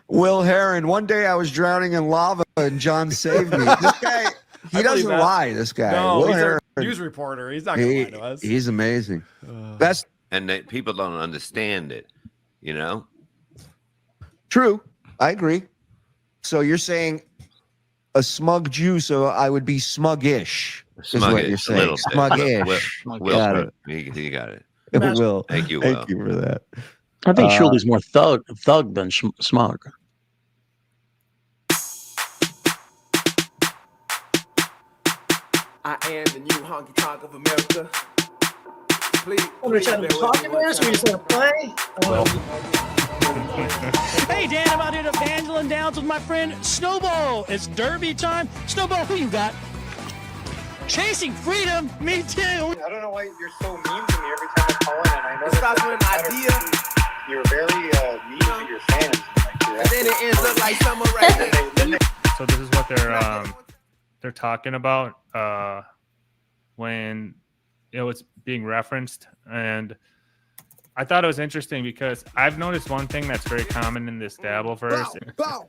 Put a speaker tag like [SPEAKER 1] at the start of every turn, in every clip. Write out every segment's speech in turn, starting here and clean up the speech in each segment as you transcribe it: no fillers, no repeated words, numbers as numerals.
[SPEAKER 1] Will Heron. One day I was drowning in lava and John saved me. This guy, he doesn't lie. This guy.
[SPEAKER 2] No,
[SPEAKER 1] Will
[SPEAKER 2] he's
[SPEAKER 1] Heron,
[SPEAKER 2] a news reporter. He's not going to lie to us.
[SPEAKER 1] He's amazing. Best.
[SPEAKER 3] And people don't understand it. You know.
[SPEAKER 1] True. I agree. So you're saying a smug Jew, so I would be smuggish. Is what you're saying. Smuggish.
[SPEAKER 3] Got it. You got it.
[SPEAKER 1] Will.
[SPEAKER 3] Thank you, Will.
[SPEAKER 1] Thank you for that.
[SPEAKER 4] I think Shuli's more thug than smug.
[SPEAKER 5] I am the new honky tonk of America. Please.
[SPEAKER 6] What are you trying to talk to us? Or you just want to play?
[SPEAKER 7] Hey, Dan, I'm out here to Evangeline Downs with my friend Snowball. It's derby time. Snowball, who you got? Chasing freedom? Me too.
[SPEAKER 8] I don't know why you're so mean to me every time I call in, and I know
[SPEAKER 5] it starts with an idea.
[SPEAKER 8] You're very mean to your fans.
[SPEAKER 5] And then it ends up like summer rain.
[SPEAKER 9] So this is what they're talking about when it was being referenced, and I thought it was interesting because I've noticed one thing that's very common in this Dabbleverse.
[SPEAKER 6] All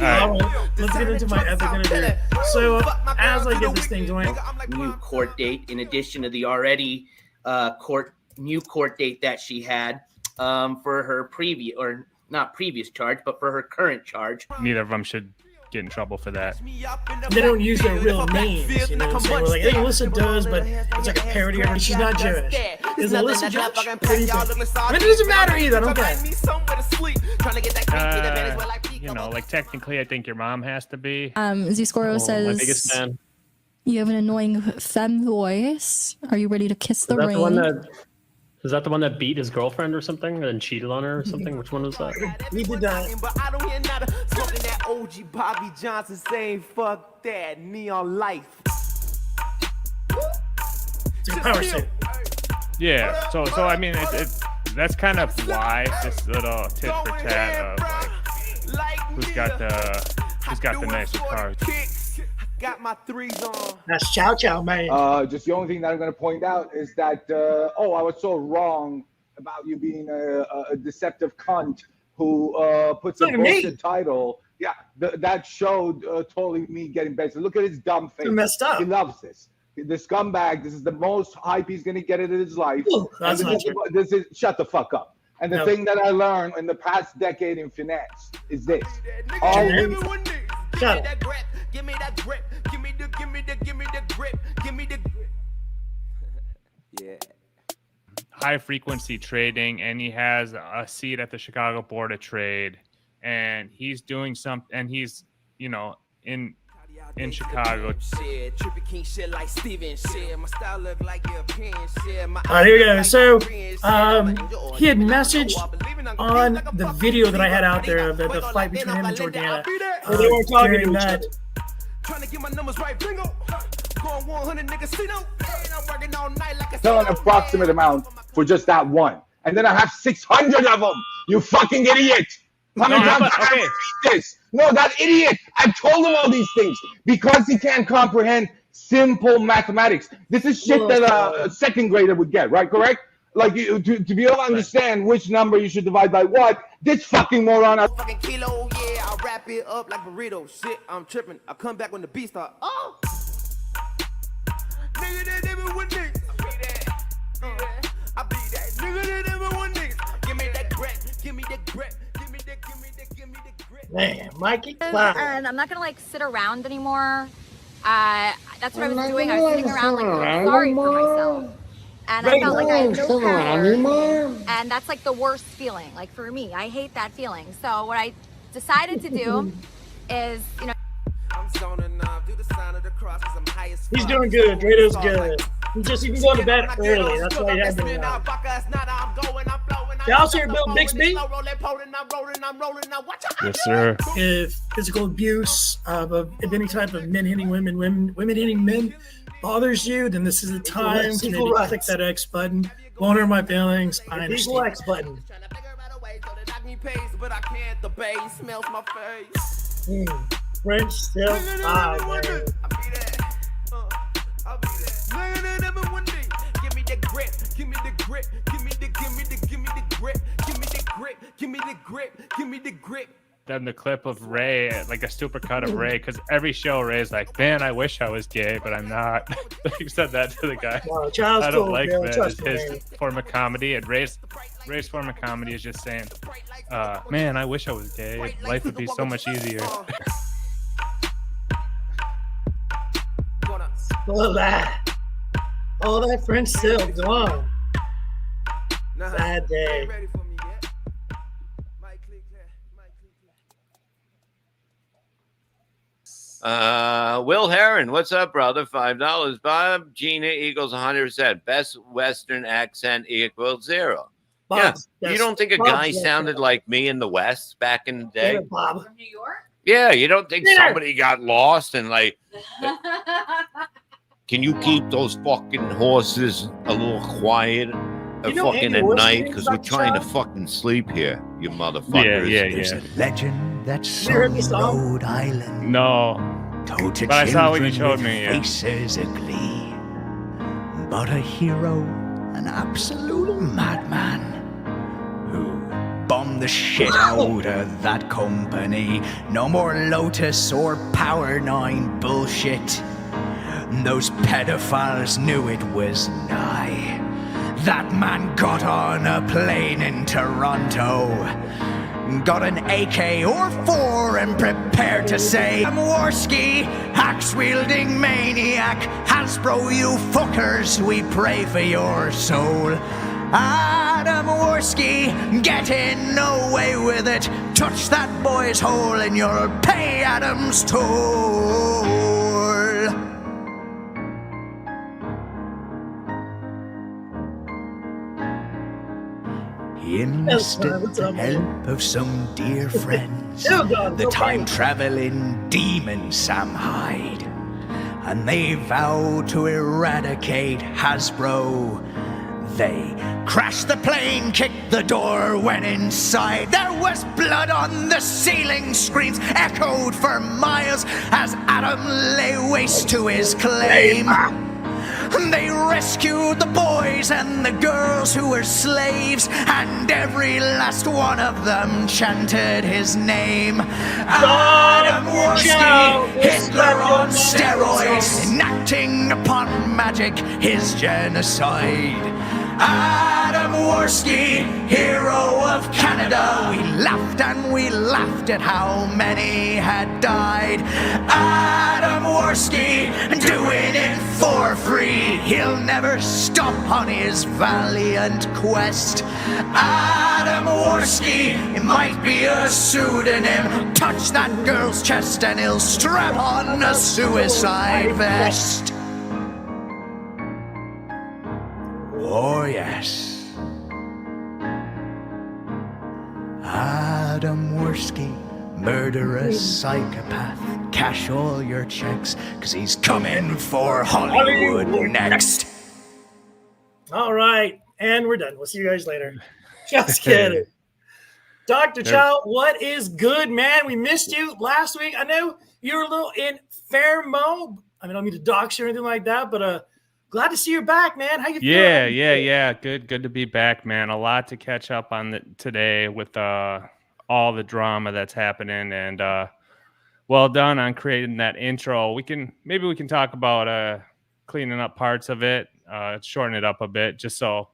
[SPEAKER 6] right, let's get into my epic interview. So, as I get this thing going,
[SPEAKER 10] new court date in addition to the already new court date that she had for her previous charge, but for her current charge.
[SPEAKER 9] Neither of them should get in trouble for that.
[SPEAKER 6] They don't use their real names, you know what I'm saying? We're like, hey, Alyssa does, but it's like a parody of her. She's not Jewish. Is Alyssa Jewish? What do you think? I mean, it doesn't matter either. I don't care.
[SPEAKER 9] Like technically, I think your mom has to be.
[SPEAKER 11] Zscoro says,
[SPEAKER 4] my biggest fan.
[SPEAKER 11] You have an annoying femme voice. Are you ready to kiss the ring?
[SPEAKER 4] Is that the one that beat his girlfriend or something and cheated on her or something? Which one was that?
[SPEAKER 6] He did that.
[SPEAKER 5] Smoking that OG Bobby Johnson saying fuck that neon life.
[SPEAKER 6] It's a power suit.
[SPEAKER 9] Yeah. So I mean, that's kind of why this little tit for tat of like who's got the nicer car.
[SPEAKER 5] Got my threes on.
[SPEAKER 6] That's chow, man.
[SPEAKER 8] Just the only thing that I'm going to point out is that, I was so wrong about you being a deceptive cunt who puts a bullshit title. Yeah, that showed totally me getting better. Look at his dumb face.
[SPEAKER 6] You're messed up.
[SPEAKER 8] He loves this. The scumbag, this is the most hype he's going to get in his life.
[SPEAKER 6] Ooh, that's not true.
[SPEAKER 8] This is, shut the fuck up. And the thing that I learned in the past decade in finance is this.
[SPEAKER 6] Shut up.
[SPEAKER 5] Give me that grip. Give me the grip. Give me the grip. Yeah.
[SPEAKER 9] High frequency trading, and he has a seat at the Chicago Board of Trade, and he's doing something, and he's, in Chicago.
[SPEAKER 6] All right, here we go. So, he had messaged on the video that I had out there of the fight between him and Jordana. They were talking to that.
[SPEAKER 5] Trying to get my numbers right, bingo. Going 100 niggas, see no. I'm working all night like a
[SPEAKER 8] tell an approximate amount for just that one. And then I have 600 of them. You fucking idiot. How many times I read this? No, that idiot. I've told him all these things because he can't comprehend simple mathematics. This is shit that a second grader would get, right? Correct? Like to be able to understand which number you should divide by what, this fucking moron.
[SPEAKER 5] Fucking kilo, yeah, I'll wrap it up like burrito. Shit, I'm tripping. I come back when the beat start. Oh, nigga, that never one nigga. I be that. I be that. Nigga, that never one nigga. Give me that grip. Give me that grip. Give me that grip.
[SPEAKER 6] Man, Mikey.
[SPEAKER 12] And I'm not gonna sit around anymore. That's what I was doing. I was sitting around sorry for myself. And I felt like I had no power. And that's like the worst feeling. Like for me, I hate that feeling. So what I decided to do is,
[SPEAKER 5] I'm zoning off, do the sign of the cross 'cause I'm highest.
[SPEAKER 6] He's doing good. Drado's good. He can go to bed early. That's why he has been out. Y'all see Bill Bixby?
[SPEAKER 9] Yes, sir.
[SPEAKER 6] If physical abuse of any type of men hitting women hitting men bothers you, then this is the time to maybe click that X button. Won't hurt my feelings. I understand. X button. French still high, man.
[SPEAKER 5] that grip, give me the grip, give me the grip, give me the grip, give me the grip, give me the grip.
[SPEAKER 9] Then the clip of Ray, like a super cut of Ray, because every show Ray's like, man, I wish I was gay, but I'm not. He said that to the guy.
[SPEAKER 6] Wow,
[SPEAKER 9] I don't like that. It's his form of comedy, and Ray's form of comedy is just saying, man, I wish I was gay. Life would be so much easier.
[SPEAKER 6] All that French silk, go on. Bad day.
[SPEAKER 3] Will Heron, what's up, brother? $5. Bob, Gina equals 100%. Best Western accent equals 0.
[SPEAKER 6] Bob,
[SPEAKER 3] yeah, you don't think a guy sounded like me in the West back in the day?
[SPEAKER 6] Bob.
[SPEAKER 12] From New York?
[SPEAKER 3] Yeah, you don't think somebody got lost and like, can you keep those fucking horses a little quiet fucking at night? Because we're trying to fucking sleep here, you motherfuckers.
[SPEAKER 9] Yeah.
[SPEAKER 13] There's a legend that's some Rhode Island.
[SPEAKER 9] No.
[SPEAKER 13] Told to
[SPEAKER 9] but I saw what you showed
[SPEAKER 13] with
[SPEAKER 9] me. Yeah.
[SPEAKER 13] Faces of glee. But a hero, an absolute madman, who bombed the shit out of that company. No more Lotus or Power 9 bullshit. Those pedophiles knew it was nigh. That man got on a plane in Toronto, got an AK or 4 and prepared to say, I'm Warski, axe-wielding maniac, Hasbro, you fuckers, we pray for your soul. Adam Warski, get in, no way with it, touch that boy's hole and you'll pay Adam's toll. He enlisted the help of some dear friends, the time-traveling demon Sam Hyde, and they vowed to eradicate Hasbro. They crashed the plane, kicked the door, went inside. There was blood on the ceiling, screams echoed for miles as Adam lay waste to his claim. They rescued the boys and the girls who were slaves, and every last one of them chanted his name. Adam Warski, Hitler on steroids, enacting upon magic his genocide. Adam Warski, hero of Canada, we laughed at how many had died. Adam Warski, doing it for free, he'll never stop on his valiant quest. Adam Warski, it might be a pseudonym, touch that girl's chest and he'll strap on a suicide vest. Oh yes, Adam Warski, murderous psychopath, cash all your checks, cause he's coming for Hollywood next.
[SPEAKER 6] All right, and we're done. We'll see you guys later. Just kidding. Dr. Chow, what is good, man? We missed you last week. I know you were a little in Fairmont. I mean, I don't mean to dox you or anything like that, but glad to see you're back, man. How you feeling?
[SPEAKER 9] Yeah. Good to be back, man. A lot to catch up on today with all the drama that's happening, and well done on creating that intro. Maybe we can talk about cleaning up parts of it, shorten it up a bit, just so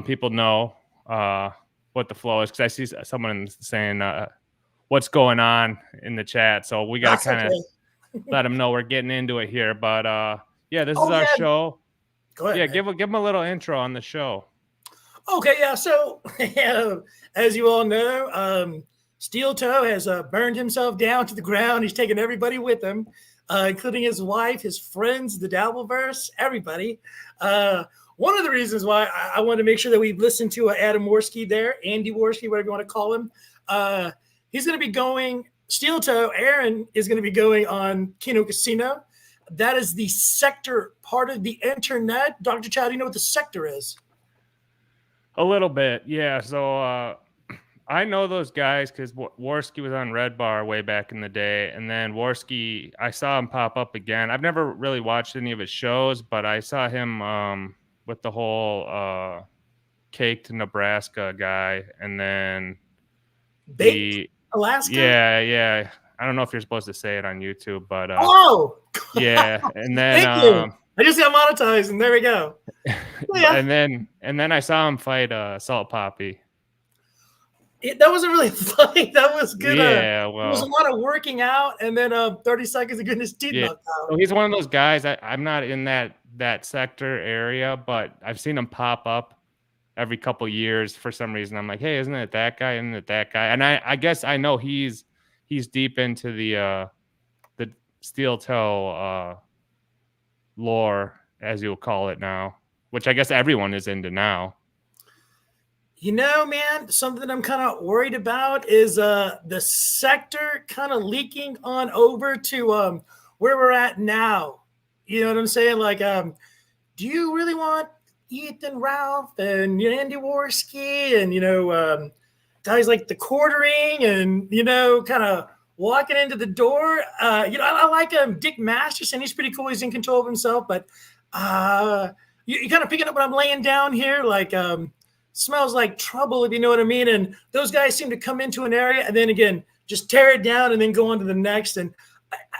[SPEAKER 9] people know what the flow is. Because I see someone saying what's going on in the chat, so we got to kind of let them know we're getting into it here. But yeah, this is our show.
[SPEAKER 6] Go ahead.
[SPEAKER 9] Yeah, give them a little intro on the show.
[SPEAKER 6] Okay, yeah. So, as you all know, Steel Toe has burned himself down to the ground. He's taken everybody with him, including his wife, his friends, the Dabbleverse, everybody. One of the reasons why I wanted to make sure that we listen to Adam Warski there, Andy Warski, whatever you want to call him. He's going to be going, Steel Toe, Aaron is going to be going on Kino Casino. That is the sector part of the internet. Dr. Chow, do you know what the sector is?
[SPEAKER 9] A little bit, yeah. So I know those guys because Warski was on Red Bar way back in the day. And then Warski, I saw him pop up again. I've never really watched any of his shows, but I saw him with the whole Cake to Nebraska guy, and then
[SPEAKER 6] Alaska.
[SPEAKER 9] Yeah. I don't know if you're supposed to say it on YouTube, but yeah. And then
[SPEAKER 6] thank you. I just got monetized, and there we go. Yeah.
[SPEAKER 9] and then I saw him fight Salt Poppy.
[SPEAKER 6] That wasn't really funny. That was good.
[SPEAKER 9] Yeah,
[SPEAKER 6] well, there was a lot of working out, and then 30 seconds of getting his teeth knocked out.
[SPEAKER 9] Well, he's one of those guys. I'm not in that sector area, but I've seen him pop up every couple years for some reason. I'm like, hey, isn't it that guy? Isn't it that guy? And I guess I know he's deep into the steel toe lore, as you'll call it now, which I guess everyone is into now.
[SPEAKER 6] You know, man, something I'm kind of worried about is the sector kind of leaking on over to where we're at now. You know what I'm saying? Like, do you really want Ethan Ralph and Andy Worski and, guys like the quartering and, kind of walking into the door? I like Dick Masterson. He's pretty cool. He's in control of himself. But you kind of picking up what I'm laying down here. Like, smells like trouble, if you know what I mean. And those guys seem to come into an area and then again just tear it down and then go on to the next. And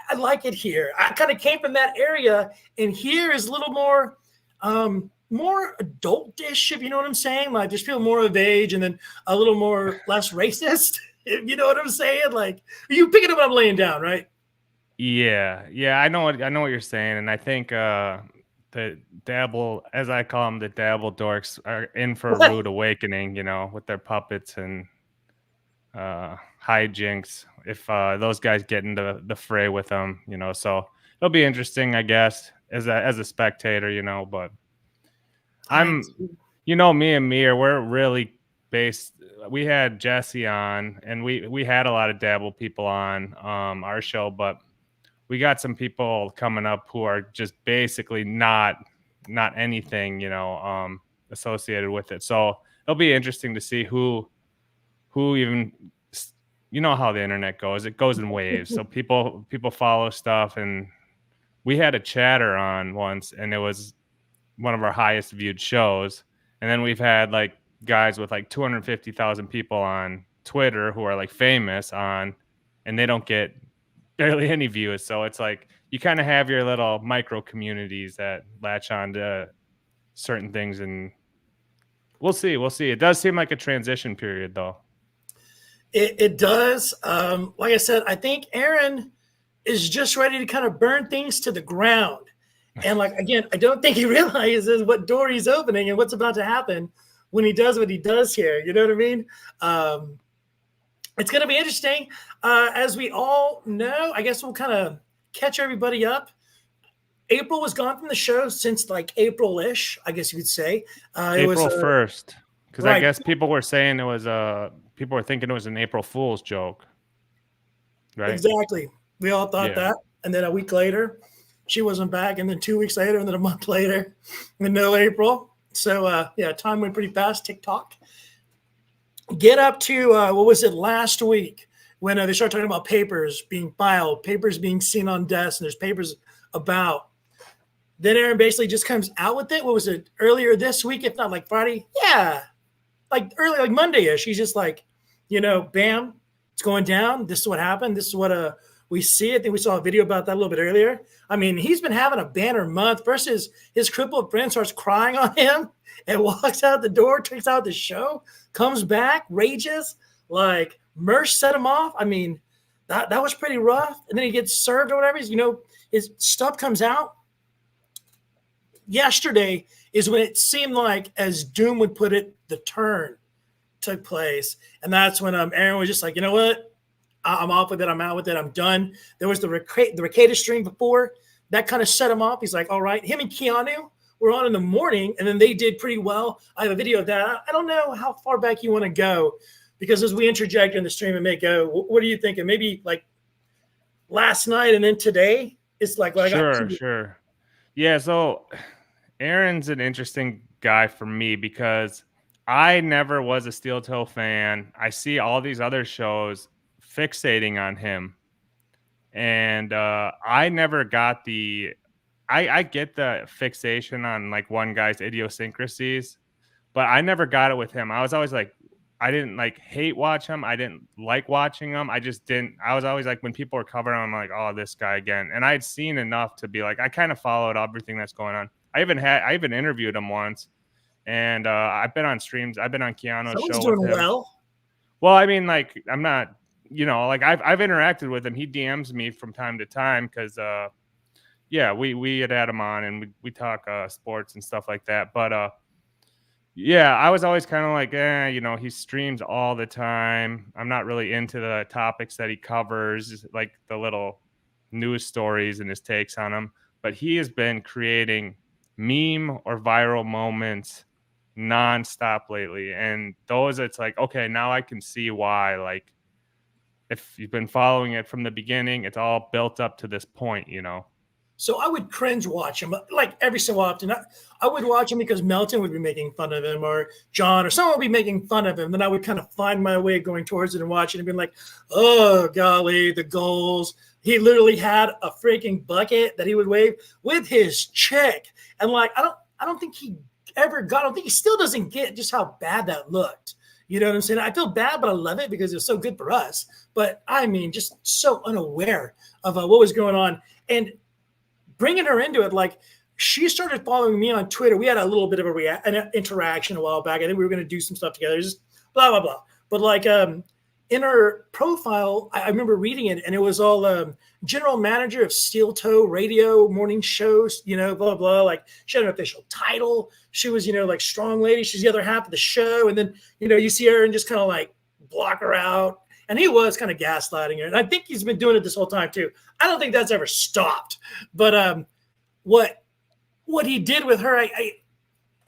[SPEAKER 6] I like it here. I kind of came from that area, and here is a little more adultish, if you know what I'm saying. Like, just feel more of age, and then a little more less racist, if you know what I'm saying. Like, you picking up what I'm laying down, right?
[SPEAKER 9] Yeah, I know what you're saying, and I think the dabble, as I call them, the dabble dorks are in for a rude awakening, with their puppets and hijinks. If those guys get into the fray with them, so it'll be interesting, I guess, as a spectator, but I'm, me and Mir, we're really based. We had Jesse on, and we had a lot of dabble people on our show, but we got some people coming up who are just basically not anything, associated with it. So it'll be interesting to see who even, how the internet goes. It goes in waves. So people follow stuff, and we had a chatter on once, and it was one of our highest viewed shows. And then we've had like guys with like 250,000 people on Twitter who are like famous on, and they don't get barely any views. So it's like you kind of have your little micro communities that latch on to certain things, and we'll see. It does seem like a transition period, though.
[SPEAKER 6] It does. Like I said, I think Aaron is just ready to kind of burn things to the ground. And like, again, I don't think he realizes what door he's opening and what's about to happen when he does what he does here. You know what I mean? It's going to be interesting. As we all know, I guess we'll kind of catch everybody up. April was gone from the show since like April-ish, I guess you could say.
[SPEAKER 9] April 1st. Because right. I guess people were saying it was people were thinking it was an April Fool's joke. Right?
[SPEAKER 6] Exactly. We all thought that. And then a week later, she wasn't back. And then 2 weeks later, and then a month later, and no April. So, time went pretty fast. TikTok. Get up to, what was it, last week when they started talking about papers being filed, papers being seen on desks, and there's papers about. Then Aaron basically just comes out with it. What was it, earlier this week, if not like Friday? Yeah. Like early, like Monday-ish. He's just like, bam, it's going down. This is what happened. This is what we see. I think we saw a video about that a little bit earlier. I mean, he's been having a banner month. First, his crippled friend starts crying on him and walks out the door, takes out the show, comes back, rages. Like, Mersh set him off. I mean, that was pretty rough. And then he gets served or whatever. His stuff comes out. Yesterday is when it seemed like, as Doom would put it, the turn took place. And that's when Aaron was just like, you know what? I'm off with it. I'm out with it. I'm done. There was the Rekeita stream before. That kind of set him off. He's like, all right. Him and Keanu were on in the morning, and then they did pretty well. I have a video of that. I don't know how far back you want to go, because as we interject in the stream and make go, what are you thinking? Maybe like last night and then today? It's like
[SPEAKER 9] Sure. Yeah, so Aaron's an interesting guy for me because I never was a Steel Toe fan. I see all these other shows fixating on him. And I never got I get the fixation on like one guy's idiosyncrasies, but I never got it with him. I was always like, I didn't like hate watch him. I didn't like watching him. I just didn't. I was always like, when people were covering him, I'm like, oh, this guy again. And I'd seen enough to be like, I kind of followed everything that's going on. I even interviewed him once, and I've been on streams. I've been on Keanu's
[SPEAKER 6] Someone's
[SPEAKER 9] show
[SPEAKER 6] doing
[SPEAKER 9] with him.
[SPEAKER 6] well.
[SPEAKER 9] Well, I mean, like, I'm not, like I've interacted with him. He DMs me from time to time because, we had him on and we talk sports and stuff like that. But yeah, I was always kind of like, he streams all the time. I'm not really into the topics that he covers, like the little news stories and his takes on them. But he has been creating meme or viral moments nonstop lately. And those, it's like, okay, now I can see why. Like, if you've been following it from the beginning, it's all built up to this point,
[SPEAKER 6] So I would cringe watch him, like every so often. I would watch him because Melton would be making fun of him, or John, or someone would be making fun of him. Then I would kind of find my way going towards it and watching it and being like, oh, golly, the goals. He literally had a freaking bucket that he would wave with his chick. And like, I don't think he ever got, I don't think he still doesn't get just how bad that looked. You know what I'm saying? I feel bad, but I love it because it's so good for us. But I mean, just so unaware of what was going on. And bringing her into it, like she started following me on Twitter. We had a little bit of an interaction a while back. I think we were going to do some stuff together, just blah, blah, blah. But like in her profile, I remember reading it, and it was all general manager of Steel Toe Radio morning shows, blah, blah, blah. Like she had an official title. She was, like strong lady. She's the other half of the show. And then, you see her and just kind of like block her out. And he was kind of gaslighting her. And I think he's been doing it this whole time too. I don't think that's ever stopped. But what he did with her,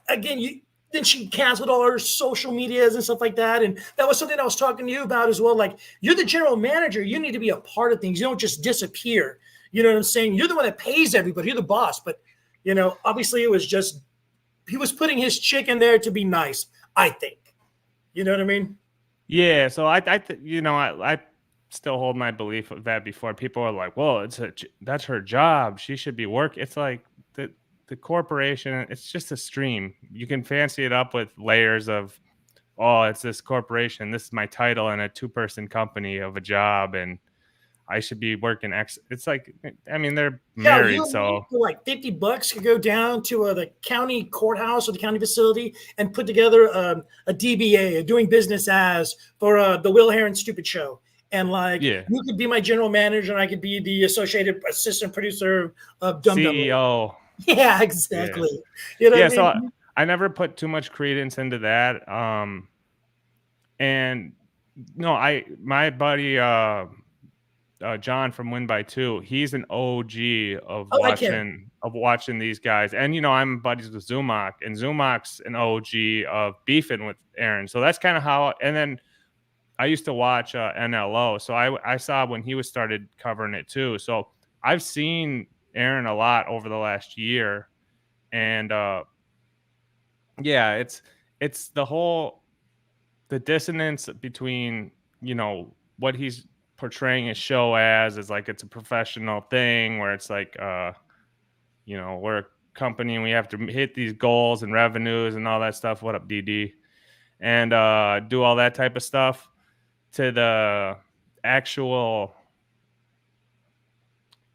[SPEAKER 6] then she canceled all her social medias and stuff like that. And that was something I was talking to you about as well. Like, you're the general manager. You need to be a part of things. You don't just disappear. You know what I'm saying? You're the one that pays everybody. You're the boss. But, obviously it was just, he was putting his chick in there to be nice, I think. You know what I mean?
[SPEAKER 9] Yeah. So I still hold my belief of that before. People are like, well, that's her job. She should be working. It's like the corporation, it's just a stream. You can fancy it up with layers of, oh, it's this corporation. This is my title in a 2-person company of a job. And I should be working X. It's like, I mean, they're married. So
[SPEAKER 6] for like $50 could go down to the county courthouse or the county facility and put together a DBA, a doing business as, for the Will Heron Stupid Show. And like, you could be my general manager and I could be the associated assistant producer of Dum Dum.
[SPEAKER 9] CEO.
[SPEAKER 6] Yeah, exactly. Yeah. What I mean?
[SPEAKER 9] So I never put too much credence into that. And no, my buddy, John from Win by Two, he's an OG of watching these guys. And I'm buddies with Zumach, and Zumach's an OG of beefing with Aaron. So that's kind of how. And then I used to watch NLO, so I saw when he was started covering it too. So I've seen Aaron a lot over the last year, and it's the dissonance between what he's portraying his show as is like it's a professional thing where it's like we're a company and we have to hit these goals and revenues and all that stuff. What up, DD? And do all that type of stuff, to the actual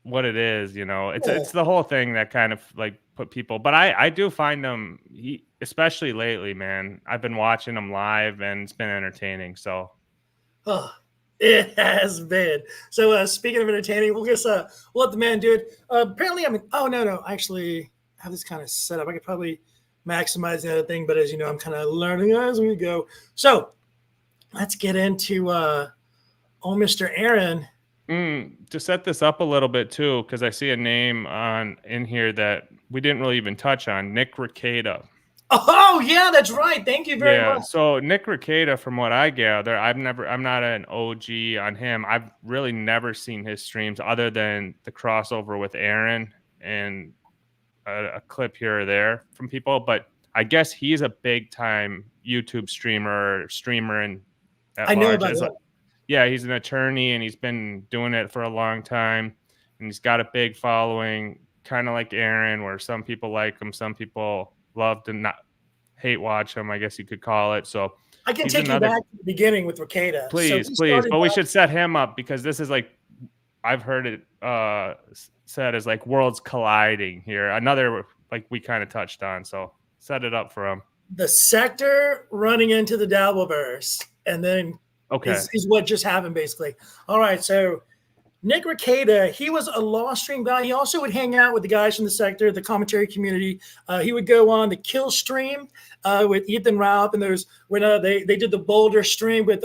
[SPEAKER 9] what it is. It's the whole thing that kind of like put people. But I do find him, especially lately, man, I've been watching him live and it's been entertaining. So
[SPEAKER 6] it has been. So speaking of entertaining, we'll let the man do it. Apparently, I actually have this kind of set up. I could probably maximize the other thing, but as you know, I'm kind of learning as we go. So let's get into Mr. Aaron.
[SPEAKER 9] To set this up a little bit too, because I see a name in here that we didn't really even touch on, Nick Rekeita.
[SPEAKER 6] Oh yeah, that's right. Thank you very much.
[SPEAKER 9] So Nick Rekeita, from what I gather, I'm not an OG on him. I've really never seen his streams other than the crossover with Aaron and a clip here or there from people. But I guess he's a big time YouTube streamer and
[SPEAKER 6] I know about that.
[SPEAKER 9] Yeah, he's an attorney and he's been doing it for a long time, and he's got a big following. kind of like Aaron, where some people like him, some people love to not hate watch him, I guess you could call it. So
[SPEAKER 6] I can take you back to the beginning with Rekeita.
[SPEAKER 9] Please. But we should set him up because this is like, I've heard it said as like worlds colliding here. Another, like we kind of touched on. So set it up for him.
[SPEAKER 6] The sector running into the Dabbleverse, and then is what just happened basically. All right, so Nick Rekeita, he was a law stream guy. He also would hang out with the guys from the sector, the commentary community. He would go on the Kill stream with Ethan Raup, and there's when they did the Boulder stream with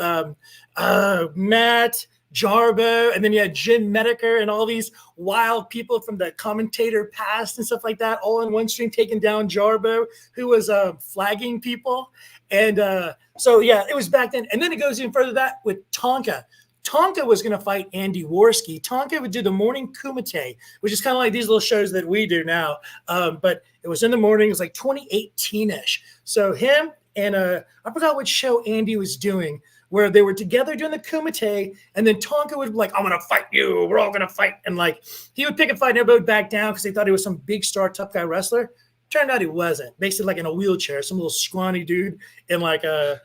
[SPEAKER 6] Matt Jarbo, and then you had Jim Mediker and all these wild people from the commentator past and stuff like that, all in one stream taking down Jarbo, who was flagging people. And so, yeah, it was back then. And then it goes even further than that with Tonka. Tonka was going to fight Andy Worski. Tonka would do the morning Kumite, which is kind of like these little shows that we do now. But it was in the morning. It was like 2018-ish. So him and I forgot what show Andy was doing, where they were together doing the Kumite, and then Tonka would be like, I'm going to fight you. We're all going to fight. And like he would pick a fight and everybody would back down because they thought he was some big star tough guy wrestler. Turned out he wasn't. Basically like in a wheelchair, some little scrawny dude in like a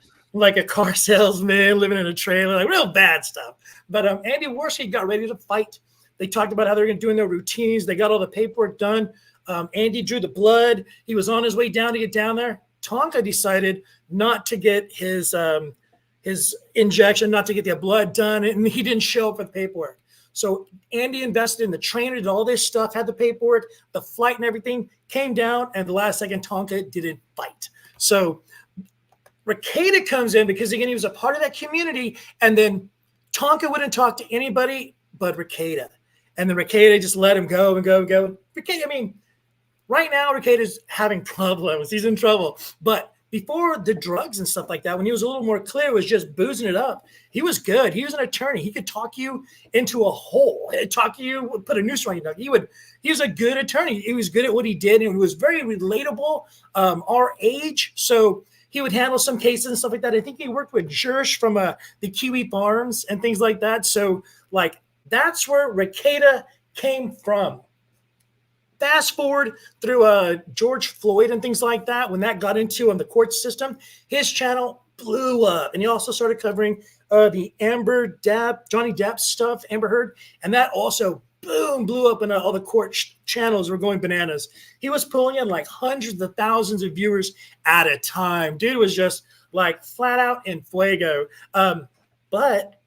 [SPEAKER 6] car salesman living in a trailer, like real bad stuff. But Andy Worski got ready to fight. They talked about how they were going to do their routines. They got all the paperwork done. Andy drew the blood. He was on his way down to get down there. Tonka decided not to get his injection, not to get the blood done, and he didn't show up for the paperwork. So Andy invested in the trainer, did all this stuff, had the paperwork, the flight and everything, came down, and the last second Tonka didn't fight. So Rekeita comes in because, again, he was a part of that community, and then Tonka wouldn't talk to anybody but Rekeita. And then Rekeita just let him go and go and go. Rekeita, I mean, right now Rekeita's having problems. He's in trouble. But before the drugs and stuff like that, when he was a little more clear, was just boozing it up. He was good. He was an attorney. He could talk you into a hole. Talk you, put a noose around you. He was a good attorney. He was good at what he did, and he was very relatable. Our age, so he would handle some cases and stuff like that. I think he worked with Jersh from the Kiwi Farms and things like that. So, like, that's where Rekeita came from. Fast forward through George Floyd and things like that. When that got into the court system, his channel blew up. And he also started covering the Johnny Depp stuff, Amber Heard. And that also, boom, blew up, and all the court channels were going bananas. He was pulling in like hundreds of thousands of viewers at a time. Dude was just like flat out in fuego. But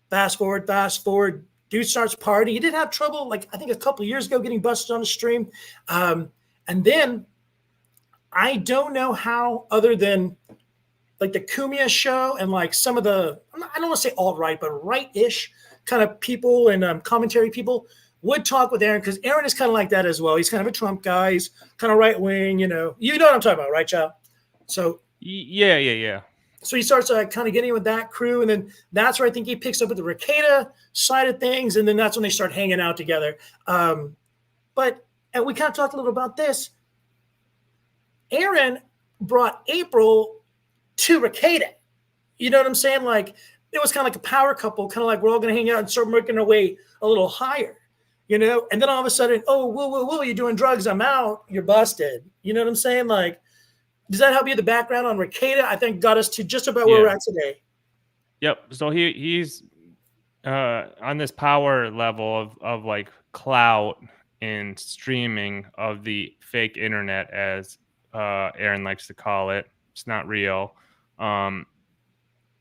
[SPEAKER 6] fast forward, dude starts partying. He did have trouble, like I think a couple of years ago, getting busted on the stream. And then I don't know how, other than like the Kumia show and like some of the, I don't want to say alt-right, but right-ish kind of people and commentary people would talk with Aaron, because Aaron is kind of like that as well. He's kind of a Trump guy. He's kind of right-wing, you know what I'm talking about, right, Chow? So
[SPEAKER 9] yeah.
[SPEAKER 6] So he starts kind of getting with that crew, and then that's where I think he picks up with the Rekeita side of things, and then that's when they start hanging out together. And we kind of talked a little about this. Aaron brought April to Rekeita. You know what I'm saying? Like, it was kind of like a power couple, kind of like we're all going to hang out and start working our way a little higher, you know? And then all of a sudden, oh, whoa, you're doing drugs, I'm out, you're busted. You know what I'm saying? Like, does that help you? The background on Rekeita, I think, got us to just about where we're at today.
[SPEAKER 9] Yep. So he's on this power level of like clout in streaming of the fake internet, as Aaron likes to call it. It's not real.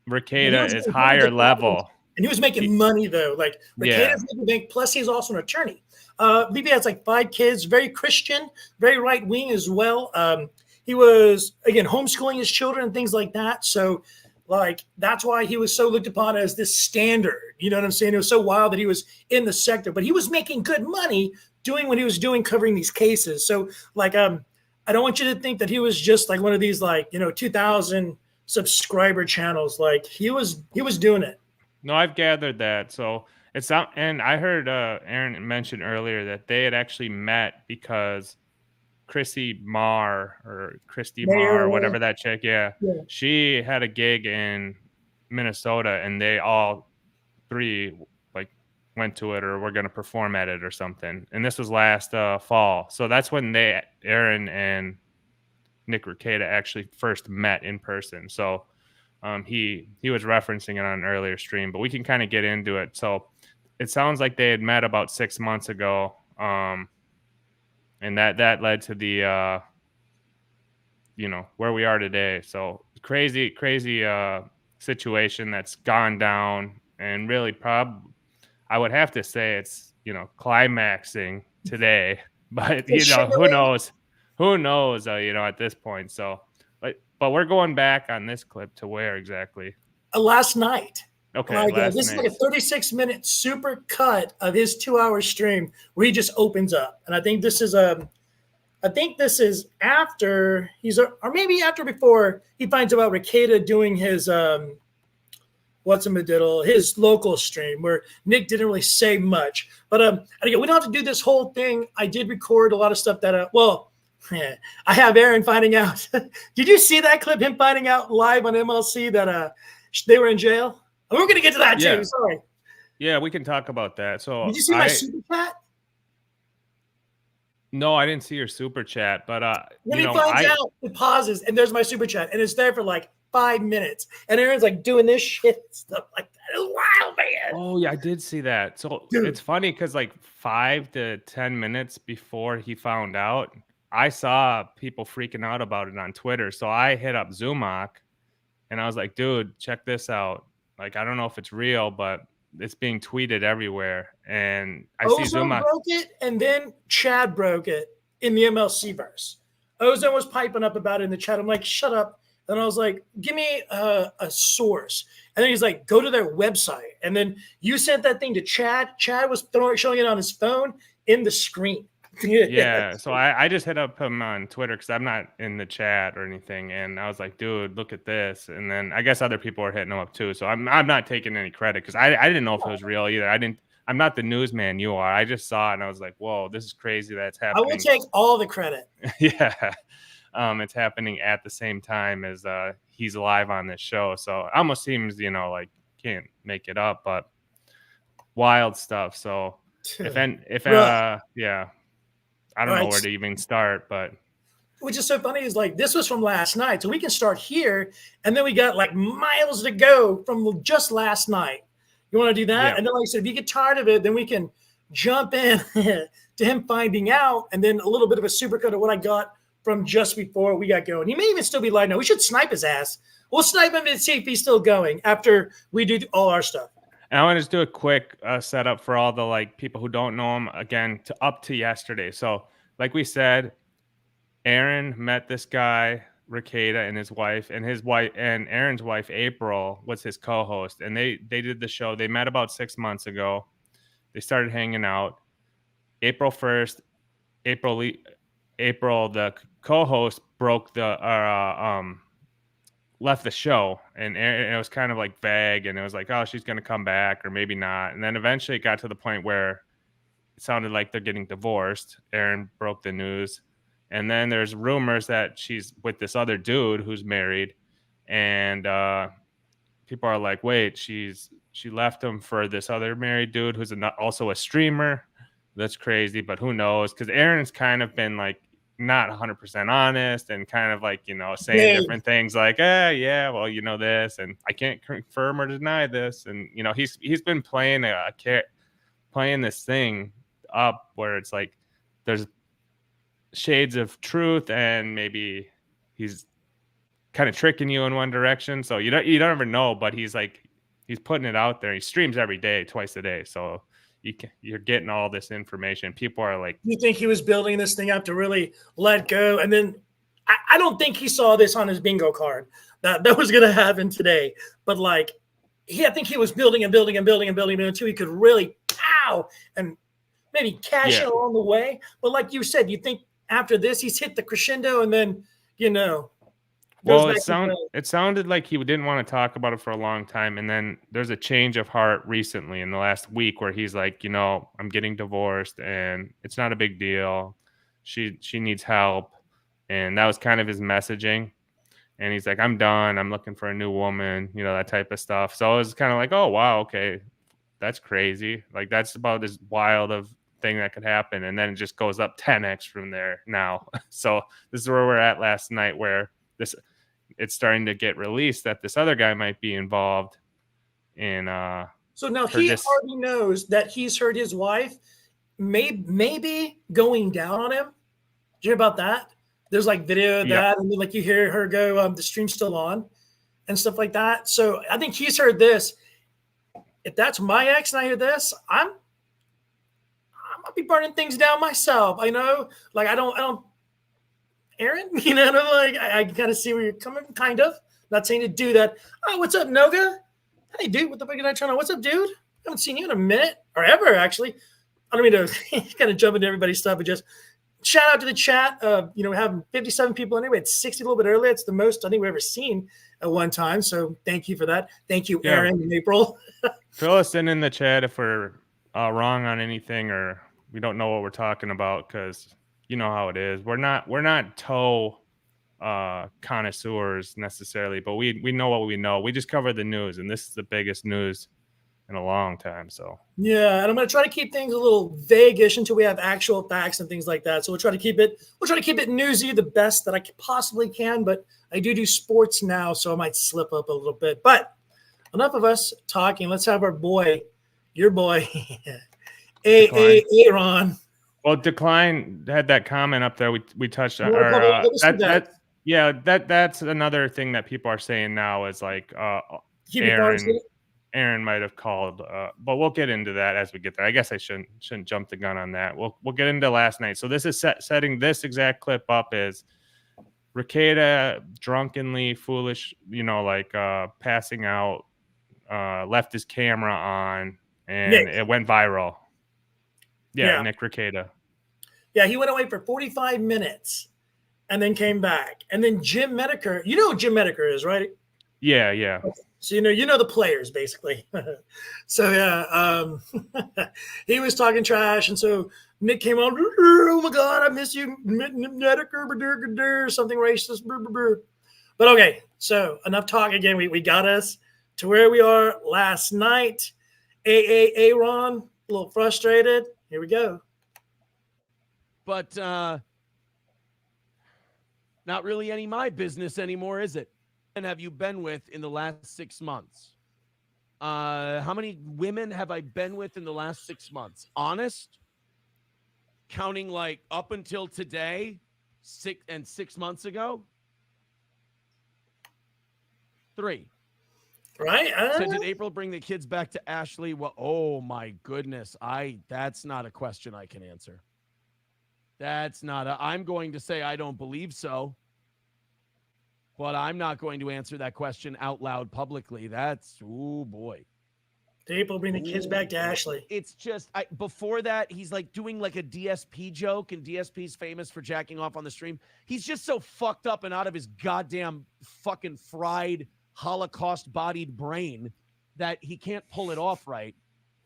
[SPEAKER 9] Rekeita is higher level. And
[SPEAKER 6] he was making money, though. Like, Rekeita's making bank, plus he's also an attorney. Libby has like 5 kids, very Christian, very right-wing as well. He was, again, homeschooling his children and things like that. So, like, that's why he was so looked upon as this standard. You know what I'm saying? It was so wild that he was in the sector. But he was making good money doing what he was doing, covering these cases. So, like, I don't want you to think that he was just like one of these, like, 2,000 subscriber channels. Like, he was doing it.
[SPEAKER 9] No, I've gathered that. So it's not, and I heard Aaron mention earlier that they had actually met because Christy Marr or whatever that chick, she had a gig in Minnesota, and they all 3 like went to it or were going to perform at it or something. And this was last fall. So that's when Aaron and Nick Rekeita actually first met in person. So he was referencing it on an earlier stream, but we can kind of get into it. So it sounds like they had met about 6 months ago. And that led to the, where we are today. So crazy situation that's gone down, and really I would have to say it's, climaxing today, but who knows, at this point. So, but we're going back on this clip to where exactly?
[SPEAKER 6] Last night.
[SPEAKER 9] Okay.
[SPEAKER 6] This is like a 36-minute super cut of his 2-hour stream where he just opens up. And I think this is after or maybe after before he finds out Rekeita doing his his local stream where Nick didn't really say much. But again, we don't have to do this whole thing. I did record a lot of stuff that I have Aaron finding out. Did you see that clip, him finding out live on MLC that they were in jail? We're going to get to that too. Sorry.
[SPEAKER 9] Yeah, we can talk about that. So
[SPEAKER 6] did you see my super chat?
[SPEAKER 9] No, I didn't see your super chat, but
[SPEAKER 6] when he finds out, it pauses, and there's my super chat, and it's there for like 5 minutes, and Aaron's like doing this shit stuff like that. It's wild, man.
[SPEAKER 9] Oh yeah, I did see that. So It's funny because like 5 to 10 minutes before he found out, I saw people freaking out about it on Twitter. So I hit up Zumach, and I was like, dude, check this out. Like, I don't know if it's real, but it's being tweeted everywhere. And I see Zumach
[SPEAKER 6] broke it, and then Chad broke it in the MLC verse. Ozone was piping up about it in the chat. I'm like, shut up. And I was like, give me a source. And then he's like, go to their website. And then you sent that thing to Chad. Chad was showing it on his phone in the screen.
[SPEAKER 9] Yeah. So I just hit up him on Twitter because I'm not in the chat or anything. And I was like, dude, look at this. And then I guess other people were hitting him up too. So I'm not taking any credit because I didn't know if it was real either. I'm not the newsman you are. I just saw it and I was like, whoa, this is crazy that's happening.
[SPEAKER 6] I will take all the credit.
[SPEAKER 9] Yeah. It's happening at the same time as he's live on this show. So it almost seems, like can't make it up, but wild stuff. So yeah, I don't know where to even start, but
[SPEAKER 6] which is so funny is like this was from last night. So we can start here and then we got like miles to go from just last night. You want to do that? Yeah. And then like I said, if you get tired of it, then we can jump in to him finding out and then a little bit of a supercut of what I got from just before we got going. He may even still be live now. We should snipe his ass. We'll snipe him and see if he's still going after we do all our stuff.
[SPEAKER 9] And I want to just do a quick setup for all the people who don't know him again up to yesterday. So like we said, Aaron met this guy, Rekeita, and his wife, and Aaron's wife, April, was his co-host. And they did the show. They met about 6 months ago. They started hanging out. April 1st, April, the co-host left the show, and it was kind of like vague, and it was like, oh, she's going to come back or maybe not. And then eventually it got to the point where it sounded like they're getting divorced. Aaron broke the news. And then there's rumors that she's with this other dude who's married. And people are like, wait, she left him for this other married dude who's also a streamer. That's crazy, but who knows? Because Aaron's kind of been like not 100% honest and kind of like, saying different things like, yeah, well, this, and I can't confirm or deny this. And, he's been playing this thing up where it's like there's shades of truth and maybe he's kind of tricking you in one direction. So you don't ever know, but he's putting it out there. He streams every day, twice a day. So you're getting all this information. People are like,
[SPEAKER 6] you think he was building this thing up to really let go? And then I don't think he saw this on his bingo card that was going to happen today. But I think he was building until he could really pow and maybe cash it along the way. But like you said, you think after this, he's hit the crescendo and then,
[SPEAKER 9] well, it sounded like he didn't want to talk about it for a long time. And then there's a change of heart recently in the last week where he's like, I'm getting divorced and it's not a big deal. She needs help. And that was kind of his messaging. And he's like, I'm done. I'm looking for a new woman, that type of stuff. So it was kind of like, oh, wow, okay. That's crazy. Like that's about as wild of thing that could happen. And then it just goes up 10x from there now. So this is where we're at last night, where it's starting to get released that this other guy might be involved in
[SPEAKER 6] so now he already knows that he's heard his wife maybe going down on him. Did you hear about that? There's like video of that, and then like you hear her go, the stream's still on and stuff like that. So I think he's heard this. If that's my ex and I hear this, I'm gonna be burning things down myself. I know, like I don't Aaron, you know, like I kind of see where you're coming, kind of. Not saying to do that. Oh, what's up, Noga? Hey, dude, what the fuck are I trying to? What's up, dude? I haven't seen you in a minute or ever, actually. I don't mean to kind of jump into everybody's stuff, but just shout out to the chat. You know, we have 57 people anyway. It's 60 a little bit early. It's the most I think we've ever seen at one time. So thank you for that. Thank you, Aaron and April.
[SPEAKER 9] Fill us in the chat if we're wrong on anything or we don't know what we're talking about, because you know how it is. We're not toe connoisseurs necessarily, but we know what we know. We just cover the news, and this is the biggest news in a long time. So
[SPEAKER 6] yeah, and I'm going to try to keep things a little vague-ish until we have actual facts and things like that. So we'll try to keep it newsy the best that I possibly can. But I do sports now, so I might slip up a little bit. But enough of us talking. Let's have your boy, Aaron.
[SPEAKER 9] Well, Decline had that comment up there. We touched on. That's another thing that people are saying now is like Aaron might have called, but we'll get into that as we get there. I guess I shouldn't jump the gun on that. We'll get into last night. So this is setting this exact clip up is Rekeita drunkenly foolish, you know, like passing out, left his camera on, and it went viral. Yeah, Nick Rekeita.
[SPEAKER 6] Yeah, he went away for 45 minutes and then came back. And then Jim Medeker, you know who Jim Medeker is, right?
[SPEAKER 9] Yeah.
[SPEAKER 6] So you know the players basically. So yeah, he was talking trash, and so Nick came on. Oh my God, I miss you, Medeker, something racist. But okay, so enough talk again. We got us to where we are last night. Aaron, a little frustrated. Here we go.
[SPEAKER 2] But not really any my business anymore, is it? And have you been with in the last 6 months? How many women have I been with in the last 6 months? Honest? Counting like up until today, 6 months ago? 3.
[SPEAKER 6] Right?
[SPEAKER 2] So did April bring the kids back to Ashley? Well, oh my goodness. That's not a question I can answer. I'm going to say I don't believe so. But I'm not going to answer that question out loud publicly. Oh boy.
[SPEAKER 6] Did April bring the kids back to Ashley?
[SPEAKER 2] It's just, before that, he's like doing like a DSP joke, and DSP's famous for jacking off on the stream. He's just so fucked up and out of his goddamn fucking fried Holocaust-bodied brain that he can't pull it off right.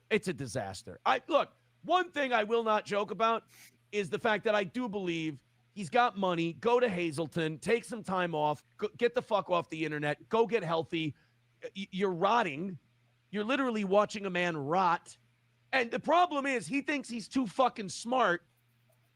[SPEAKER 2] It's a disaster. Look, one thing I will not joke about is the fact that I do believe he's got money. Go to Hazleton, take some time off, get the fuck off the internet, go get healthy. You're rotting. You're literally watching a man rot. And the problem is he thinks he's too fucking smart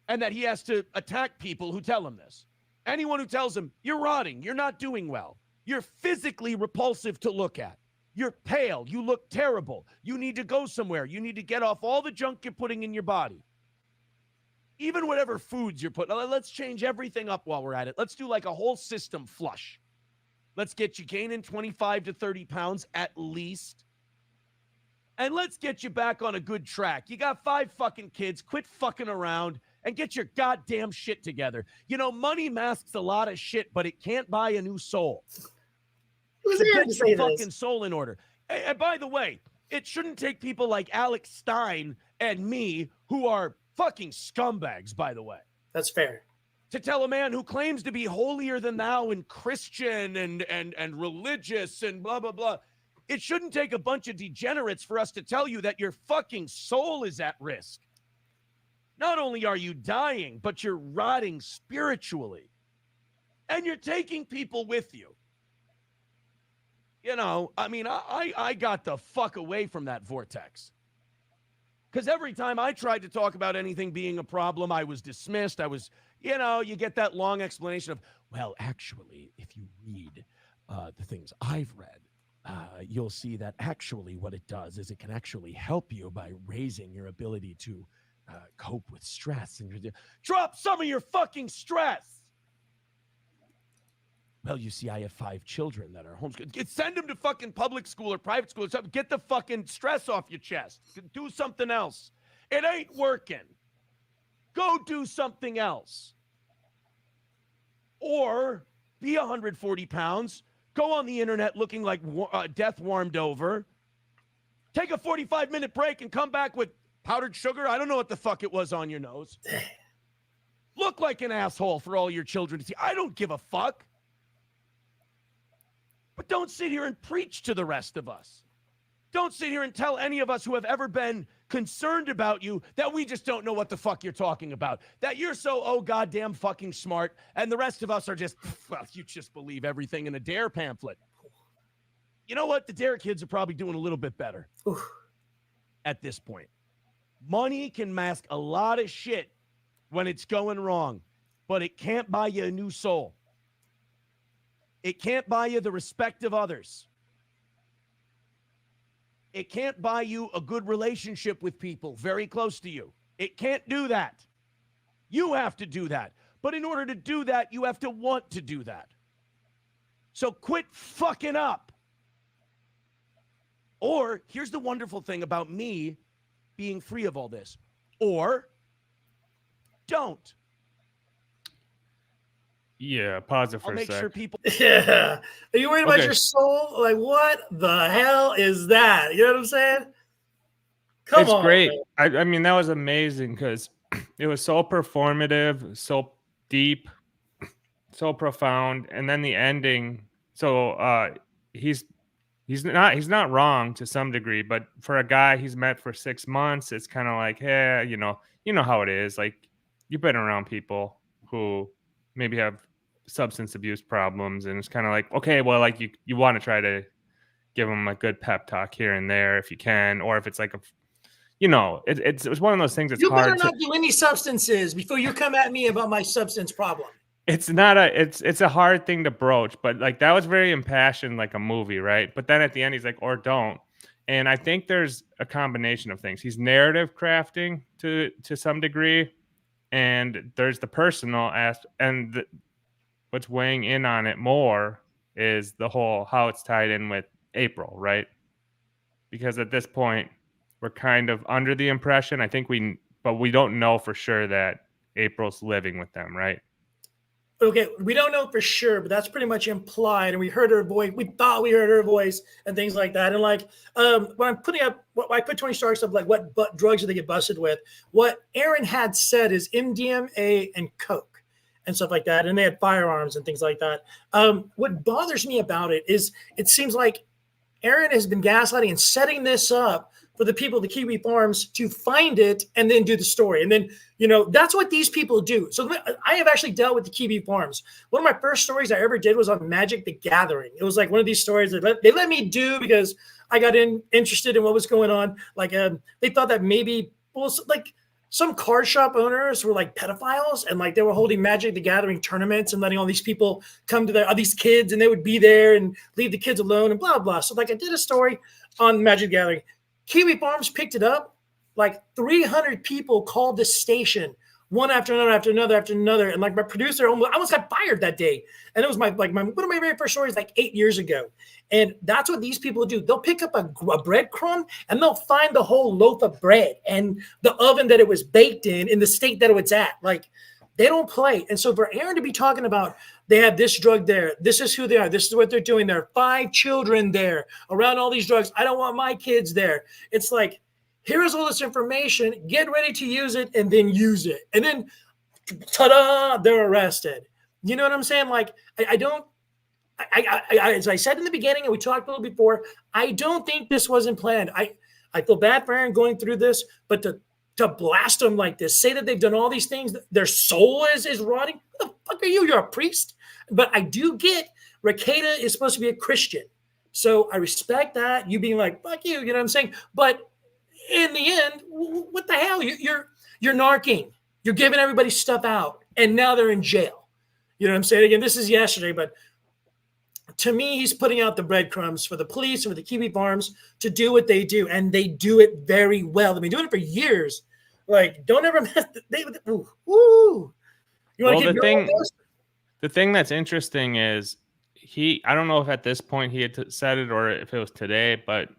[SPEAKER 2] and that he has to attack people who tell him this. Anyone who tells him, you're rotting, you're not doing well, you're physically repulsive to look at, you're pale, you look terrible, you need to go somewhere, you need to get off all the junk you're putting in your body. Even whatever foods you're putting, let's change everything up while we're at it. Let's do like a whole system flush. Let's get you gaining 25 to 30 pounds at least. And let's get you back on a good track. You got 5 fucking kids. Quit fucking around and get your goddamn shit together. You know, money masks a lot of shit, but it can't buy a new soul.
[SPEAKER 6] Who's
[SPEAKER 2] So
[SPEAKER 6] there
[SPEAKER 2] get
[SPEAKER 6] to say
[SPEAKER 2] your
[SPEAKER 6] this?
[SPEAKER 2] fucking soul in order. And by the way, it shouldn't take people like Alex Stein and me, who are fucking scumbags, by the way.
[SPEAKER 6] That's fair.
[SPEAKER 2] To tell a man who claims to be holier than thou and Christian and religious and blah, blah, blah. It shouldn't take a bunch of degenerates for us to tell you that your fucking soul is at risk. Not only are you dying, but you're rotting spiritually. And you're taking people with you. You know, I mean, I got the fuck away from that vortex. Because every time I tried to talk about anything being a problem, I was dismissed. I was, you get that long explanation of, well, actually, if you read the things I've read, you'll see that actually what it does is it can actually help you by raising your ability to cope with stress. And drop some of your fucking stress. Well, you see, I have 5 children that are homeschooled. Send them to fucking public school or private school or something. Get the fucking stress off your chest. Do something else. It ain't working. Go do something else. Or be 140 pounds. Go on the internet looking like death warmed over. Take a 45-minute break and come back with powdered sugar. I don't know what the fuck it was on your nose. Look like an asshole for all your children to see. I don't give a fuck. But don't sit here and preach to the rest of us. Don't sit here and tell any of us who have ever been concerned about you that we just don't know what the fuck you're talking about. That you're so, goddamn fucking smart, and the rest of us are just, well, you just believe everything in a DARE pamphlet. You know what? The DARE kids are probably doing a little bit better at this point. Money can mask a lot of shit when it's going wrong, but it can't buy you a new soul. It can't buy you the respect of others. It can't buy you a good relationship with people very close to you. It can't do that. You have to do that. But in order to do that, you have to want to do that. So quit fucking up. Or here's the wonderful thing about me being free of all this. Or don't.
[SPEAKER 9] Yeah, pause it for
[SPEAKER 2] I'll
[SPEAKER 9] a
[SPEAKER 2] make
[SPEAKER 9] sec.
[SPEAKER 2] sure people.
[SPEAKER 6] Yeah. Are you worried about
[SPEAKER 9] Okay.
[SPEAKER 6] your soul? Like, what the hell is that? You know what I'm saying? Come
[SPEAKER 9] It's
[SPEAKER 6] on.
[SPEAKER 9] great.
[SPEAKER 6] man.
[SPEAKER 9] I mean, that was amazing because it was so performative, so deep, so profound, and then the ending. So he's not wrong to some degree, but for a guy he's met for 6 months, it's kind of like, hey, you know how it is. Like, you've been around people who maybe have substance abuse problems, and it's kind of like, okay, well, like you want to try to give them a good pep talk here and there if you can, or if it's like it's one of those things that's
[SPEAKER 6] You better
[SPEAKER 9] hard
[SPEAKER 6] not do any substances before you come at me about my substance problem.
[SPEAKER 9] it's a hard thing to broach, but like that was very impassioned, like a movie, right? But then at the end he's like, or don't. And I think there's a combination of things. He's narrative crafting to some degree, and there's the personal aspect, and what's weighing in on it more is the whole how it's tied in with April, right? Because at this point we're kind of under the impression, but we don't know for sure that April's living with them, right?
[SPEAKER 6] Okay, we don't know for sure, but that's pretty much implied. And we heard her voice. We thought we heard her voice and things like that. And like, when I'm putting up, I put 20 stars of like what drugs do they get busted with? What Aaron had said is MDMA and coke and stuff like that. And they had firearms and things like that. What bothers me about it is it seems like Aaron has been gaslighting and setting this up for the people, the Kiwi Farms, to find it and then do the story. And then, that's what these people do. So I have actually dealt with the Kiwi Farms. One of my first stories I ever did was on Magic the Gathering. It was like one of these stories that they let me do because I got interested in what was going on. Like they thought that maybe, like some card shop owners were like pedophiles, and like they were holding Magic the Gathering tournaments and letting all these people come to these kids, and they would be there and leave the kids alone and blah, blah. So like I did a story on Magic the Gathering. Kiwi Farms picked it up. Like 300 people called this station, one after another, after another, after another. And like my producer almost got fired that day. And it was one of my very first stories like 8 years ago. And that's what these people do. They'll pick up a breadcrumb and they'll find the whole loaf of bread and the oven that it was baked in the state that it was at. Like, they don't play. And so for Aaron to be talking about they have this drug there, this is who they are, this is what they're doing, there are 5 children there around all these drugs, I don't want my kids there. It's like, here's all this information, get ready to use it, and then use it. And then, ta-da, they're arrested. You know what I'm saying? Like, as I said in the beginning, and we talked a little before, I don't think this wasn't planned. I feel bad for Aaron going through this, but to blast them like this, say that they've done all these things, their soul is rotting. Who the fuck are you? You're a priest. But I do get Rekeita is supposed to be a Christian. So I respect that. You being like, fuck you, you know what I'm saying? But in the end, what the hell? You're narking. You're giving everybody stuff out, and now they're in jail. You know what I'm saying? Again, this is yesterday, but to me, he's putting out the breadcrumbs for the police, for the Kiwi Farms to do what they do, and they do it very well. They've been doing it for years. Like, don't ever mess. You want to keep
[SPEAKER 9] the thing that's interesting is I don't know if at this point he had said it or if it was today, but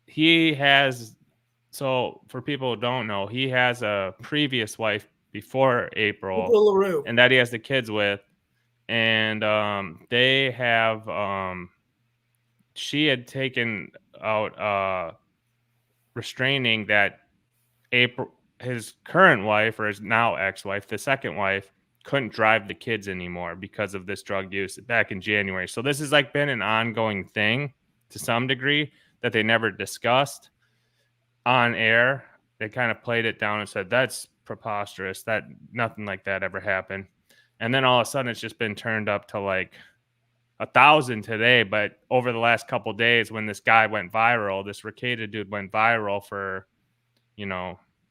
[SPEAKER 9] he has. So for people who don't know, he has a previous wife before April, and that he has the kids with. And they have she had taken out restraining that April, his current wife, or his now ex-wife, the second wife, couldn't drive the kids anymore because of this drug use back in January. So this has like been an ongoing thing to some degree that they never discussed on air. They kind of played it down and said, that's preposterous, that nothing like that ever happened. And then all of a sudden it's just been turned up to like 1,000 today. But over the last couple of days, when this guy went viral, this Rekeita dude went viral for,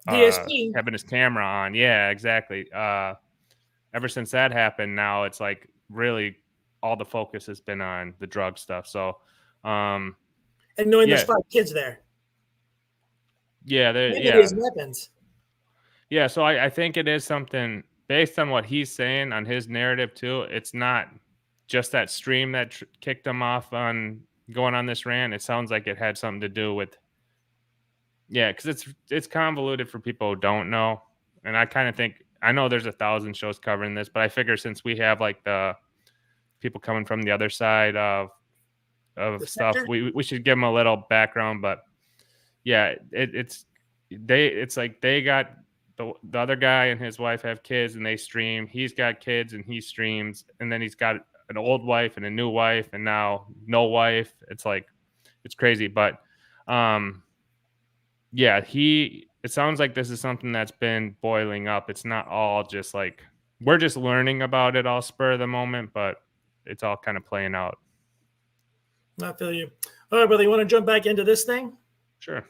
[SPEAKER 9] having his camera on. Yeah, exactly. Ever since that happened, now it's like really all the focus has been on the drug stuff. So,
[SPEAKER 6] and knowing there's 5 kids there.
[SPEAKER 9] Yeah,
[SPEAKER 6] there's weapons.
[SPEAKER 9] Yeah, so I think it is something based on what he's saying on his narrative too. It's not just that stream that kicked him off on going on this rant. It sounds like it had something to do with, because it's convoluted for people who don't know. And I kind of think, I know there's 1,000 shows covering this, but I figure since we have like the people coming from the other side of stuff, we should give them a little background. But yeah, it's like they got the other guy and his wife have kids and they stream. He's got kids and he streams, and then he's got an old wife and a new wife, and now no wife. It's like, it's crazy. But it sounds like this is something that's been boiling up. It's not all just like, we're just learning about it all spur of the moment, but it's all kind of playing out.
[SPEAKER 6] I feel you. All right, brother, you want to jump back into this thing?
[SPEAKER 9] Sure.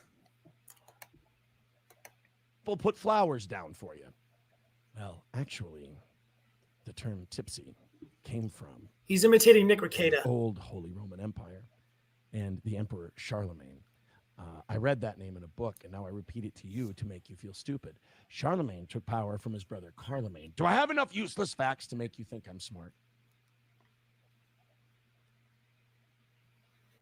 [SPEAKER 2] We'll put flowers down for you. Well, actually, the term tipsy came from...
[SPEAKER 6] He's imitating Nick Rekeita.
[SPEAKER 2] Old Holy Roman Empire and the Emperor Charlemagne. I read that name in a book, and now I repeat it to you to make you feel stupid. Charlemagne took power from his brother Carloman. Do I have enough useless facts to make you think I'm smart?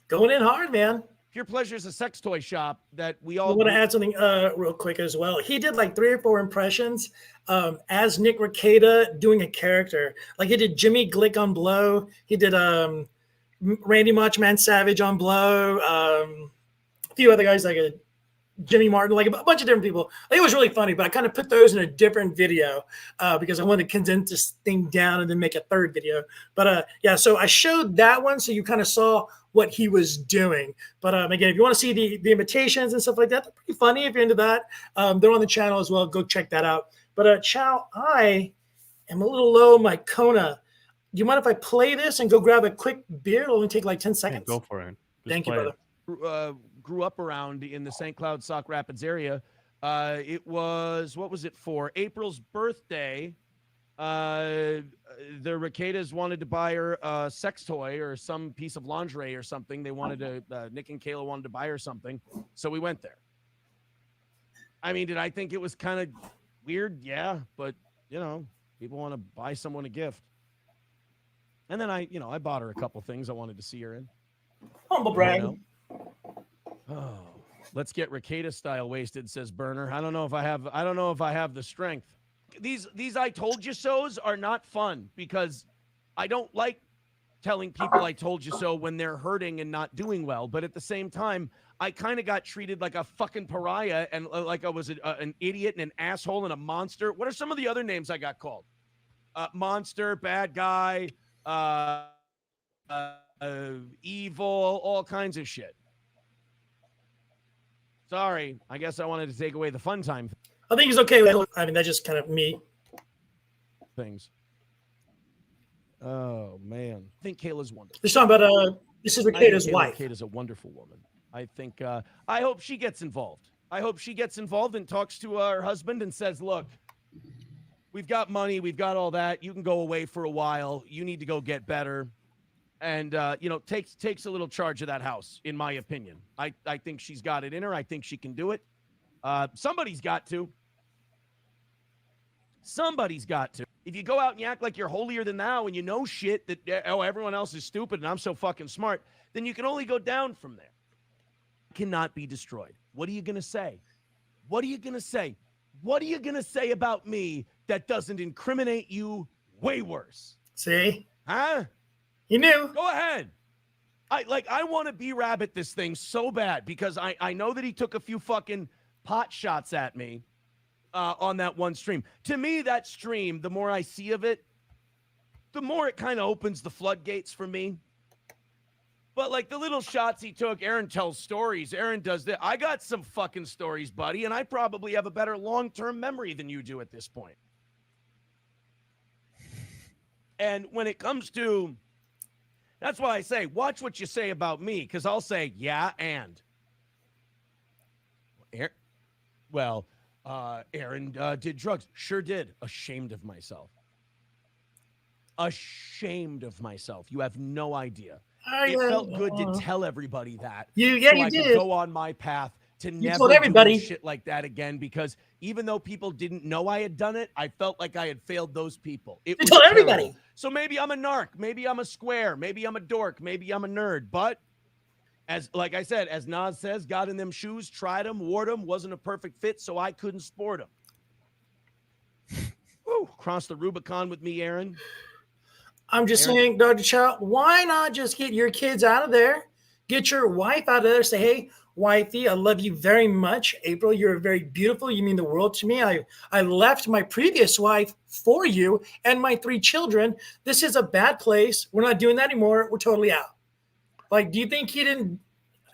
[SPEAKER 6] Going in hard, man.
[SPEAKER 2] Pure Pleasure is a sex toy shop that we all...
[SPEAKER 6] I want to add something real quick as well. He did like 3 or 4 impressions as Nick Rekeita doing a character. Like he did Jimmy Glick on Blow. He did Randy Macho Man Savage on Blow. A few other guys like Jimmy Martin, like a bunch of different people. I think it was really funny, but I kind of put those in a different video because I wanted to condense this thing down and then make a 3rd video. But so I showed that one so you kind of saw what he was doing. But again, if you want to see the imitations and stuff like that, they're pretty funny if you're into that. They're on the channel as well. Go check that out. But Chow, I am a little low on my Kona. Do you mind if I play this and go grab a quick beer? It'll only take like 10 seconds.
[SPEAKER 9] Yeah, go for it.
[SPEAKER 6] Thank you, brother.
[SPEAKER 2] Grew up around in the St. Cloud, Sauk Rapids area. It was, what was it for? April's birthday. The Rekeitas wanted to buy her a sex toy or some piece of lingerie or something. They wanted to, Nick and Kayla wanted to buy her something. So we went there. I mean, did I think it was kind of weird? Yeah. But, people want to buy someone a gift. And then I bought her a couple things I wanted to see her in.
[SPEAKER 6] Humble brag.
[SPEAKER 2] Oh, let's get Rekeita style wasted, says Burner. I don't know if I have the strength. These I told you so's are not fun because I don't like telling people I told you so when they're hurting and not doing well. But at the same time, I kind of got treated like a fucking pariah and like I was an idiot and an asshole and a monster. What are some of the other names I got called? Monster, bad guy, evil, all kinds of shit. Sorry, I guess I wanted to take away the fun time.
[SPEAKER 6] I think he's okay with it. I mean, that's just kind of me.
[SPEAKER 2] Things. Oh, man. I think Kayla's wonderful.
[SPEAKER 6] He's talking about, this is Rekeita's wife.
[SPEAKER 2] Rekeita's a wonderful woman. I think I hope she gets involved. I hope she gets involved and talks to her husband and says, look, we've got money. We've got all that. You can go away for a while. You need to go get better. And, takes a little charge of that house, in my opinion. I think she's got it in her. I think she can do it. Somebody's got to. Somebody's got to. If you go out and you act like you're holier than thou and you know shit that, everyone else is stupid and I'm so fucking smart, then you can only go down from there. Cannot be destroyed. What are you going to say? What are you going to say? What are you going to say about me that doesn't incriminate you way worse?
[SPEAKER 6] See?
[SPEAKER 2] Huh?
[SPEAKER 6] You knew.
[SPEAKER 2] Go ahead. I want to be Rabbit this thing so bad because I know that he took a few fucking pot shots at me on that one stream. To me, that stream, the more I see of it, the more it kind of opens the floodgates for me. But like the little shots he took, Aaron tells stories. Aaron does that. I got some fucking stories, buddy, and I probably have a better long-term memory than you do at this point. And when it comes to, that's why I say, watch what you say about me, because I'll say, yeah, and. Aaron did drugs. Sure did. Ashamed of myself. Ashamed of myself. You have no idea. It felt good to tell everybody that.
[SPEAKER 6] You
[SPEAKER 2] I
[SPEAKER 6] did.
[SPEAKER 2] could go on my path to never
[SPEAKER 6] told everybody.
[SPEAKER 2] do shit like that again, because even though people didn't know I had done it, I felt like I had failed those people. It was
[SPEAKER 6] told
[SPEAKER 2] terrible.
[SPEAKER 6] everybody.
[SPEAKER 2] So maybe I'm a narc, maybe I'm a square, maybe I'm a dork, maybe I'm a nerd, but like I said, as Nas says, got in them shoes, tried them, wore them, wasn't a perfect fit, so I couldn't sport them. Woo, cross the Rubicon with me, Aaron.
[SPEAKER 6] I'm just saying, Dr. Chow, why not just get your kids out of there? Get your wife out of there. Say, hey, wifey, I love you very much. April, you're very beautiful. You mean the world to me. I left my previous wife for you and my 3 children. This is a bad place. We're not doing that anymore. We're totally out. Like, do you think he didn't?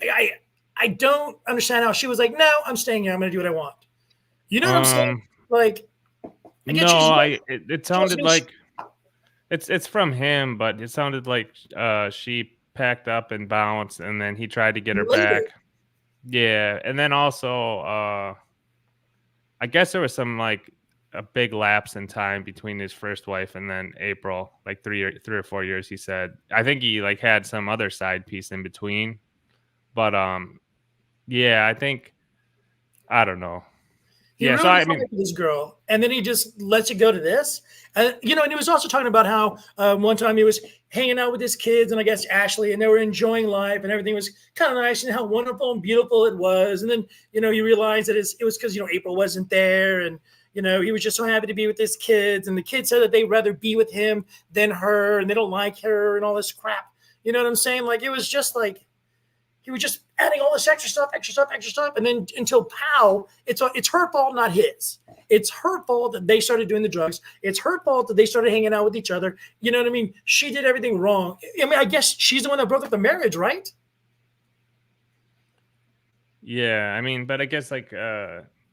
[SPEAKER 6] I don't understand how she was like, no, I'm staying here. I'm going to do what I want. You know what I'm saying? Like,
[SPEAKER 9] it sounded like it's from him, but it sounded like she packed up and bounced, and then he tried to get her back. Yeah, and then also, I guess there was some like a big lapse in time between his first wife and then April, like 3 or 4 years. He said, I think he like had some other side piece in between, but yeah, I don't know.
[SPEAKER 6] He really I mean, this girl, and then he just lets it go to this. And he was also talking about how one time he was hanging out with his kids and I guess Ashley, and they were enjoying life and everything was kind of nice and how wonderful and beautiful it was. And then, you realize that it was because, April wasn't there and, he was just so happy to be with his kids. And the kids said that they'd rather be with him than her and they don't like her and all this crap. You know what I'm saying? Like, it was just like, he was just adding all this extra stuff. And then until Pow, it's her fault, not his. It's her fault that they started doing the drugs. It's her fault that they started hanging out with each other. You know what I mean? She did everything wrong. I mean, I guess she's the one that broke up the marriage, right?
[SPEAKER 9] Yeah, I mean, but I guess like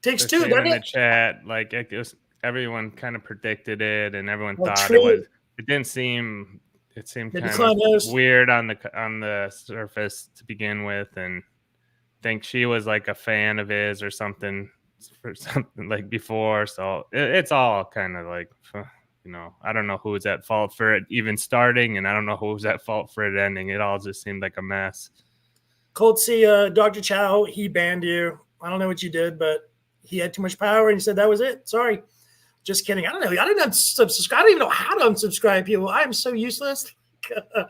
[SPEAKER 6] takes two, doesn't
[SPEAKER 9] in
[SPEAKER 6] it?
[SPEAKER 9] The chat, like it was, everyone kind of predicted it, and everyone thought it was. It didn't seem. It seemed kind of weird on the surface to begin with, and think she was like a fan of his or something like before. So it's all kind of like, I don't know who's at fault for it even starting, and I don't know who's at fault for it ending. It all just seemed like a mess.
[SPEAKER 6] Cold C, Dr. Chow, he banned you. I don't know what you did, but he had too much power, and he said that was it. Sorry. Just kidding. I don't know. I didn't unsubscribe. I don't even know how to unsubscribe people. I am so useless. I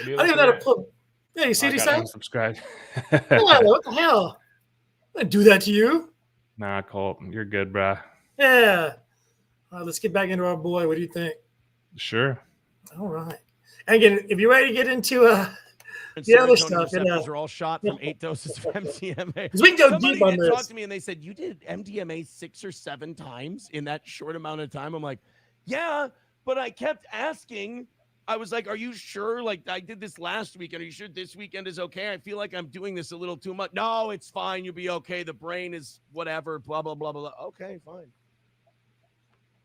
[SPEAKER 6] don't even know how to put. Yeah, you see what he said?
[SPEAKER 9] Unsubscribe.
[SPEAKER 6] What the hell? I didn't do that to you.
[SPEAKER 9] Nah, Colt, you're good, bro.
[SPEAKER 6] Yeah. Let's get back into our boy. What do you think?
[SPEAKER 9] Sure.
[SPEAKER 6] All right. And again, if you're ready to get into the other stuff,
[SPEAKER 2] are all shot from 8 doses of MDMA.
[SPEAKER 6] We can go
[SPEAKER 2] Somebody
[SPEAKER 6] deep on this.
[SPEAKER 2] Talked to me and they said, you did MDMA 6 or 7 times in that short amount of time. I'm like, yeah, but I kept asking. I was like, are you sure? Like, I did this last weekend. Are you sure this weekend is okay? I feel like I'm doing this a little too much. No, it's fine. You'll be okay. The brain is whatever, blah, blah, blah, blah. Okay, fine.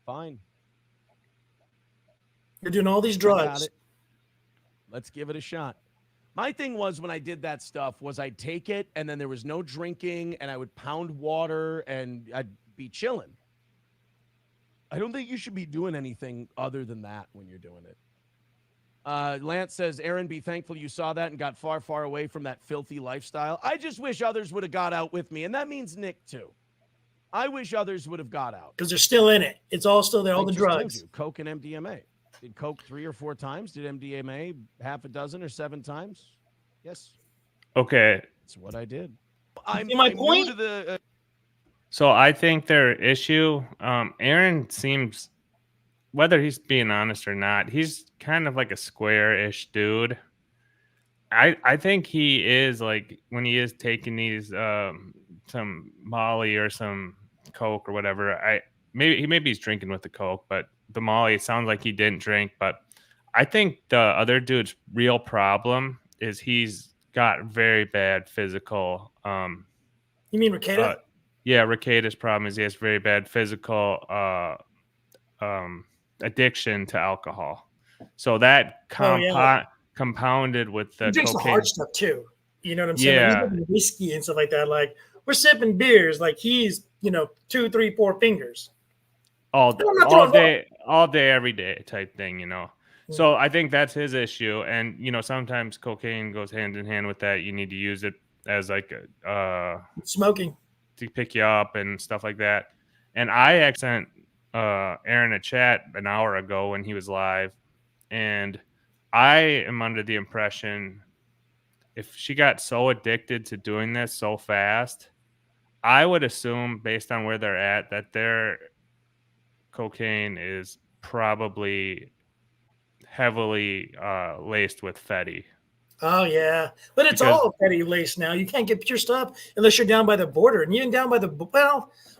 [SPEAKER 2] Fine.
[SPEAKER 6] You're doing all these drugs.
[SPEAKER 2] Let's give it a shot. My thing was when I did that stuff was I'd take it and then there was no drinking and I would pound water and I'd be chilling. I don't think you should be doing anything other than that when you're doing it. Lance says, Aaron, be thankful you saw that and got far, far away from that filthy lifestyle. I just wish others would have got out with me. And that means Nick, too. I wish others would have got out.
[SPEAKER 6] Because they're still in it. It's all still there, all the drugs.
[SPEAKER 2] Coke and MDMA. Did Coke 3 or 4 times? Did MDMA half a dozen or 7 times? Yes.
[SPEAKER 9] Okay.
[SPEAKER 2] That's what I did.
[SPEAKER 6] My point?
[SPEAKER 2] New to the,
[SPEAKER 9] So I think their issue, Aaron seems, whether he's being honest or not, he's kind of like a square-ish dude. I think he is, like, when he is taking these some Molly or some Coke or whatever, maybe he's drinking with the Coke, but the Molly, it sounds like he didn't drink. But I think the other dude's real problem is he's got very bad physical.
[SPEAKER 6] You mean Rekeita?
[SPEAKER 9] Yeah, Rekeita's problem is he has very bad physical addiction to alcohol. So that compounded with the
[SPEAKER 6] he drinks
[SPEAKER 9] cocaine.
[SPEAKER 6] The hard stuff too. You know what I'm saying?
[SPEAKER 9] Yeah.
[SPEAKER 6] Like, whiskey and stuff like that. Like we're sipping beers, like he's 2, 3, 4 fingers.
[SPEAKER 9] All day, every day type thing, So I think that's his issue. And, sometimes cocaine goes hand in hand with that. You need to use it as like
[SPEAKER 6] smoking
[SPEAKER 9] to pick you up and stuff like that. And I sent Aaron a chat an hour ago when he was live. And I am under the impression if she got so addicted to doing this so fast, I would assume based on where they're at that their cocaine is probably heavily laced with Fetty.
[SPEAKER 6] Oh yeah, but it's all Fetty laced now. You can't get pure stuff unless you're down by the border, and even down by the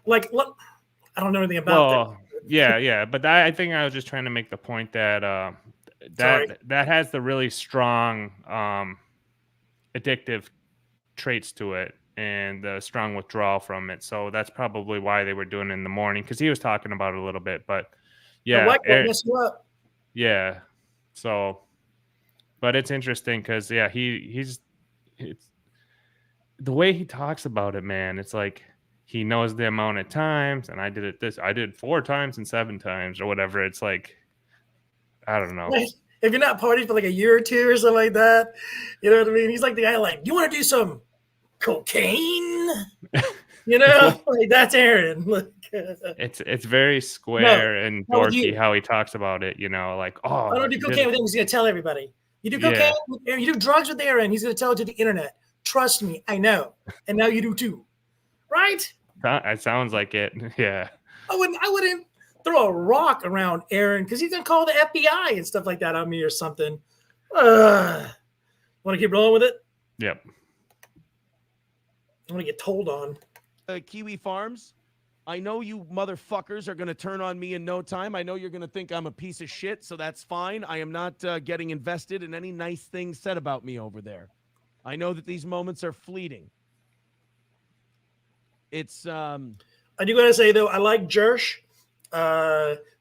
[SPEAKER 6] I don't know anything about that.
[SPEAKER 9] Yeah, but I think I was just trying to make the point that that has the really strong addictive traits to it and the strong withdrawal from it. So that's probably why they were doing it in the morning, because he was talking about it a little bit. But yeah,
[SPEAKER 6] mess you up.
[SPEAKER 9] Yeah. So, but it's interesting because it's the way he talks about it, man. It's like he knows the amount of times, and I did 4 times and 7 times or whatever. It's like, I don't know.
[SPEAKER 6] If you're not partying for like a year or 2 or something like that, you know what I mean? He's like the guy like, do you want to do some cocaine? Like that's Aaron.
[SPEAKER 9] It's very square and dorky how he talks about it. Like, I
[SPEAKER 6] don't do cocaine with him. He's gonna tell everybody. You do cocaine. You do drugs with Aaron. He's gonna tell it to the internet. Trust me, I know. And now you do too, right?
[SPEAKER 9] It sounds like it. Yeah.
[SPEAKER 6] I wouldn't throw a rock around Aaron because he's gonna call the FBI and stuff like that on me or something. Want to keep rolling with it?
[SPEAKER 9] Yep.
[SPEAKER 6] I want to get told on.
[SPEAKER 2] Kiwi Farms, I know you motherfuckers are going to turn on me in no time. I know you're going to think I'm a piece of shit, so that's fine. I am not getting invested in any nice things said about me over there. I know that these moments are fleeting. It's
[SPEAKER 6] I do got to say though, I like Jersh,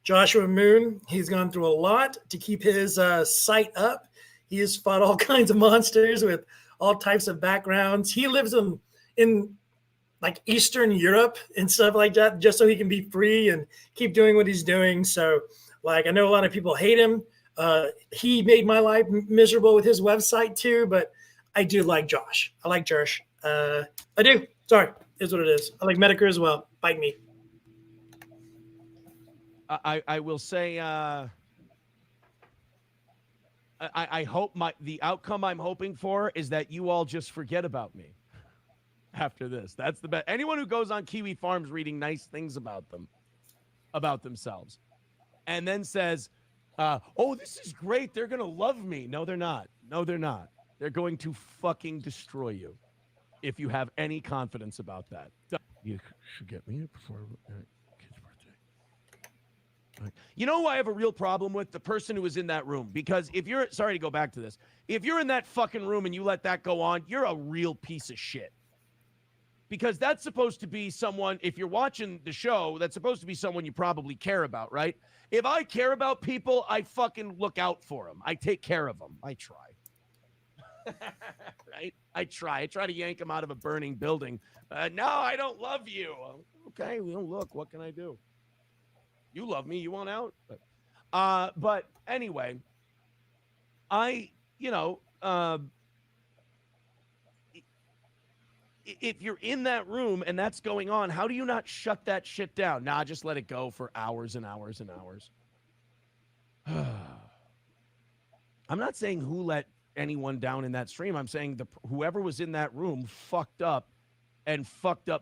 [SPEAKER 6] Joshua Moon. He's gone through a lot to keep his site up. He has fought all kinds of monsters with all types of backgrounds. He lives in like Eastern Europe and stuff like that, just so he can be free and keep doing what he's doing. So like, I know a lot of people hate him. He made my life miserable with his website too, but I do like Josh. I like Jersh. I do. Sorry. Is what it is. I like Medicare as well. Bite me.
[SPEAKER 2] I will say, I hope the outcome I'm hoping for is that you all just forget about me after this. That's the best. Anyone who goes on Kiwi Farms reading nice things about themselves, and then says, "Oh, this is great. They're gonna love me." No, they're not. No, they're not. They're going to fucking destroy you if you have any confidence about that. You should get me before kid's birthday. You know who I have a real problem with? The person who was in that room. Because if you're, sorry to go back to this, if you're in that fucking room and you let that go on, you're a real piece of shit. Because that's supposed to be someone, if you're watching the show, that's supposed to be someone you probably care about, right? If I care about people, I fucking look out for them. I take care of them. I try. Right? I try to yank him out of a burning building. No, I don't love you. Okay, well, look, what can I do? You love me, you want out. But anyway, if you're in that room and that's going on, how do you not shut that shit down? Nah, just let it go for hours and hours and hours. I'm not saying who let anyone down in that stream. I'm saying whoever was in that room fucked up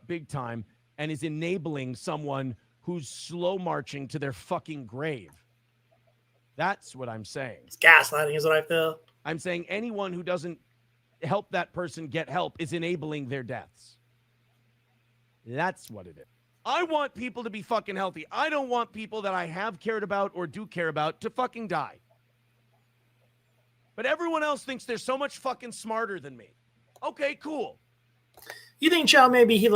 [SPEAKER 2] big time and is enabling someone who's slow marching to their fucking grave. That's what I'm saying.
[SPEAKER 6] It's gaslighting is what I feel.
[SPEAKER 2] I'm saying anyone who doesn't help that person get help is enabling their deaths. That's what it is. I want people to be fucking healthy. I don't want people that I have cared about or do care about to fucking die. But everyone else thinks they're so much fucking smarter than me. Okay, cool.
[SPEAKER 6] You think, Chow, maybe he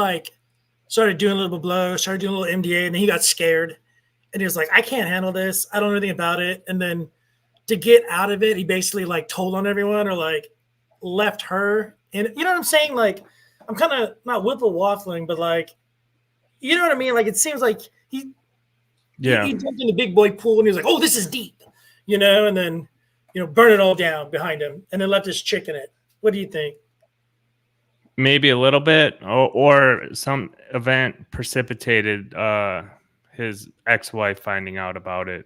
[SPEAKER 6] started doing a little blow, started doing a little MDA, and then he got scared. And he was like, I can't handle this. I don't know anything about it. And then to get out of it, he basically told on everyone or left her. And you know what I'm saying? I'm kind of not whipple waffling, but you know what I mean? It seems like he jumped in the big boy pool and he was like, oh, this is deep, and then, burn it all down behind him and then left his chick in it. What do you think?
[SPEAKER 9] Maybe a little bit, or some event precipitated his ex-wife finding out about it.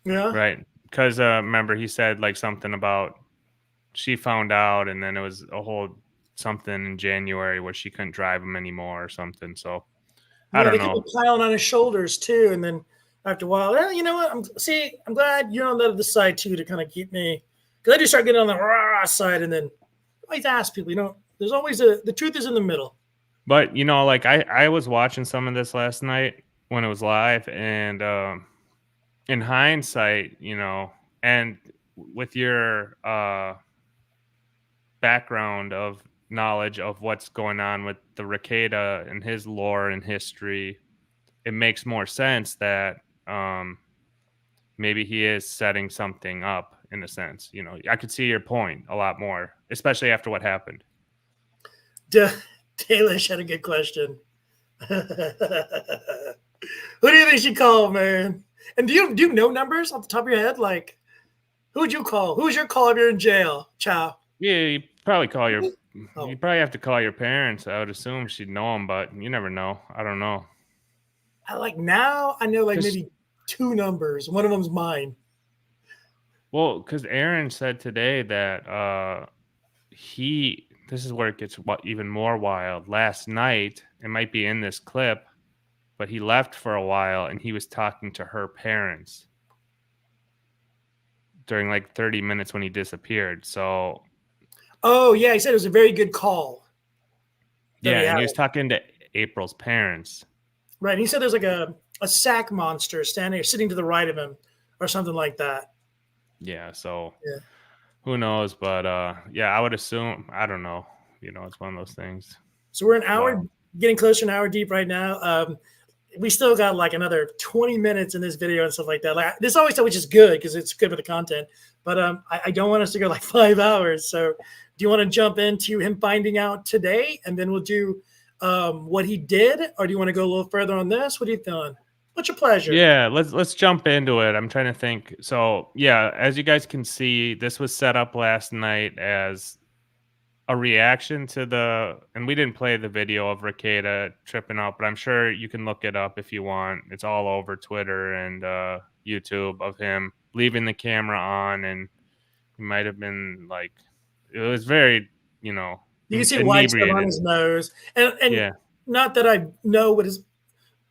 [SPEAKER 6] Yeah.
[SPEAKER 9] Right. Because remember, he said something about she found out, and then it was a whole something in January where she couldn't drive him anymore or something. So I don't know.
[SPEAKER 6] Piling on his shoulders too, and then after a while, you know what? I'm glad you're on the other side too to kind of keep me, because I just start getting on the raw side, and then I always ask people, there's always the truth is in the middle.
[SPEAKER 9] But I was watching some of this last night when it was live, and in hindsight, and with your background of knowledge of what's going on with the Rekeita and his lore and history, it makes more sense that maybe he is setting something up in a sense. I could see your point a lot more, especially after what happened.
[SPEAKER 6] Taylor had a good question. Who do you think she called, man? And do you know numbers off the top of your head? Who would you call? Who's your call if you're in jail, Chow?
[SPEAKER 9] Yeah, you probably call your. Oh. You probably have to call your parents. I would assume she'd know them, but you never know. I don't know.
[SPEAKER 6] Now I know maybe 2 numbers. One of them's mine.
[SPEAKER 9] Well, because Aaron said today that this is where it gets even more wild. Last night, it might be in this clip, but he left for a while and he was talking to her parents during 30 minutes when he disappeared. So.
[SPEAKER 6] Oh, yeah. He said it was a very good call.
[SPEAKER 9] Yeah. And he was talking to April's parents.
[SPEAKER 6] Right. And he said there's a sack monster sitting to the right of him or something like that.
[SPEAKER 9] Yeah. So who knows? But I would assume, I don't know. It's one of those things.
[SPEAKER 6] So we're an hour, getting closer to an hour deep right now. We still got another 20 minutes in this video and stuff like that. This always stuff, which is good because it's good for the content. But I don't want us to go 5 hours. So do you want to jump into him finding out today, and then we'll do what he did, or do you want to go a little further on this? What are you feeling? What's your pleasure?
[SPEAKER 9] Yeah, let's jump into it. I'm trying to think. So as you guys can see, this was set up last night as a reaction to and we didn't play the video of Rekeita tripping out, but I'm sure you can look it up if you want. It's all over Twitter and YouTube of him leaving the camera on, and he might have been it was very,
[SPEAKER 6] you can see white stuff on his nose, and not that I know what is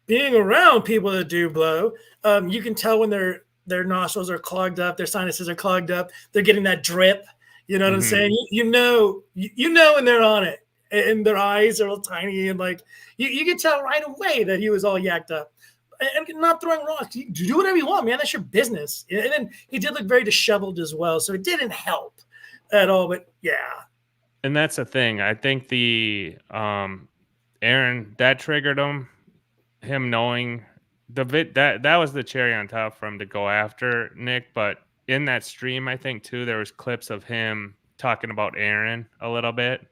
[SPEAKER 6] being around people that do blow. You can tell when their nostrils are clogged up, their sinuses are clogged up, they're getting that drip. You know what I'm saying? You know when they're on it, and their eyes are all tiny, and you can tell right away that he was all yacked up. And not throwing rocks. You do whatever you want, man. That's your business. And then he did look very disheveled as well, so it didn't help at all. But yeah.
[SPEAKER 9] And that's the thing. I think the Aaron, that triggered him knowing that was the cherry on top for him to go after Nick. But in that stream, I think too, there was clips of him talking about Aaron a little bit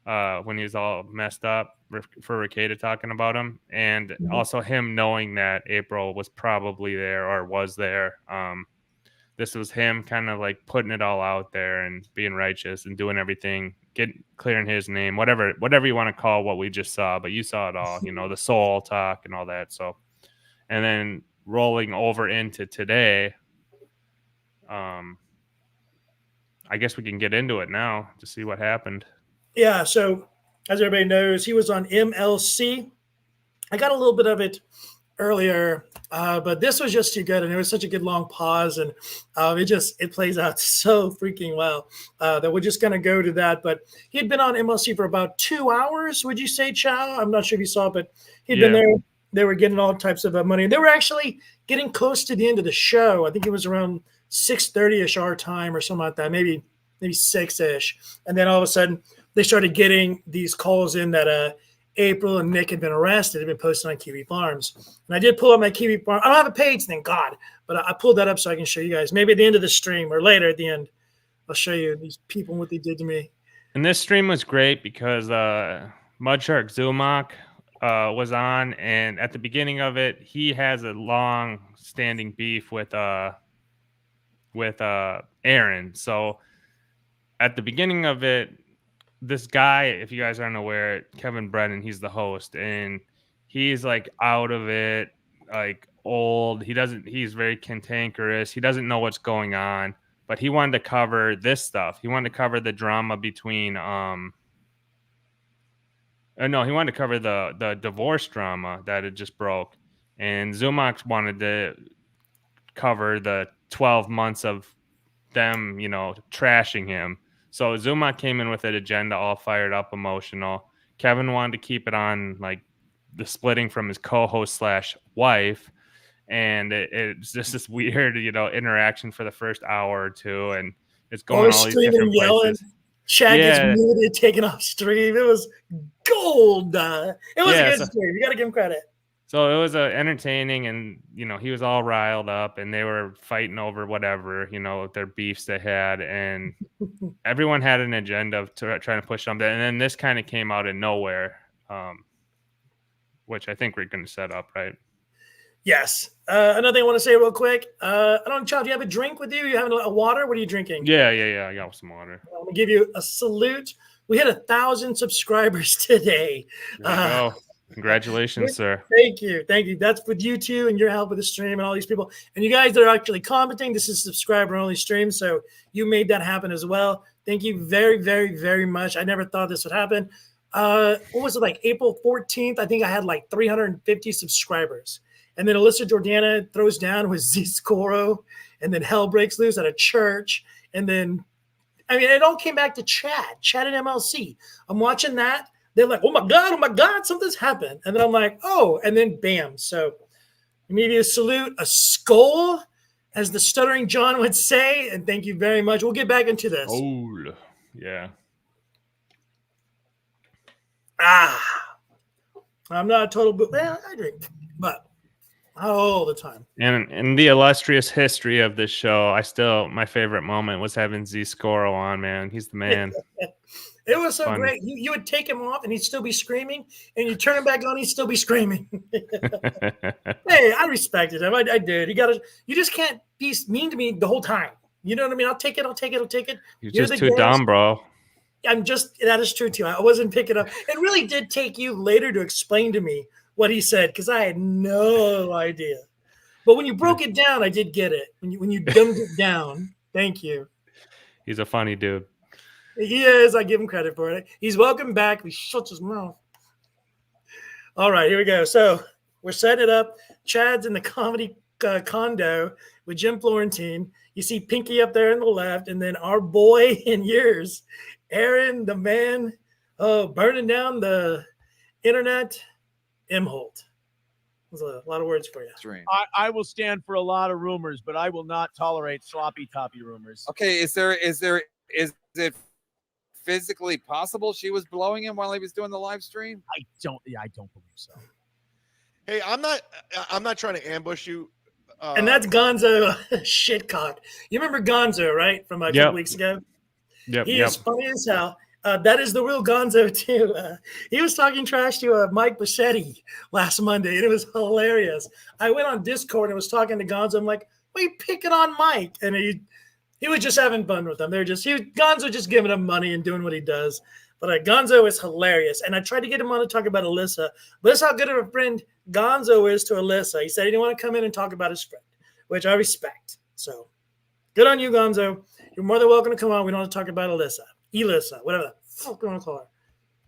[SPEAKER 9] when he was all messed up for Rekeita talking about him, and also him knowing that April was probably there or was there. This was him kind of like putting it all out there and being righteous and doing everything, clearing his name, whatever you want to call what we just saw, but you saw it all, the soul talk and all that. So, and then rolling over into today, I guess we can get into it now to see what happened.
[SPEAKER 6] Yeah. So as everybody knows, he was on MLC. I got a little bit of it earlier, but this was just too good, and it was such a good long pause, and it plays out so freaking well that we're just going to go to that. But he had been on MLC for about 2 hours, would you say, Chow? I'm not sure if you saw it, but he'd been there. They were getting all types of money, and they were actually getting close to the end of the show. I think it was around 6:30ish our time or something like that, maybe 6-ish. And then all of a sudden they started getting these calls in that April and Nick had been arrested, had been posted on Kiwi Farms. And I did pull up my Kiwi Farm. I don't have a page, thank God, but I pulled that up so I can show you guys. Maybe at the end of the stream or later at the end, I'll show you these people and what they did to me.
[SPEAKER 9] And this stream was great because Mudshark Zumak was on, and at the beginning of it, he has a long-standing beef with Aaron. So at the beginning of it, this guy, if you guys aren't aware, Kevin Brennan, he's the host, and he's like out of it, like old. He's very cantankerous. He doesn't know what's going on, but he wanted to cover this stuff. He wanted to cover the drama between he wanted to cover the divorce drama that had just broke, and Zumox wanted to cover the 12 months of them, trashing him. So Zumox came in with an agenda, all fired up, emotional. Kevin wanted to keep it on like the splitting from his co-host / wife, and it's just this weird, interaction for the first hour or two, and it's going all these different places.
[SPEAKER 6] Chad gets muted, taken off stream. It was gold. It was a good stream. You got to give him credit.
[SPEAKER 9] So it was entertaining, and he was all riled up, and they were fighting over whatever, their beefs they had, and everyone had an agenda of trying to push something. And then this kind of came out of nowhere, which I think we're going to set up, right?
[SPEAKER 6] Yes. Another thing I want to say real quick. I don't know, Child, do you have a drink with you? You having a water? What are you drinking?
[SPEAKER 9] Yeah. I got some water.
[SPEAKER 6] I'm going to give you a salute. We hit 1,000 subscribers today.
[SPEAKER 9] There you go. Congratulations, sir.
[SPEAKER 6] Thank you. That's with you too, and your help with the stream and all these people. And you guys that are actually commenting, this is subscriber-only stream, so you made that happen as well. Thank you very, very, very much. I never thought this would happen. What was it, like April 14th? I think I had like 350 subscribers. And then Alyssa Jordana throws down with Z Scoro, and then hell breaks loose at a church. And then, it all came back to Chad and MLC. I'm watching that. They're like, oh my God, something's happened. And then I'm like, oh, and then bam. So maybe a salute, a skull, as the stuttering John would say. And thank you very much. We'll get back into this.
[SPEAKER 9] Oh, yeah.
[SPEAKER 6] I'm not a total, well, I drink, but not all the time.
[SPEAKER 9] And in the illustrious history of this show, my favorite moment was having Z Scoro on, man. He's the man.
[SPEAKER 6] It was so great. You would take him off and he'd still be screaming, and you turn him back on, he'd still be screaming. Hey, I respected him. I did. You just can't be mean to me the whole time. You know what I mean? I'll take it.
[SPEAKER 9] You're just too dumb, bro.
[SPEAKER 6] That is true too. I wasn't picking up. It really did take you later to explain to me what he said, because I had no idea. But when you broke it down, I did get it. When you dumbed it down, thank you.
[SPEAKER 9] He's a funny dude.
[SPEAKER 6] He is. I give him credit for it. He's welcome back. He shuts his mouth. All right, here we go. So we're setting it up. Chad's in the comedy condo with Jim Florentine. You see Pinky up there on the left, and then our boy and yours, Aaron, the man, burning down the internet, Imholte. That's a lot of words for you.
[SPEAKER 2] I will stand for a lot of rumors, but I will not tolerate sloppy toppy rumors.
[SPEAKER 14] Okay, is it physically possible she was blowing him while he was doing the live stream?
[SPEAKER 2] I don't believe so.
[SPEAKER 15] Hey, I'm not trying to ambush you,
[SPEAKER 6] And that's Gonzo shitcock. You remember Gonzo, right? From a couple weeks ago? He is funny as hell. That is the real Gonzo, too. He was talking trash to Mike Bichetti last Monday, and it was hilarious. I went on Discord and was talking to Gonzo. I'm like, what are you picking on Mike? And he was just having fun with them. Gonzo just giving him money and doing what he does. But Gonzo is hilarious. And I tried to get him on to talk about Alyssa. But that's how good of a friend Gonzo is to Alyssa. He said he didn't want to come in and talk about his friend, which I respect. So good on you, Gonzo. You're more than welcome to come on. We don't have to talk about Alyssa, whatever the fuck you want to call her.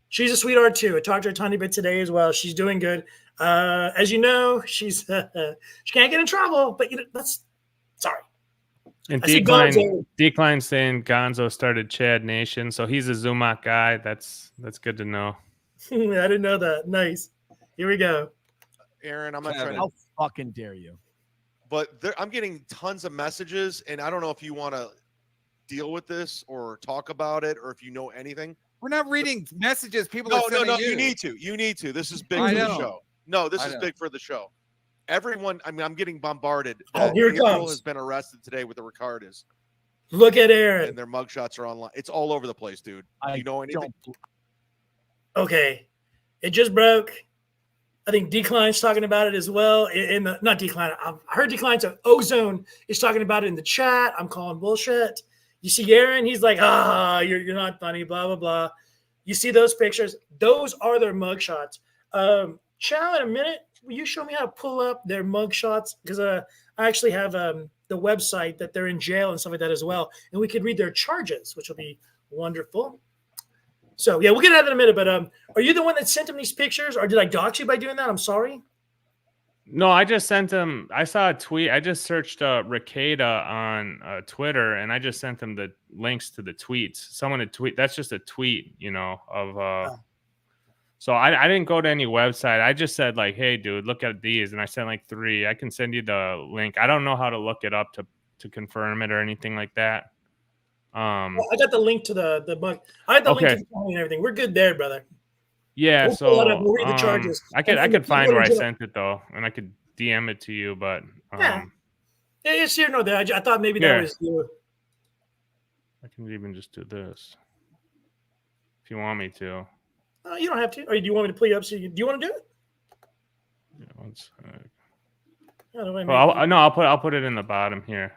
[SPEAKER 6] She's a sweetheart too. I talked to her a tiny bit today as well. She's doing good. As you know, she can't get in trouble, but that's sorry.
[SPEAKER 9] And Decline saying Gonzo started Chad Nation, so he's a Zumak guy. That's good to know.
[SPEAKER 6] I didn't know that. Nice. Here we go.
[SPEAKER 15] Aaron, I'm not trying to.
[SPEAKER 2] How fucking dare you?
[SPEAKER 15] But I'm getting tons of messages, and I don't know if you want to deal with this or talk about it, or if you know anything.
[SPEAKER 14] We're not reading messages. People
[SPEAKER 15] No.
[SPEAKER 14] You.
[SPEAKER 15] You need to. This is big for the show. No, this is big for the show. Everyone, I'm getting bombarded.
[SPEAKER 6] Here it comes.
[SPEAKER 15] Has been arrested today with the Ricardas.
[SPEAKER 6] Look at Aaron.
[SPEAKER 15] And their mugshots are online. It's all over the place, dude. You know anything?
[SPEAKER 6] Okay. It just broke. I think Decline's talking about it as well. Not Decline. I've heard Decline. So Ozone is talking about it in the chat. I'm calling bullshit. You see Aaron, he's like, you're not funny, blah, blah, blah. You see those pictures? Those are their mugshots. Chow, in a minute, will you show me how to pull up their mugshots? Because I actually have the website that they're in jail and stuff like that as well. And we could read their charges, which will be wonderful. So, yeah, we'll get at that in a minute. But are you the one that sent him these pictures? Or did I dox you by doing that? I'm sorry.
[SPEAKER 9] No, I just sent him. I saw a tweet. I just searched Rekeita on Twitter, and I just sent him the links to the tweets. Someone had tweet. That's just a tweet, of. So I didn't go to any website. I just said like, "Hey, dude, look at these," and I sent like 3. I can send you the link. I don't know how to look it up to confirm it or anything like that.
[SPEAKER 6] I got the link to the book. I had the link to the and everything. We're good there, brother.
[SPEAKER 9] Yeah,
[SPEAKER 6] we'll read the charges.
[SPEAKER 9] I could find where I sent it though, and I could DM it to you. But
[SPEAKER 6] it's here, no there. I thought maybe that was you.
[SPEAKER 9] I can even just do this if you want me to.
[SPEAKER 6] You don't have to. Or do you want me to play up? Do you want to do it?
[SPEAKER 9] Yeah, one sec.
[SPEAKER 6] I'll
[SPEAKER 9] I'll put it in the bottom here.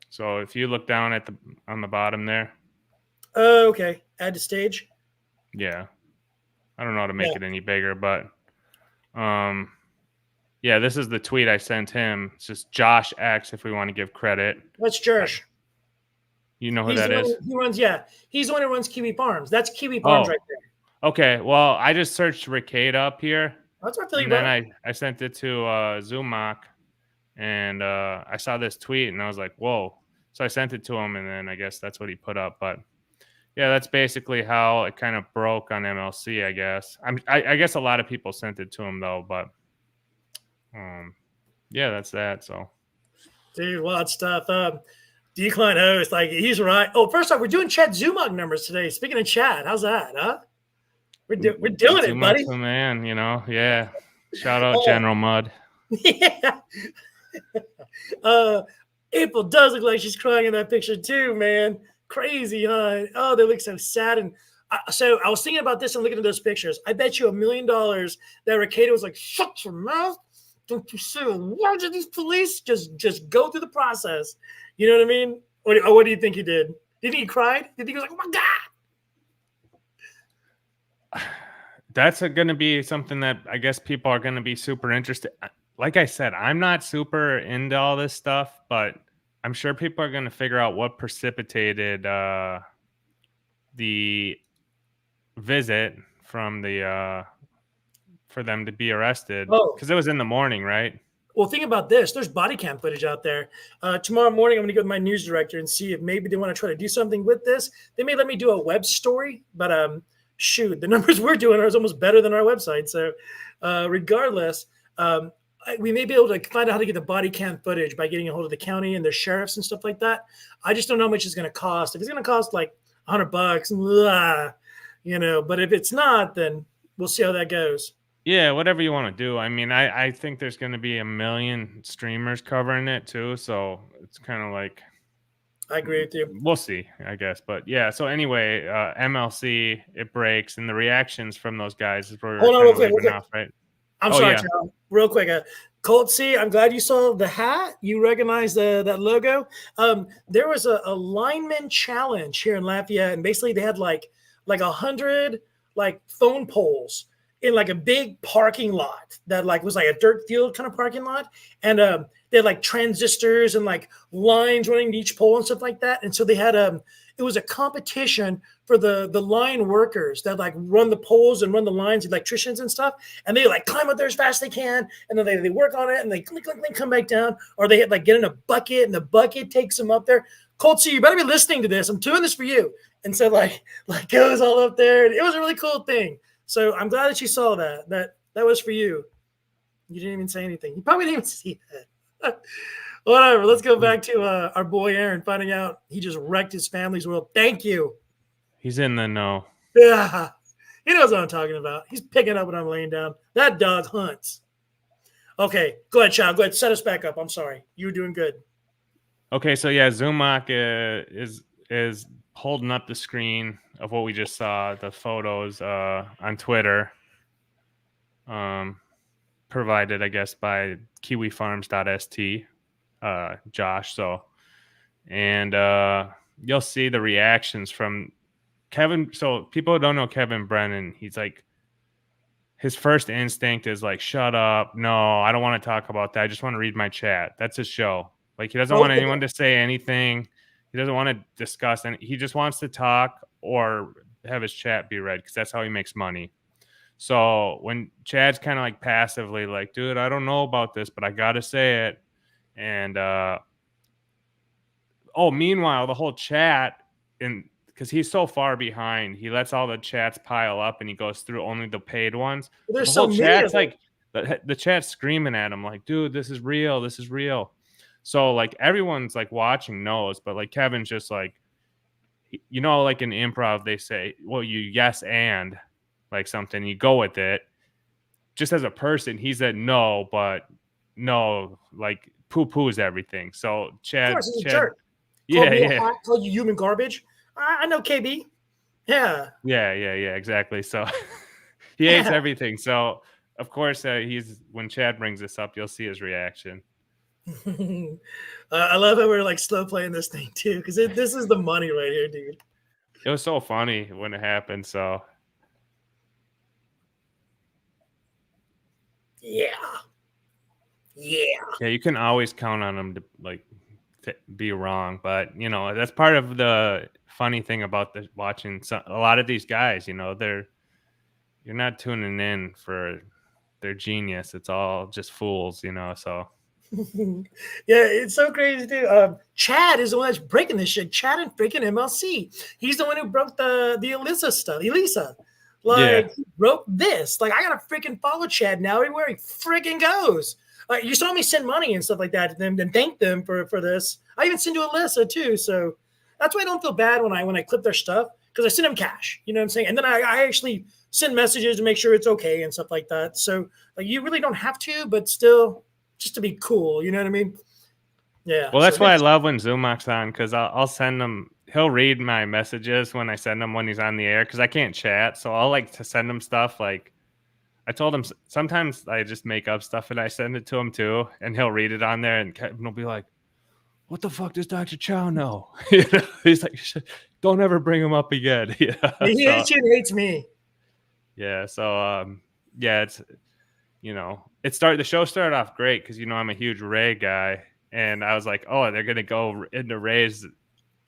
[SPEAKER 9] So if you look down on the bottom there.
[SPEAKER 6] Okay. Add to stage.
[SPEAKER 9] Yeah. I don't know how to make it any bigger, but this is the tweet I sent him. It's just Josh X if we want to give credit.
[SPEAKER 6] That's Josh.
[SPEAKER 9] You know who that is?
[SPEAKER 6] He runs, he's the one who runs Kiwi Farms. That's Kiwi Farms right there.
[SPEAKER 9] Okay. Well, I just searched Rekeita up here.
[SPEAKER 6] That's what I feel
[SPEAKER 9] and then I sent it to Zumak, and I saw this tweet, and I was like, whoa. So I sent it to him, and then I guess that's what he put up. But yeah, that's basically how it kind of broke on MLC, I guess. I guess a lot of people sent it to him, though. But that's that. So,
[SPEAKER 6] dude, wild stuff. Decline host, like he's right. Oh, first off, we're doing Chad Zumak numbers today. Speaking of Chad, how's that, huh? We're doing it, buddy.
[SPEAKER 9] Man, yeah. Shout out General Mudd.
[SPEAKER 6] Yeah. April does look like she's crying in that picture too, man. Crazy, huh? Oh, they look so sad. And so I was thinking about this and looking at those pictures. I bet you $1 million that Rekeita was like, shut your mouth. Don't you say a word to these police. Just go through the process. You know what I mean? What do you think he did? Did you think he cried? Did he was like, oh my God?
[SPEAKER 9] That's going to be something that I guess people are going to be super interested. Like I said, I'm not super into all this stuff, but I'm sure people are going to figure out what precipitated the visit from for them to be arrested. Because it was in the morning, right?
[SPEAKER 6] Well, think about this. There's body cam footage out there. Tomorrow morning, I'm going to go with my news director and see if maybe they want to try to do something with this. They may let me do a web story, but shoot, the numbers we're doing are almost better than our website. So regardless, we may be able to find out how to get the body cam footage by getting a hold of the county and their sheriffs and stuff like that. I just don't know how much it's going to cost. If it's going to cost like $100, but if it's not, then we'll see how that goes.
[SPEAKER 9] Yeah, whatever you want to do. I mean, I think there's going to be a million streamers covering it too, so it's kind of like
[SPEAKER 6] I agree with you.
[SPEAKER 9] we'll see, I guess. But yeah, so anyway, MLC it breaks, and the reactions from those guys is where
[SPEAKER 6] Hold on,
[SPEAKER 9] we're
[SPEAKER 6] real
[SPEAKER 9] kind of
[SPEAKER 6] quick.
[SPEAKER 9] leaving off, right?
[SPEAKER 6] I'm
[SPEAKER 9] Oh,
[SPEAKER 6] sorry,
[SPEAKER 9] yeah.
[SPEAKER 6] Chow. Real quick. Colt C, I'm glad you saw the hat. You recognize that logo. There was a lineman challenge here in Lafayette, and basically they had like 100 like phone poles in like a big parking lot that like was like a dirt field kind of parking lot, and they had like transistors and like lines running to each pole and stuff like that. And so they had it was a competition for the line workers that like run the poles and run the lines, electricians and stuff. And they like climb up there as fast as they can, and then they work on it and they click, come back down, or they like get in a bucket and the bucket takes them up there. Colt C, you better be listening to this. I'm doing this for you. And so like goes all up there. And it was a really cool thing. So I'm glad that you saw that. That was for you. You didn't even say anything. You probably didn't even see that. Whatever. Let's go back to our boy Aaron, finding out he just wrecked his family's world. Thank you.
[SPEAKER 9] He's in the know.
[SPEAKER 6] Yeah. He knows what I'm talking about. He's picking up what I'm laying down. That dog hunts. Okay. Go ahead, Chow. Go ahead. Set us back up. I'm sorry. You were doing good.
[SPEAKER 9] Okay, so yeah, Zumach is holding up the screen of what we just saw, the photos on Twitter, provided, I guess, by kiwifarms.st, Josh. So, and you'll see the reactions from Kevin. So people don't know Kevin Brennan. He's like, his first instinct is like, shut up. No, I don't want to talk about that. I just want to read my chat. That's his show. Like, he doesn't want anyone to say anything. He doesn't want to discuss anything. He just wants to talk or have his chat be read because that's how he makes money. So when Chad's kind of like passively like, dude, I don't know about this, but I got to say it. And, meanwhile, the whole chat, because he's so far behind, he lets all the chats pile up and he goes through only the paid ones.
[SPEAKER 6] There's
[SPEAKER 9] the
[SPEAKER 6] so
[SPEAKER 9] whole
[SPEAKER 6] many
[SPEAKER 9] chat's
[SPEAKER 6] of them.
[SPEAKER 9] like, the chat's screaming at him like, dude, this is real. This is real. So like everyone's like watching knows, but like Kevin's just like, like in improv, they say, well, you yes and like something, you go with it. Just as a person, he said no, but no, like poo-poos everything. So Chad,
[SPEAKER 6] Of course, he's a jerk. Call you human garbage. I know KB. Yeah.
[SPEAKER 9] Yeah, exactly. So he hates everything. So of course, when Chad brings this up, you'll see his reaction.
[SPEAKER 6] I love how we're like slow playing this thing too, because this is the money right here, dude.
[SPEAKER 9] It was so funny when it happened. So
[SPEAKER 6] yeah,
[SPEAKER 9] you can always count on him to be wrong, but that's part of the funny thing about watching a lot of these guys. You're not tuning in for their genius. It's all just fools. So.
[SPEAKER 6] Yeah, it's so crazy too. Chad is the one that's breaking this shit. Chad and freaking MLC. He's the one who broke the Elisa stuff. Elisa, he broke this. Like, I gotta freaking follow Chad now everywhere he freaking goes. Like, you saw me send money and stuff like that to them and thank them for this. I even send to Alyssa too. So that's why I don't feel bad when I clip their stuff, because I send them cash. You know what I'm saying? And then I actually send messages to make sure it's okay and stuff like that. So like, you really don't have to, but still, just to be cool, you know what I mean? Yeah.
[SPEAKER 9] Well, that's why I love when Zumach's on, because I'll send him. He'll read my messages when I send him when he's on the air, because I can't chat. So I'll like to send him stuff. Like, I told him sometimes I just make up stuff and I send it to him too, and he'll read it on there, and Kevin will be like, "What the fuck does Dr. Chow know?" He's like, "Don't ever bring him up again."
[SPEAKER 6] He hates you and hates me.
[SPEAKER 9] Yeah. So it's. The show started off great because I'm a huge Ray guy, and I was like, oh, they're gonna go into Ray's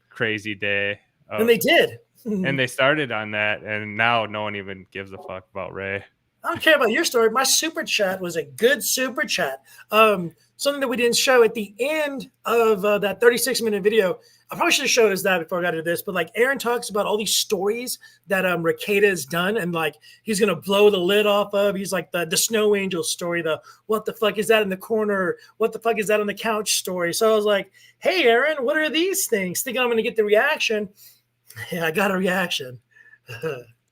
[SPEAKER 9] crazy day,
[SPEAKER 6] and they did,
[SPEAKER 9] and they started on that, and now no one even gives a fuck about Ray.
[SPEAKER 6] I don't care about your story. My super chat was a good super chat. Something that we didn't show at the end of that 36-minute video. I probably should have showed us that before I got into this, but like Aaron talks about all these stories that Rekeita has done, and like he's gonna blow the lid off of. He's like the snow angel story, the what the fuck is that in the corner? What the fuck is that on the couch story? So I was like, hey Aaron, what are these things? Thinking I'm gonna get the reaction. Yeah, I got a reaction.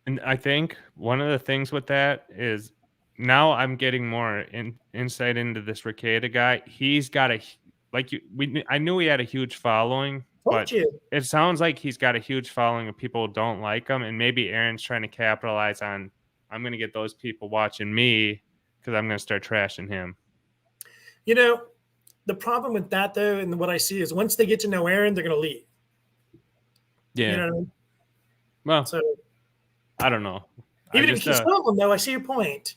[SPEAKER 9] And I think one of the things with that is now I'm getting more insight into this Rekeita guy. He's got I knew he had a huge following, but it sounds like he's got a huge following of people who don't like him, and maybe Aaron's trying to capitalize on. I'm going to get those people watching me because I'm going to start trashing him.
[SPEAKER 6] You know, the problem with that though, and what I see is once they get to know Aaron, they're going to leave.
[SPEAKER 9] Yeah.
[SPEAKER 6] You know what I mean?
[SPEAKER 9] Well,
[SPEAKER 6] so
[SPEAKER 9] I don't know.
[SPEAKER 6] Even if he's him, though, I see your point.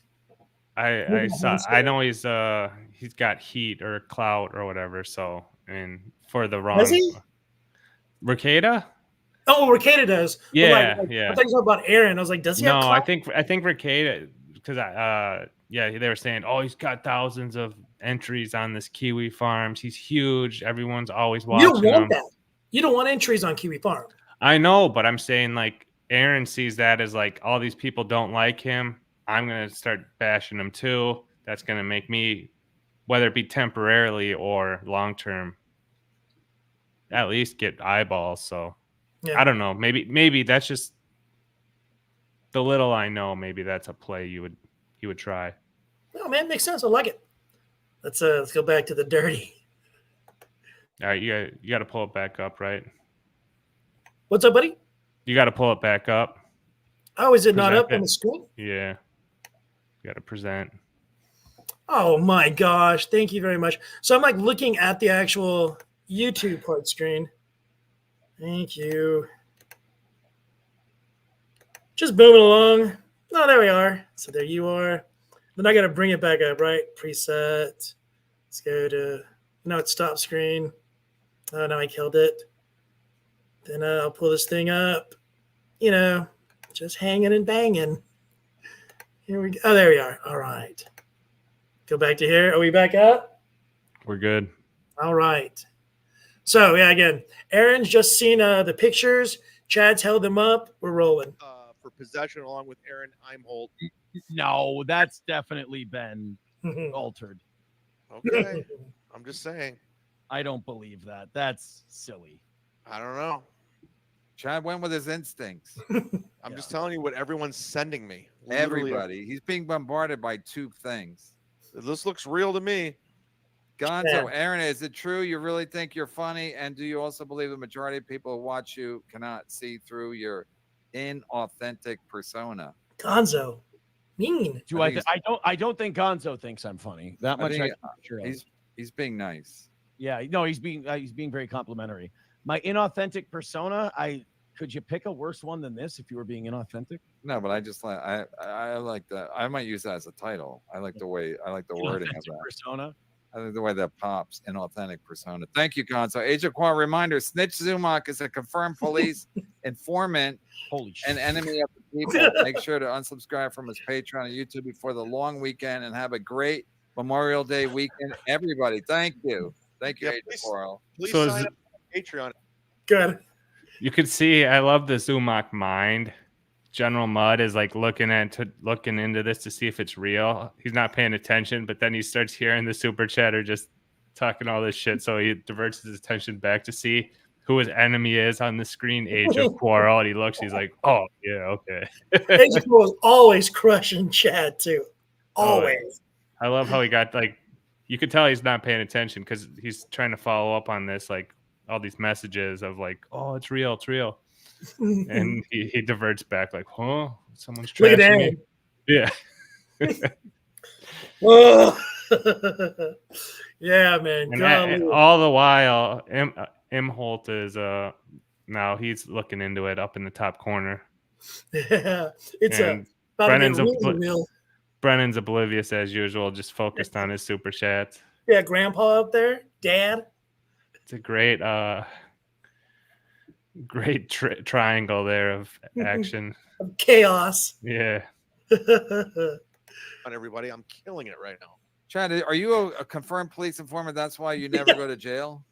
[SPEAKER 9] I know he's got heat or clout or whatever. So, and for the wrong.
[SPEAKER 6] Does he?
[SPEAKER 9] Rekeita?
[SPEAKER 6] Oh, Rekeita does.
[SPEAKER 9] Yeah,
[SPEAKER 6] yeah. I thought you were about Aaron. I was like, does he?
[SPEAKER 9] No,
[SPEAKER 6] have
[SPEAKER 9] I think Rekeita, because they were saying, oh, he's got thousands of entries on this Kiwi Farms. He's huge. Everyone's always watching him.
[SPEAKER 6] You don't want that. You don't want entries on Kiwi Farm.
[SPEAKER 9] I know, but I'm saying like Aaron sees that as like all these people don't like him. I'm going to start bashing him too. That's going to make me, whether it be temporarily or long term, at least get eyeballs. So yeah. I don't know. Maybe that's just the little I know. Maybe that's a play you would try.
[SPEAKER 6] No, man, makes sense. I like it. Let's go back to the dirty.
[SPEAKER 9] All right, you got to pull it back up, right?
[SPEAKER 6] What's up, buddy?
[SPEAKER 9] You got to pull it back up.
[SPEAKER 6] Oh, is it not up on the screen?
[SPEAKER 9] Yeah. You got to present.
[SPEAKER 6] Oh my gosh. Thank you very much. So I'm like looking at the actual YouTube part screen. Thank you. Just booming along. Oh, there we are. So there you are. Then I got to bring it back up, right? Preset. Let's go to, no, it's stop screen. Oh, no, I killed it. Then I'll pull this thing up. You know, just hanging and banging. Here we go. Oh, there we are. All right. Go back to here. Are we back up?
[SPEAKER 9] We're good.
[SPEAKER 6] All right. So, yeah, again, Aaron's just seen the pictures. Chad's held them up. We're rolling.
[SPEAKER 15] For possession along with Aaron Imholte.
[SPEAKER 2] No, that's definitely been altered.
[SPEAKER 15] Okay. I'm just saying.
[SPEAKER 2] I don't believe that. That's silly.
[SPEAKER 15] I don't know.
[SPEAKER 14] Chad went with his instincts.
[SPEAKER 15] I'm just telling you what everyone's sending me.
[SPEAKER 14] Everybody. He's being bombarded by two things.
[SPEAKER 15] This looks real to me.
[SPEAKER 14] Gonzo, Aaron, is it true you really think you're funny? And do you also believe the majority of people who watch you cannot see through your inauthentic persona?
[SPEAKER 6] Gonzo. Mean.
[SPEAKER 2] I don't think Gonzo thinks I'm funny. That much I'm sure of.
[SPEAKER 14] He's being nice.
[SPEAKER 2] Yeah, no, he's being very complimentary. My inauthentic persona, could you pick a worse one than this if you were being inauthentic?
[SPEAKER 14] No, but I like that. I might use that as a title. I like the wording of that.
[SPEAKER 2] Persona.
[SPEAKER 14] I think the way that pops, inauthentic persona. Thank you, Gonzo. Agent Quan reminder: Snitch Zumock is a confirmed police informant and enemy of the people. Make sure to unsubscribe from his Patreon and YouTube before the long weekend and have a great Memorial Day weekend, everybody. Thank you. Thank you, Agent Quarrel.
[SPEAKER 15] Please sign up for Patreon.
[SPEAKER 6] Good.
[SPEAKER 9] You could see, I love the Zumock mind. General Mudd is like looking into this to see if it's real. He's not paying attention, but then he starts hearing the super chatter just talking all this shit. So he diverts his attention back to see who his enemy is on the screen, Agent Quarrel. And he looks, he's like, oh, yeah, okay.
[SPEAKER 6] Agent Quarrel is always crushing Chad, too. Always.
[SPEAKER 9] I love how he got, like, you could tell he's not paying attention because he's trying to follow up on this, like, all these messages of, like, oh, it's real, it's real. And he diverts back like, huh? Someone's trashing me. Yeah.
[SPEAKER 6] Yeah, man.
[SPEAKER 9] And all the while, Imholte is now he's looking into it up in the top corner.
[SPEAKER 6] Yeah, it's
[SPEAKER 9] Brennan's oblivious as usual, just focused on his super chats.
[SPEAKER 6] Yeah, Grandpa up there, Dad.
[SPEAKER 9] It's a great triangle there of action.
[SPEAKER 6] Of chaos.
[SPEAKER 9] Yeah.
[SPEAKER 15] On everybody, I'm killing it right now.
[SPEAKER 14] Chad, are you a confirmed police informant? That's why you never go to jail?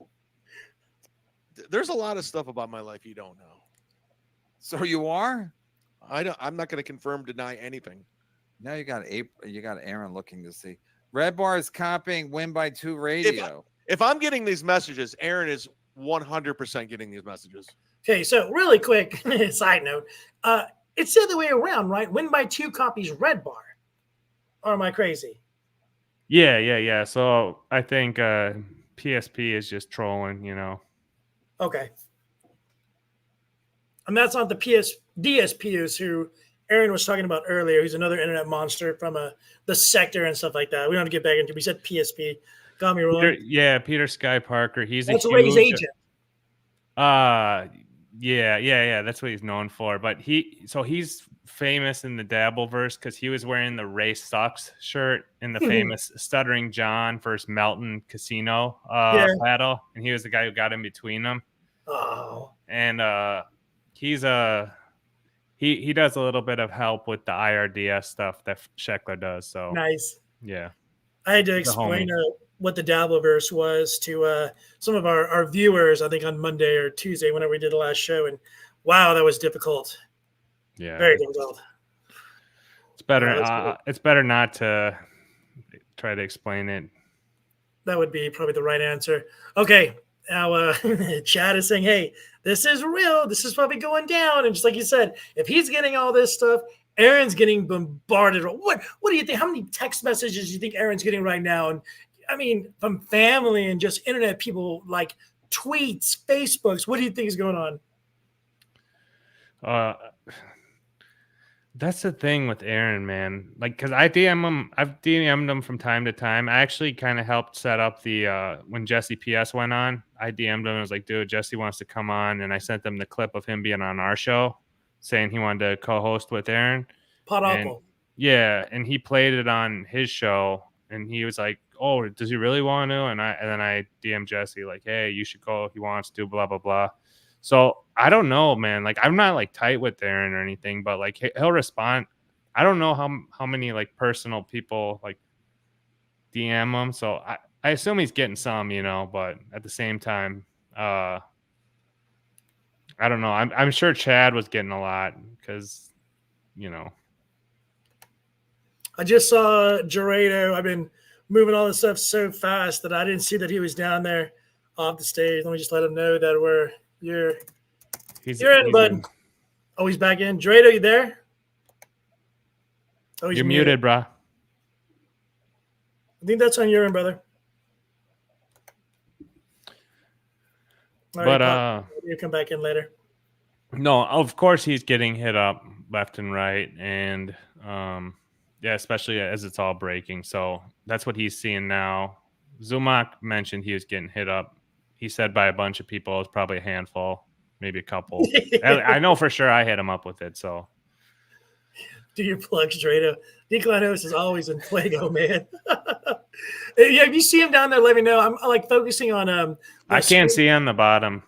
[SPEAKER 15] There's a lot of stuff about my life you don't know.
[SPEAKER 14] So you are?
[SPEAKER 15] I'm not going to confirm, deny anything.
[SPEAKER 14] Now you got Aaron looking to see. Red Bar is copying Win by 2 radio.
[SPEAKER 15] If I'm getting these messages, Aaron is 100% getting these messages.
[SPEAKER 6] Okay, so really quick side note, it's the other way around, right? Win by 2 copies Red Bar. Or am I crazy?
[SPEAKER 9] Yeah. So I think PSP is just trolling, you know.
[SPEAKER 6] Okay. And that's not the DSPs who Aaron was talking about earlier. He's another internet monster from the sector and stuff like that. We don't have to get back into. We said PSP. Got me wrong.
[SPEAKER 9] Peter Sky Parker. He's
[SPEAKER 6] that's
[SPEAKER 9] a
[SPEAKER 6] Ray's
[SPEAKER 9] huge
[SPEAKER 6] agent.
[SPEAKER 9] Yeah. That's what he's known for. But he's famous in the Dabbleverse because he was wearing the Ray Sucks shirt in the famous Stuttering John versus Melton Casino battle, and he was the guy who got in between them.
[SPEAKER 6] Oh.
[SPEAKER 9] And he does a little bit of help with the IRDS stuff that Sheckler does. So
[SPEAKER 6] nice.
[SPEAKER 9] Yeah.
[SPEAKER 6] I had to explain what the Dabbleverse was to some of our viewers, I think on Monday or Tuesday, whenever we did the last show. And wow, that was difficult.
[SPEAKER 9] Yeah.
[SPEAKER 6] Very difficult.
[SPEAKER 9] It's better. It's better not to try to explain it.
[SPEAKER 6] That would be probably the right answer. Okay. Now, Chad is saying, hey, this is real. This is probably going down. And just like you said, if he's getting all this stuff, Aaron's getting bombarded. What do you think? How many text messages do you think Aaron's getting right now? And I mean, from family and just internet people, like tweets, Facebooks. What do you think is going
[SPEAKER 9] on? That's the thing with Aaron, man. Like, because I've DM'd him from time to time. I actually kind of helped set up the when Jesse PS went on. I DM'd him and was like, dude, Jesse wants to come on. And I sent them the clip of him being on our show, saying he wanted to co-host with Aaron. Yeah, and he played it on his show, and he was like, oh, does he really want to? And then I DM'd Jesse, like, hey, you should go if he wants to, blah, blah, blah. So I don't know, man. Like, I'm not like tight with Aaron or anything, but like he'll respond. I don't know how many like personal people like DM him. So I assume he's getting some, you know, but at the same time, I don't know. I'm sure Chad was getting a lot because, you know.
[SPEAKER 6] I just saw Gerardo. I've been moving all this stuff so fast that I didn't see that he was down there off the stage. Let me just let him know that you're in, bud. Oh, he's back in. Gerardo, you there? Oh,
[SPEAKER 9] you're muted, bro.
[SPEAKER 6] I think that's on your end, brother. All right, you come back in later.
[SPEAKER 9] No, of course he's getting hit up left and right, and yeah, especially as it's all breaking. So that's what he's seeing now. Zumak mentioned he was getting hit up. He said by a bunch of people. It's probably a handful, maybe a couple. I know for sure I hit him up with it. So
[SPEAKER 6] do your plugs, Drado. Declinos is always in Fuego, man. Yeah, if you see him down there, let me know. I'm like focusing on
[SPEAKER 9] I can't see on the bottom.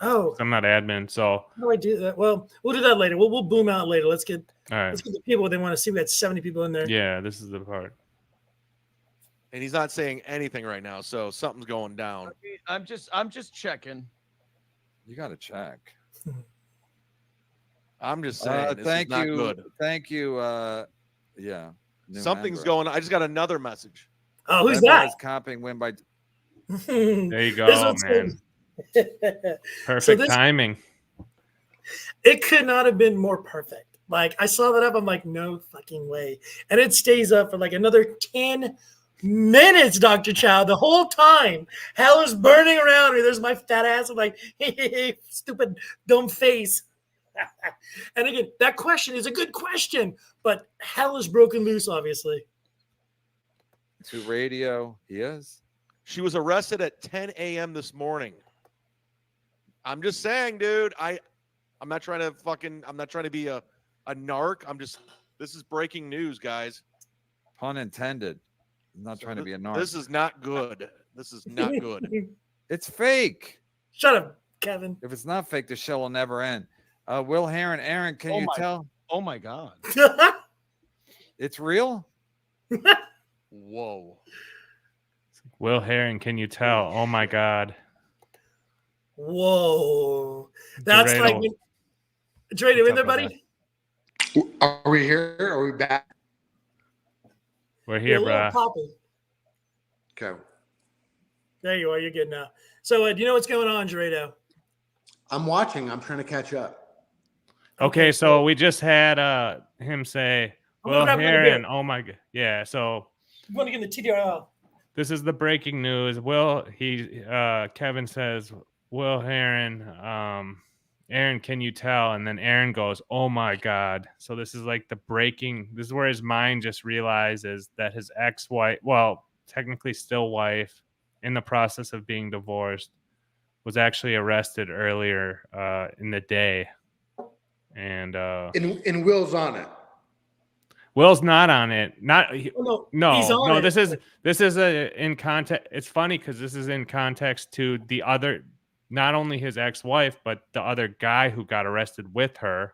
[SPEAKER 6] Oh,
[SPEAKER 9] I'm not admin, so
[SPEAKER 6] how do I do that? Well, we'll do that later. We'll boom out later. Let's get the people they want to see. We got 70 people in there.
[SPEAKER 9] Yeah, this is the part.
[SPEAKER 15] And he's not saying anything right now, so something's going down.
[SPEAKER 2] I'm just checking.
[SPEAKER 14] You got to check.
[SPEAKER 15] I'm just saying.
[SPEAKER 14] Thank you.
[SPEAKER 15] Good.
[SPEAKER 14] Thank you. Yeah.
[SPEAKER 15] Something's going on. I just got another message.
[SPEAKER 6] Oh, who's that?
[SPEAKER 14] Comping win by.
[SPEAKER 9] There you go, man. Perfect timing.
[SPEAKER 6] It could not have been more perfect. Like I saw that up, I'm like, no fucking way. And it stays up for like another 10 minutes, Dr. Chow. The whole time, hell is burning around me. There's my fat ass. I'm like, hey, stupid, dumb face. And again, that question is a good question, but hell is broken loose, obviously.
[SPEAKER 14] To radio, he is.
[SPEAKER 15] She was arrested at 10 a.m. this morning. I'm just saying, dude. I'm not trying to be a narc. This is breaking news, guys.
[SPEAKER 14] Pun intended. I'm not trying to be a narc.
[SPEAKER 15] This is not good. This is not good.
[SPEAKER 14] It's fake.
[SPEAKER 6] Shut up, Kevin.
[SPEAKER 14] If it's not fake, the show will never end. Will Heron, Aaron, can you tell?
[SPEAKER 2] Oh my God.
[SPEAKER 14] It's real?
[SPEAKER 15] Whoa.
[SPEAKER 9] Will Heron, can you tell? Oh my God.
[SPEAKER 6] Whoa. That's
[SPEAKER 9] Dreidel.
[SPEAKER 6] like Drado in there, buddy?
[SPEAKER 16] Are we here? Are we back?
[SPEAKER 9] We're here, bro.
[SPEAKER 16] Okay.
[SPEAKER 6] There you are. You're good now. So do you know what's going on, Drado?
[SPEAKER 16] I'm watching. I'm trying to catch up.
[SPEAKER 9] Okay, so we just had him say, Will Heron. Oh my god. Yeah. So
[SPEAKER 6] I'm going to get the TDRL.
[SPEAKER 9] this is the breaking news. Kevin says, Will Heron, Aaron, can you tell? And then Aaron goes, oh my God. So this is like this is where his mind just realizes that his ex-wife, well, technically still wife, in the process of being divorced, was actually arrested earlier in the day. And
[SPEAKER 16] and Will's on it.
[SPEAKER 9] Will's not on it. No.
[SPEAKER 6] He's on it.
[SPEAKER 9] This is in context. It's funny because this is in context to the other, not only his ex-wife, but the other guy who got arrested with her.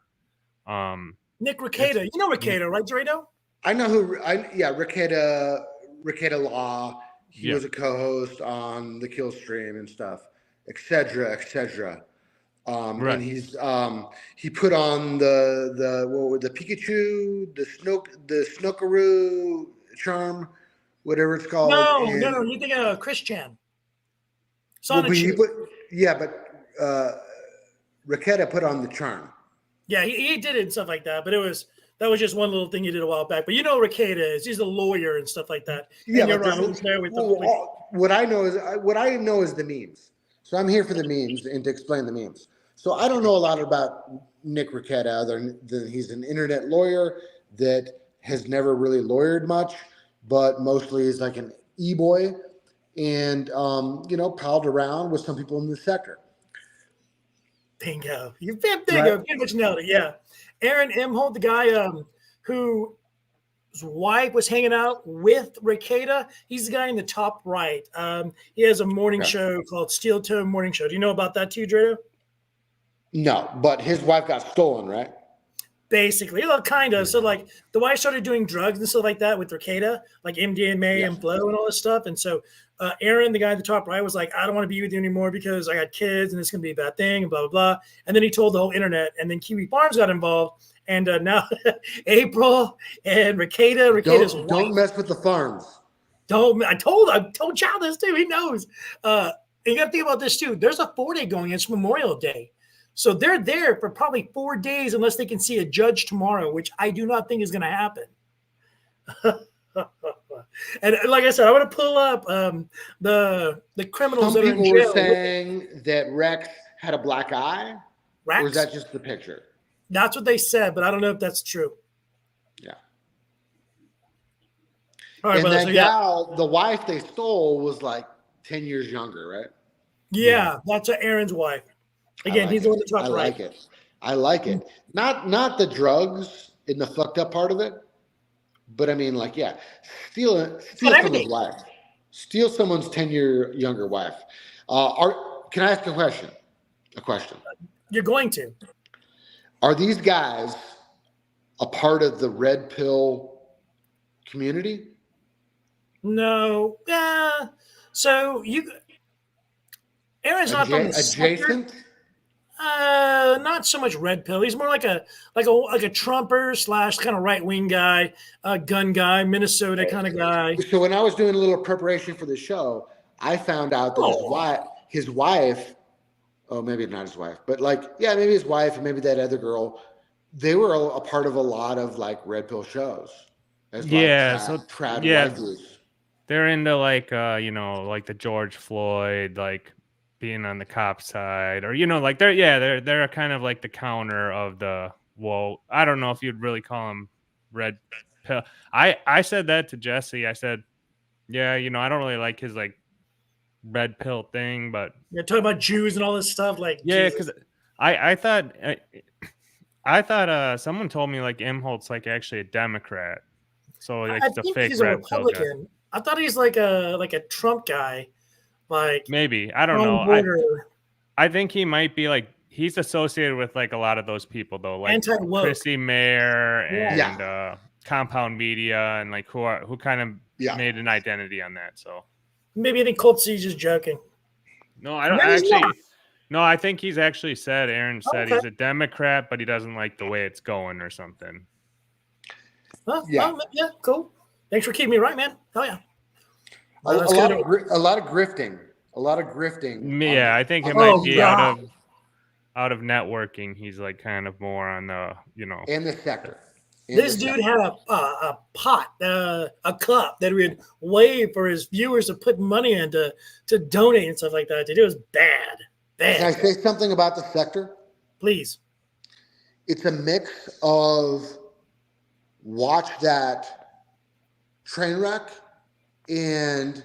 [SPEAKER 6] Nick Rekeita. You know Rekeita, right, Drado?
[SPEAKER 16] I know who. Rekeita Law. He was a co-host on the Kill Stream and stuff, etc., etc.
[SPEAKER 9] Right.
[SPEAKER 16] And he's he put on the Pikachu, the Snookaroo charm, whatever it's called.
[SPEAKER 6] No. You think of Chris Chan. Sonic
[SPEAKER 16] but Rekeita put on the charm.
[SPEAKER 6] Yeah, he did it and stuff like that, but that was just one little thing he did a while back. But you know Rekeita is. He's a lawyer and stuff like that.
[SPEAKER 16] Yeah,
[SPEAKER 6] and you're right. He's there with
[SPEAKER 16] what I know is the memes. So I'm here for the memes and to explain the memes. So I don't know a lot about Nick Rekeita other than he's an internet lawyer that has never really lawyered much, but mostly is like an e-boy and, palled around with some people in the sector.
[SPEAKER 6] Bingo. You bingo. Pretty much nailed it. Yeah. Aaron Imholte, the guy whose wife was hanging out with Rekeita. He's the guy in the top right. He has a morning show called Steel Toe Morning Show. Do you know about that too, Drado?
[SPEAKER 16] No, but his wife got stolen, right?
[SPEAKER 6] Basically, kind of. So, like, the wife started doing drugs and stuff like that with Rekeita, like MDMA and blow and all this stuff. And so, Aaron, the guy at the top right, was like, I don't want to be with you anymore because I got kids and it's going to be a bad thing and blah, blah, blah. And then he told the whole internet. And then Kiwi Farms got involved. And now April and Rekeita's wife.
[SPEAKER 16] Don't mess with the farms.
[SPEAKER 6] I told Chow this too. He knows. And you got to think about this too. There's a 4-day going. It's Memorial Day. So they're there for probably 4 days unless they can see a judge tomorrow, which I do not think is going to happen. And like I said, I want to pull up the criminals
[SPEAKER 16] Some
[SPEAKER 6] that are in
[SPEAKER 16] people
[SPEAKER 6] jail.
[SPEAKER 16] were saying that Rex had a black eye.
[SPEAKER 6] Rex?
[SPEAKER 16] Or is that just the picture?
[SPEAKER 6] That's what they said, but I don't know if that's true.
[SPEAKER 16] Yeah.
[SPEAKER 6] All right,
[SPEAKER 16] and
[SPEAKER 6] brother,
[SPEAKER 16] that gal, the wife they stole was like 10 years younger, right?
[SPEAKER 6] Yeah, that's Aaron's wife. Again, he's the one that talked right.
[SPEAKER 16] I like it. Not the drugs in the fucked up part of it, but I mean, like, steal someone's wife, steal someone's 10-year younger wife. Can I ask a question?
[SPEAKER 6] You're going to.
[SPEAKER 16] Are these guys a part of the red pill community?
[SPEAKER 6] No. Yeah. So Aaron's not from the
[SPEAKER 16] adjacent.
[SPEAKER 6] Not so much red pill. He's more like a Trumper / kind of right wing guy, gun guy, Minnesota kind of guy.
[SPEAKER 16] So when I was doing a little preparation for the show, I found out that his wife, oh, maybe not his wife, but maybe his wife and maybe that other girl, they were a part of a lot of like red pill shows.
[SPEAKER 9] They're into like like the George Floyd, like being on the cop side, or they're kind of like the counter of the I don't know if you'd really call them red pill. I said that to Jesse. I said, I don't really like his like red pill thing, but
[SPEAKER 6] you're talking about Jews and all this stuff, like
[SPEAKER 9] because I thought someone told me like Imholte's like actually a Democrat, so like
[SPEAKER 6] I
[SPEAKER 9] it's a
[SPEAKER 6] think
[SPEAKER 9] fake
[SPEAKER 6] he's a
[SPEAKER 9] red pill guy.
[SPEAKER 6] Republican. I thought he's like a Trump guy. Like
[SPEAKER 9] maybe I don't know. I think he might be like he's associated with like a lot of those people though, like Chrissy Mayer and Compound Media, and like who kind of made an identity on that. So
[SPEAKER 6] maybe I think Colt C's just joking.
[SPEAKER 9] No, I don't actually. No, I think he's actually said. Aaron said he's a Democrat, but he doesn't like the way it's going or something.
[SPEAKER 6] Well, yeah, cool. Thanks for keeping me right, man. Oh yeah.
[SPEAKER 16] A lot of grifting.
[SPEAKER 9] Yeah, I think it might be out of networking. He's like kind of more on the
[SPEAKER 16] in the sector.
[SPEAKER 6] This dude had a pot, a cup that we would wave for his viewers to put money in to donate and stuff like that. Dude, it was bad.
[SPEAKER 16] Can I say something about the sector?
[SPEAKER 6] Please.
[SPEAKER 16] It's a mix of watch that train wreck and,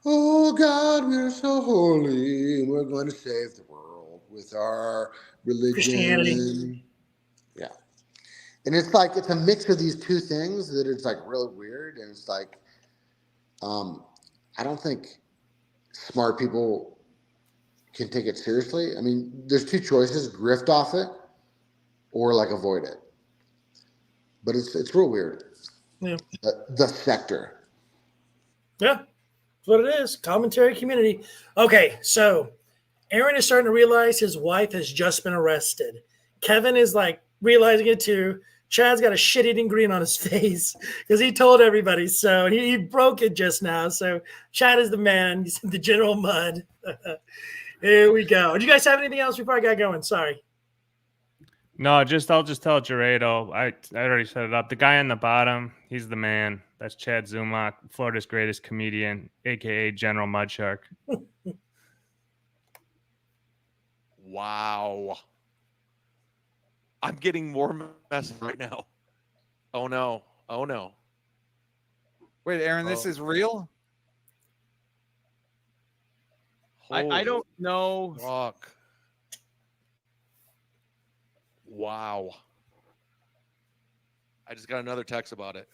[SPEAKER 16] oh God, we're so holy. We're going to save the world with our religion.
[SPEAKER 6] Christianity.
[SPEAKER 16] Yeah. And it's like, it's a mix of these two things that it's like really weird. And it's like, I don't think smart people can take it seriously. I mean, there's two choices: grift off it or like avoid it. But it's real weird.
[SPEAKER 6] Yeah.
[SPEAKER 16] The sector.
[SPEAKER 6] Yeah, that's what it is. Commentary community. Okay, so Aaron is starting to realize his wife has just been arrested. Kevin is like realizing it too. Chad's got a shit-eating grin on his face because he told everybody so. He broke it just now. So Chad is the man. He's the General Mud. Here we go. Do you guys have anything else before I got going? Sorry.
[SPEAKER 9] No, I'll just tell Gerardo. I already set it up. The guy on the bottom, he's the man. That's Chad Zumach, Florida's greatest comedian, aka General Mudshark.
[SPEAKER 15] Wow. I'm getting more messages right now. Oh no. Oh no.
[SPEAKER 14] Wait, Aaron, this is real?
[SPEAKER 2] I don't know.
[SPEAKER 15] Fuck. Wow. I just got another text about it.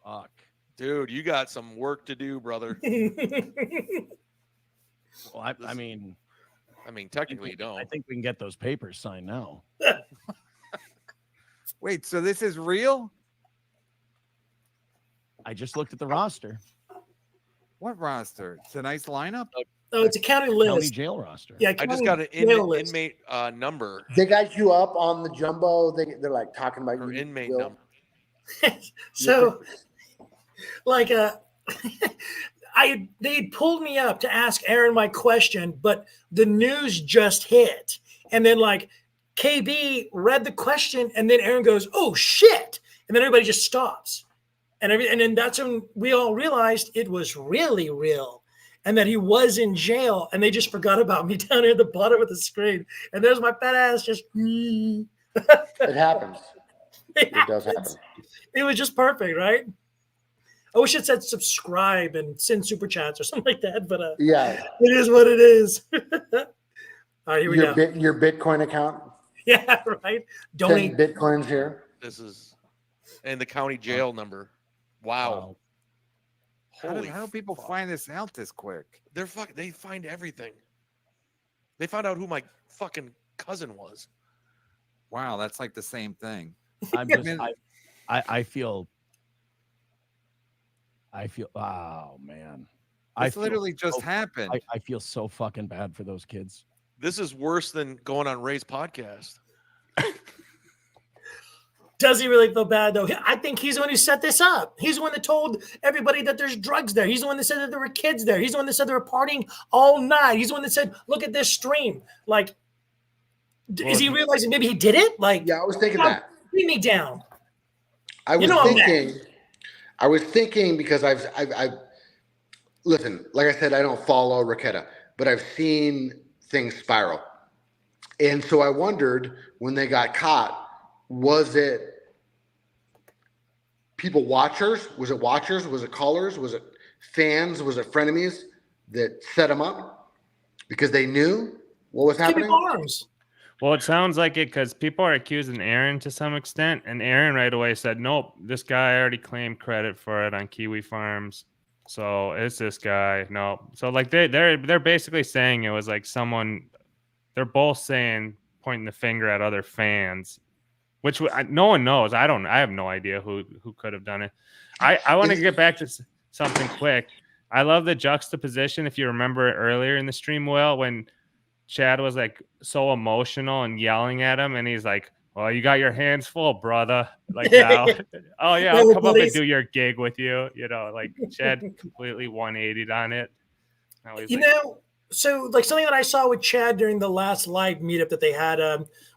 [SPEAKER 15] Fuck. Dude, you got some work to do, brother.
[SPEAKER 2] Well, I mean,
[SPEAKER 15] technically you don't.
[SPEAKER 2] I think we can get those papers signed now.
[SPEAKER 14] Wait, so this is real?
[SPEAKER 2] I just looked at the roster.
[SPEAKER 14] What roster? It's a nice lineup.
[SPEAKER 6] Oh, it's a county list.
[SPEAKER 2] County jail roster.
[SPEAKER 6] Yeah,
[SPEAKER 15] I just got an inmate number.
[SPEAKER 16] They got you up on the jumbo. They're like talking about
[SPEAKER 15] Or
[SPEAKER 16] you.
[SPEAKER 15] inmate number.
[SPEAKER 6] So, like, they pulled me up to ask Aaron my question, but the news just hit, and then like KB read the question, and then Aaron goes, "Oh shit!" and then everybody just stops, and then that's when we all realized it was really real, and that he was in jail, and they just forgot about me down here at the bottom of the screen, and there's my fat ass just.
[SPEAKER 16] It happens. It does happen.
[SPEAKER 6] It was just perfect, right? I wish it said subscribe and send super chats or something like that, but
[SPEAKER 16] yeah,
[SPEAKER 6] it is what it is. All right, here we go.
[SPEAKER 16] Your Bitcoin account.
[SPEAKER 6] Yeah, right. Donate
[SPEAKER 16] Bitcoins here.
[SPEAKER 15] This is and the county jail number. Wow.
[SPEAKER 14] How do people find this out this quick?
[SPEAKER 15] They find everything. They found out who my fucking cousin was.
[SPEAKER 14] Wow, that's like the same thing.
[SPEAKER 2] I feel. Oh man,
[SPEAKER 14] This literally just happened.
[SPEAKER 2] I feel so fucking bad for those kids.
[SPEAKER 15] This is worse than going on Ray's podcast.
[SPEAKER 6] Does he really feel bad though? I think he's the one who set this up. He's the one that told everybody that there's drugs there. He's the one that said that there were kids there. He's the one that said they were partying all night. He's the one that said, "Look at this stream." Like, is he realizing maybe he did it? Like,
[SPEAKER 16] yeah, I was thinking that.
[SPEAKER 6] Beat me down.
[SPEAKER 16] I was thinking because I've listen, like I said, I don't follow Rekeita, but I've seen things spiral. And so I wondered when they got caught, was it people watchers? Was it watchers? Was it callers? Was it fans? Was it frenemies that set them up because they knew what was happening?
[SPEAKER 9] Well, it sounds like it because people are accusing Aaron to some extent, and Aaron right away said, "Nope, this guy already claimed credit for it on Kiwi Farms, so it's this guy." No, so like they're basically saying it was like someone. They're both saying pointing the finger at other fans, which no one knows. I have no idea who could have done it. I want to get back to something quick. I love the juxtaposition. If you remember earlier in the stream, Will, when Chad was like so emotional and yelling at him, and he's like, "Well, you got your hands full, brother." Like now, oh yeah, I'll come up and do your gig with you. You know, like Chad completely 180'd on it.
[SPEAKER 6] So, like something that I saw with Chad during the last live meetup that they had,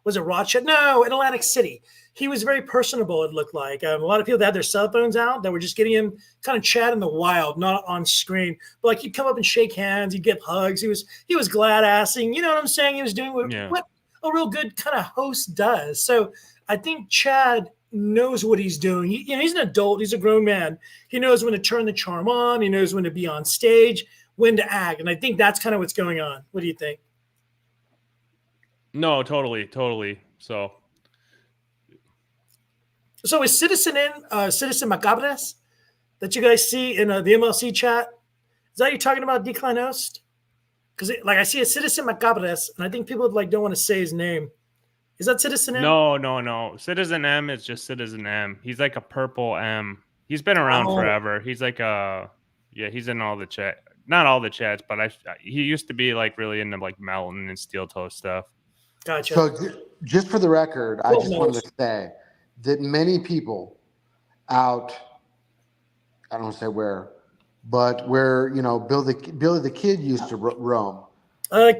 [SPEAKER 6] was it Rochester? No, in Atlantic City. He was very personable, it looked like. A lot of people that had their cell phones out that were just getting him kind of chat in the wild, not on screen. But like he'd come up and shake hands, he'd give hugs. He was glad assing. You know what I'm saying? He was doing what a real good kind of host does. So I think Chad knows what he's doing. He's an adult. He's a grown man. He knows when to turn the charm on. He knows when to be on stage, when to act. And I think that's kind of what's going on. What do you think?
[SPEAKER 9] No, totally.
[SPEAKER 6] So is Citizen Macabres that you guys see in the MLC chat? Is that you talking about Decline Host? Because like I see a Citizen Macabres, and I think people don't want to say his name. Is that Citizen M?
[SPEAKER 9] No. Citizen M is just Citizen M. He's like a purple M. He's been around forever. He's like he's in all the chat. Not all the chats, but he used to be like really into like Mountain and Steel Toe stuff.
[SPEAKER 6] Gotcha.
[SPEAKER 16] So just for the record, I just wanted to say that many people out, I don't want to say where, but where, Billy the Kid used to roam.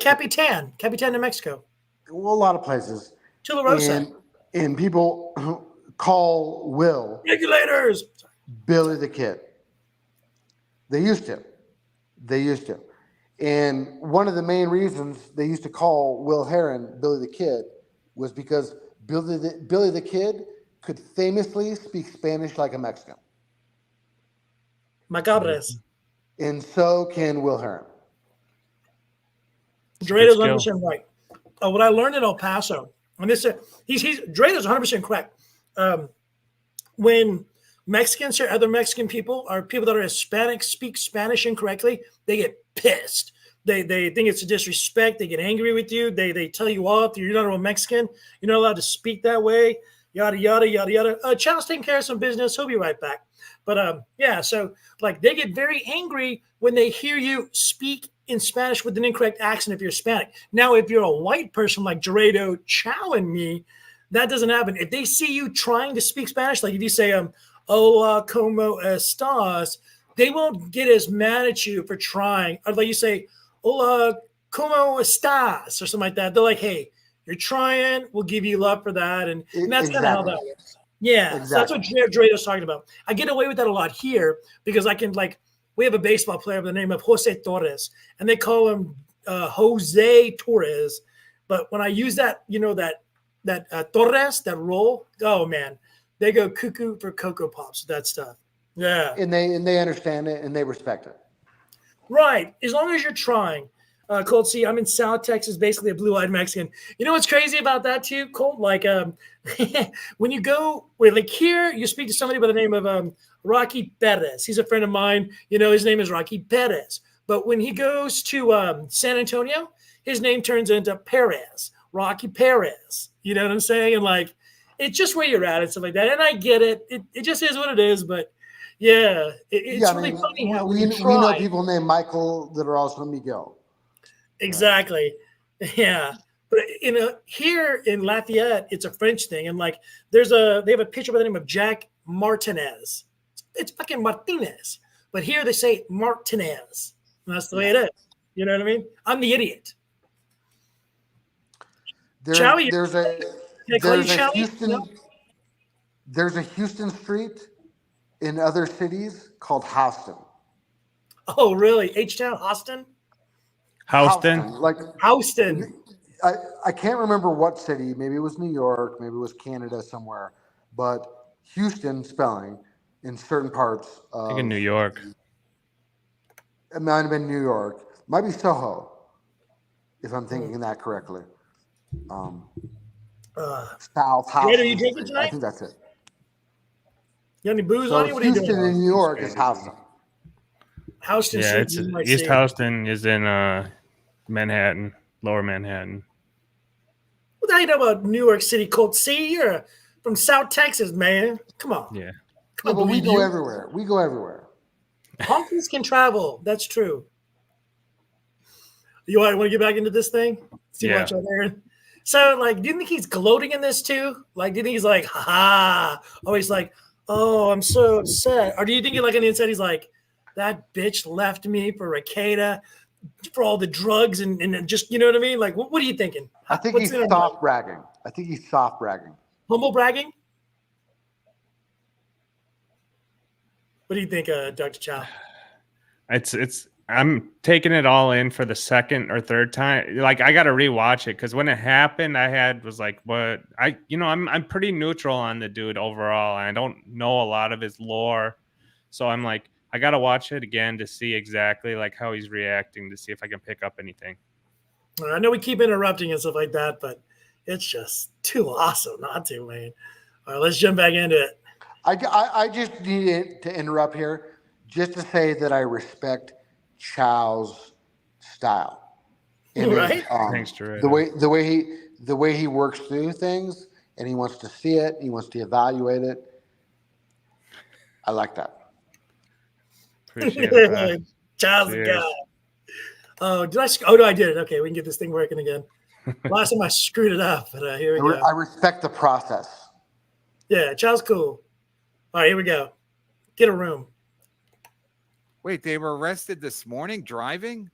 [SPEAKER 6] Capitan, New Mexico.
[SPEAKER 16] Well, a lot of places.
[SPEAKER 6] Tularosa.
[SPEAKER 16] And people call Will
[SPEAKER 6] regulators
[SPEAKER 16] Billy the Kid. They used to. And one of the main reasons they used to call Will Heron Billy the Kid was because Billy the Kid could famously speak Spanish like a Mexican.
[SPEAKER 6] Macabres.
[SPEAKER 16] And so can Will Heron.
[SPEAKER 6] Dreda's 100% right. What I learned in El Paso, and this Dreda's 100% correct. When Mexicans or other Mexican people or people that are Hispanic speak Spanish incorrectly, they get pissed. They think it's a disrespect. They get angry with you. They tell you off. You're not a real Mexican. You're not allowed to speak that way. Yada, yada, yada, yada. Chad's taking care of some business. He'll be right back. But so like they get very angry when they hear you speak in Spanish with an incorrect accent if you're Hispanic. Now, if you're a white person like Dorado, Chow, and me, that doesn't happen. If they see you trying to speak Spanish, like if you say, hola, como estás, they won't get as mad at you for trying. Or like you say, hola, como estás, or something like that. They're like, hey, you're trying, we'll give you love for that. And that's kind of how that works. Yeah, exactly. So that's what Drado's talking about. I get away with that a lot here because I can, we have a baseball player by the name of Jose Torres, and they call him Jose Torres. But when I use that, that Torres, that role, oh, man, they go cuckoo for Cocoa Pops, that stuff. Yeah.
[SPEAKER 16] And they understand it and they respect it.
[SPEAKER 6] Right. As long as you're trying. Colt, see, I'm in South Texas, basically a blue-eyed Mexican. You know what's crazy about that too, Colt? When you go, here, you speak to somebody by the name of Rocky Perez. He's a friend of mine. His name is Rocky Perez. But when he goes to San Antonio, his name turns into Perez, Rocky Perez. You know what I'm saying? And it's just where you're at and stuff like that. And I get it. It just is what it is. But yeah, it's really funny how we
[SPEAKER 16] know people named Michael that are also Miguel.
[SPEAKER 6] Exactly. Yeah. But here in Lafayette, it's a French thing. And they have a pitcher by the name of Jack Martinez. It's fucking Martinez. But here they say Martinez. And that's the way it is. You know what I mean? I'm the idiot.
[SPEAKER 16] There's a Houston street in other cities called Houston.
[SPEAKER 6] Oh, really? H-Town? Houston? Houston.
[SPEAKER 16] I can't remember what city. Maybe it was New York. Maybe it was Canada somewhere. But Houston spelling in certain parts.
[SPEAKER 9] I think in New York.
[SPEAKER 16] It might have been New York. Might be Soho, if I'm thinking that correctly. South Houston.
[SPEAKER 6] Are you drinking tonight?
[SPEAKER 16] I think that's it.
[SPEAKER 6] You got any booze on you? What are you doing?
[SPEAKER 16] Houston in New York is Houston.
[SPEAKER 6] Houston.
[SPEAKER 9] Yeah, it's East Houston is in Manhattan, Lower Manhattan.
[SPEAKER 6] What do you know about New York City, Colt? See, you're from South Texas, man. Come on.
[SPEAKER 9] Yeah.
[SPEAKER 16] But we go everywhere. We go everywhere.
[SPEAKER 6] Honkies can travel. That's true. You want to get back into this thing? See what's right there. So, do you think he's gloating in this too? Do you think he's like, ha? Always oh, I'm so upset. Or do you think on the inside he's like, that bitch left me for Rekeita. for all the drugs and just, you know what I mean? Like, what are you thinking?
[SPEAKER 16] I think
[SPEAKER 6] What's
[SPEAKER 16] he's
[SPEAKER 6] in it?
[SPEAKER 16] soft bragging. I think he's soft bragging.
[SPEAKER 6] Humble bragging? What do you think, Dr. Chow?
[SPEAKER 9] I'm taking it all in for the second or third time. Like, I got to rewatch it because when it happened, was like, what? I'm pretty neutral on the dude overall. I don't know a lot of his lore, so I'm like, I got to watch it again to see exactly like how he's reacting to see if I can pick up anything.
[SPEAKER 6] I know we keep interrupting and stuff like that, but it's just too awesome not to, man. All right, let's jump back into it.
[SPEAKER 16] I just needed to interrupt here just to say that I respect Chow's style. And
[SPEAKER 6] right?
[SPEAKER 9] Thanks, Drew.
[SPEAKER 16] The way he works through things, and he wants to see it, he wants to evaluate it. I like that.
[SPEAKER 9] Appreciate it.
[SPEAKER 6] Chow's the guy. Oh, did I? Oh no, I did it. Okay, we can get this thing working again. Last time I screwed it up, but here we go.
[SPEAKER 16] I respect the process.
[SPEAKER 6] Yeah, Chow's cool. All right, here we go. Get a room.
[SPEAKER 14] Wait, they were arrested this morning driving?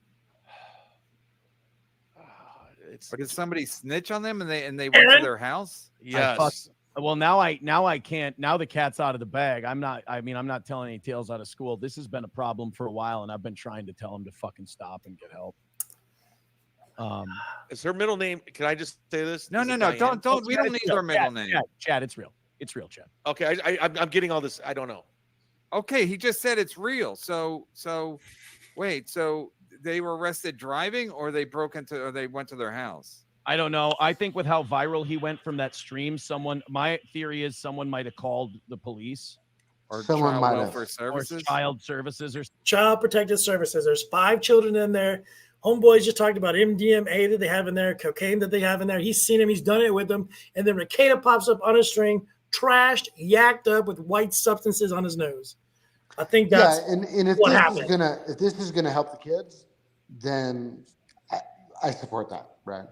[SPEAKER 14] Or did somebody snitch on them and they went to their house?
[SPEAKER 2] Yes. Well, now I can't. Now the cat's out of the bag. I'm not telling any tales out of school. This has been a problem for a while, and I've been trying to tell him to fucking stop and get help.
[SPEAKER 15] Is her middle name? Can I just say this?
[SPEAKER 14] No. Don't. We don't need her middle name.
[SPEAKER 2] Chad, it's real. It's real, Chad.
[SPEAKER 15] Okay, I'm getting all this. I don't know.
[SPEAKER 14] Okay, he just said it's real. So wait. So they were arrested driving, or they went to their house?
[SPEAKER 2] I don't know. I think with how viral he went from that stream, my theory is someone might have called the police.
[SPEAKER 14] Or
[SPEAKER 16] Someone
[SPEAKER 14] child
[SPEAKER 16] might
[SPEAKER 14] welfare
[SPEAKER 16] have.
[SPEAKER 14] services?
[SPEAKER 2] Or child services. Or
[SPEAKER 6] Child Protective Services. There's 5 children in there. Homeboys just talked about MDMA that they have in there, cocaine that they have in there. He's seen him. He's done it with them. And then Rekeita pops up on a string, trashed, yacked up with white substances on his nose. I think that's
[SPEAKER 16] and if
[SPEAKER 6] what
[SPEAKER 16] this
[SPEAKER 6] happened.
[SPEAKER 16] if this is gonna help the kids, then I support that, right?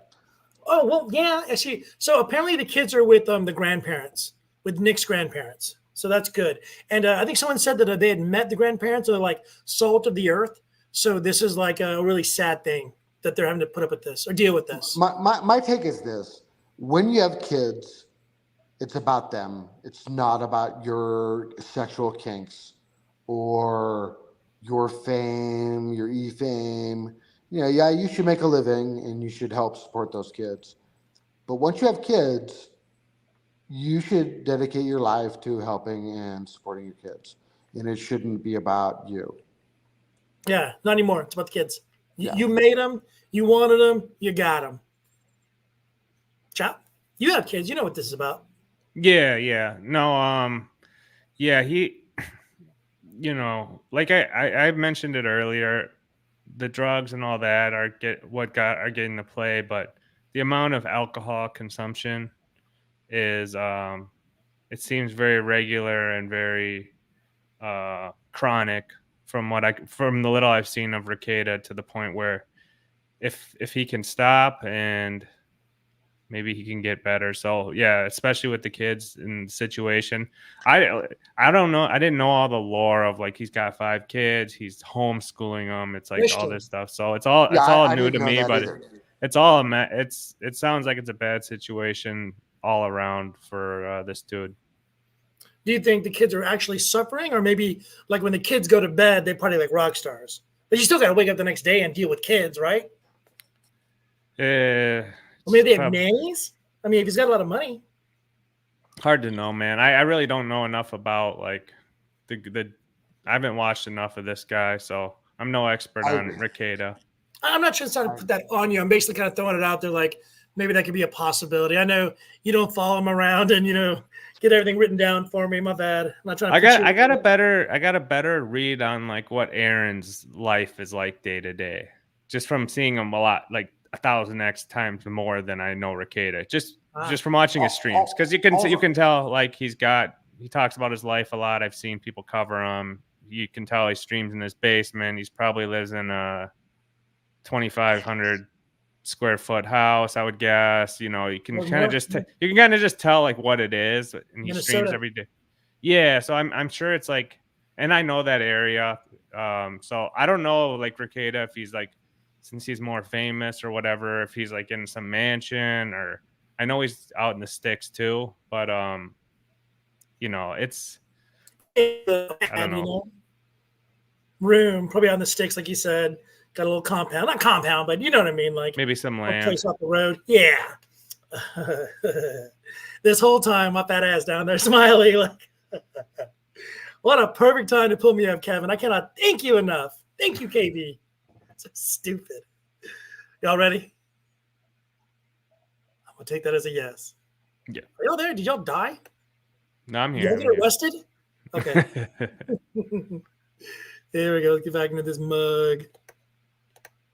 [SPEAKER 6] Oh, well, yeah. Actually, so apparently the kids are with the grandparents, with Nick's grandparents. So that's good. And I think someone said that they had met the grandparents, or they're like salt of the earth. So this is like a really sad thing that they're having to put up with this or deal with this.
[SPEAKER 16] My take is this: when you have kids, it's about them. It's not about your sexual kinks or your fame, your e-fame. Yeah, you should make a living and you should help support those kids. But once you have kids, you should dedicate your life to helping and supporting your kids. And it shouldn't be about you.
[SPEAKER 6] Yeah, not anymore. It's about the kids.
[SPEAKER 16] Yeah.
[SPEAKER 6] You made them. You wanted them. You got them. Chop, you have kids. You know what this is about.
[SPEAKER 9] Yeah. No, yeah, he, like I mentioned it earlier, the drugs and all that are getting the play, but the amount of alcohol consumption is it seems very regular and very chronic from the little I've seen of Rekeita, to the point where if he can stop and maybe he can get better. So yeah, especially with the kids in the situation. I don't know. I didn't know all the lore of like he's got 5 kids, he's homeschooling them. It's like all this stuff. So it's all new to me, but it sounds like it's a bad situation all around for this dude.
[SPEAKER 6] Do you think the kids are actually suffering, or maybe like when the kids go to bed, they party like rock stars? But you still got to wake up the next day and deal with kids, right?
[SPEAKER 9] Or
[SPEAKER 6] maybe they have nannies. I mean, if he's got a lot of money.
[SPEAKER 9] Hard to know, man. I really don't know enough about like the I haven't watched enough of this guy, so I'm no expert on Rekeita.
[SPEAKER 6] I'm not trying to put that on you. I'm basically kind of throwing it out there, like maybe that could be a possibility. I know you don't follow him around and get everything written down for me. My bad. I'm not trying to.
[SPEAKER 9] I got a better read on like what Aaron's life is like day to day, just from seeing him a lot, like 1,000x times more than I know Rekeita. Just from watching his streams, because you can tell like he talks about his life a lot. I've seen people cover him. You can tell he streams in his basement. He's probably lives in a 2,500 square foot house, I would guess. You can kind of just tell like what it is, and he streams every day. Yeah, so I'm sure it's like, and I know that area. So I don't know like Rekeita if he's like since he's more famous or whatever, if he's like in some mansion, or I know he's out in the sticks too, but you know, it's I don't know.
[SPEAKER 6] You know, room probably on the sticks, like you said, got a little compound, not compound, but you know what I mean, like
[SPEAKER 9] maybe some
[SPEAKER 6] a
[SPEAKER 9] land,
[SPEAKER 6] place off the road. Yeah. This whole time, my fat ass down there smiling like, what a perfect time to pull me up, Kevin. I cannot thank you enough. Thank you, KB. So stupid. Y'all ready? I'm gonna take that as a yes.
[SPEAKER 9] Yeah.
[SPEAKER 6] Are y'all there? Did y'all die?
[SPEAKER 9] No, I'm
[SPEAKER 6] Y'all
[SPEAKER 9] here.
[SPEAKER 6] get arrested? Okay. There we go. Let's get back into this mug.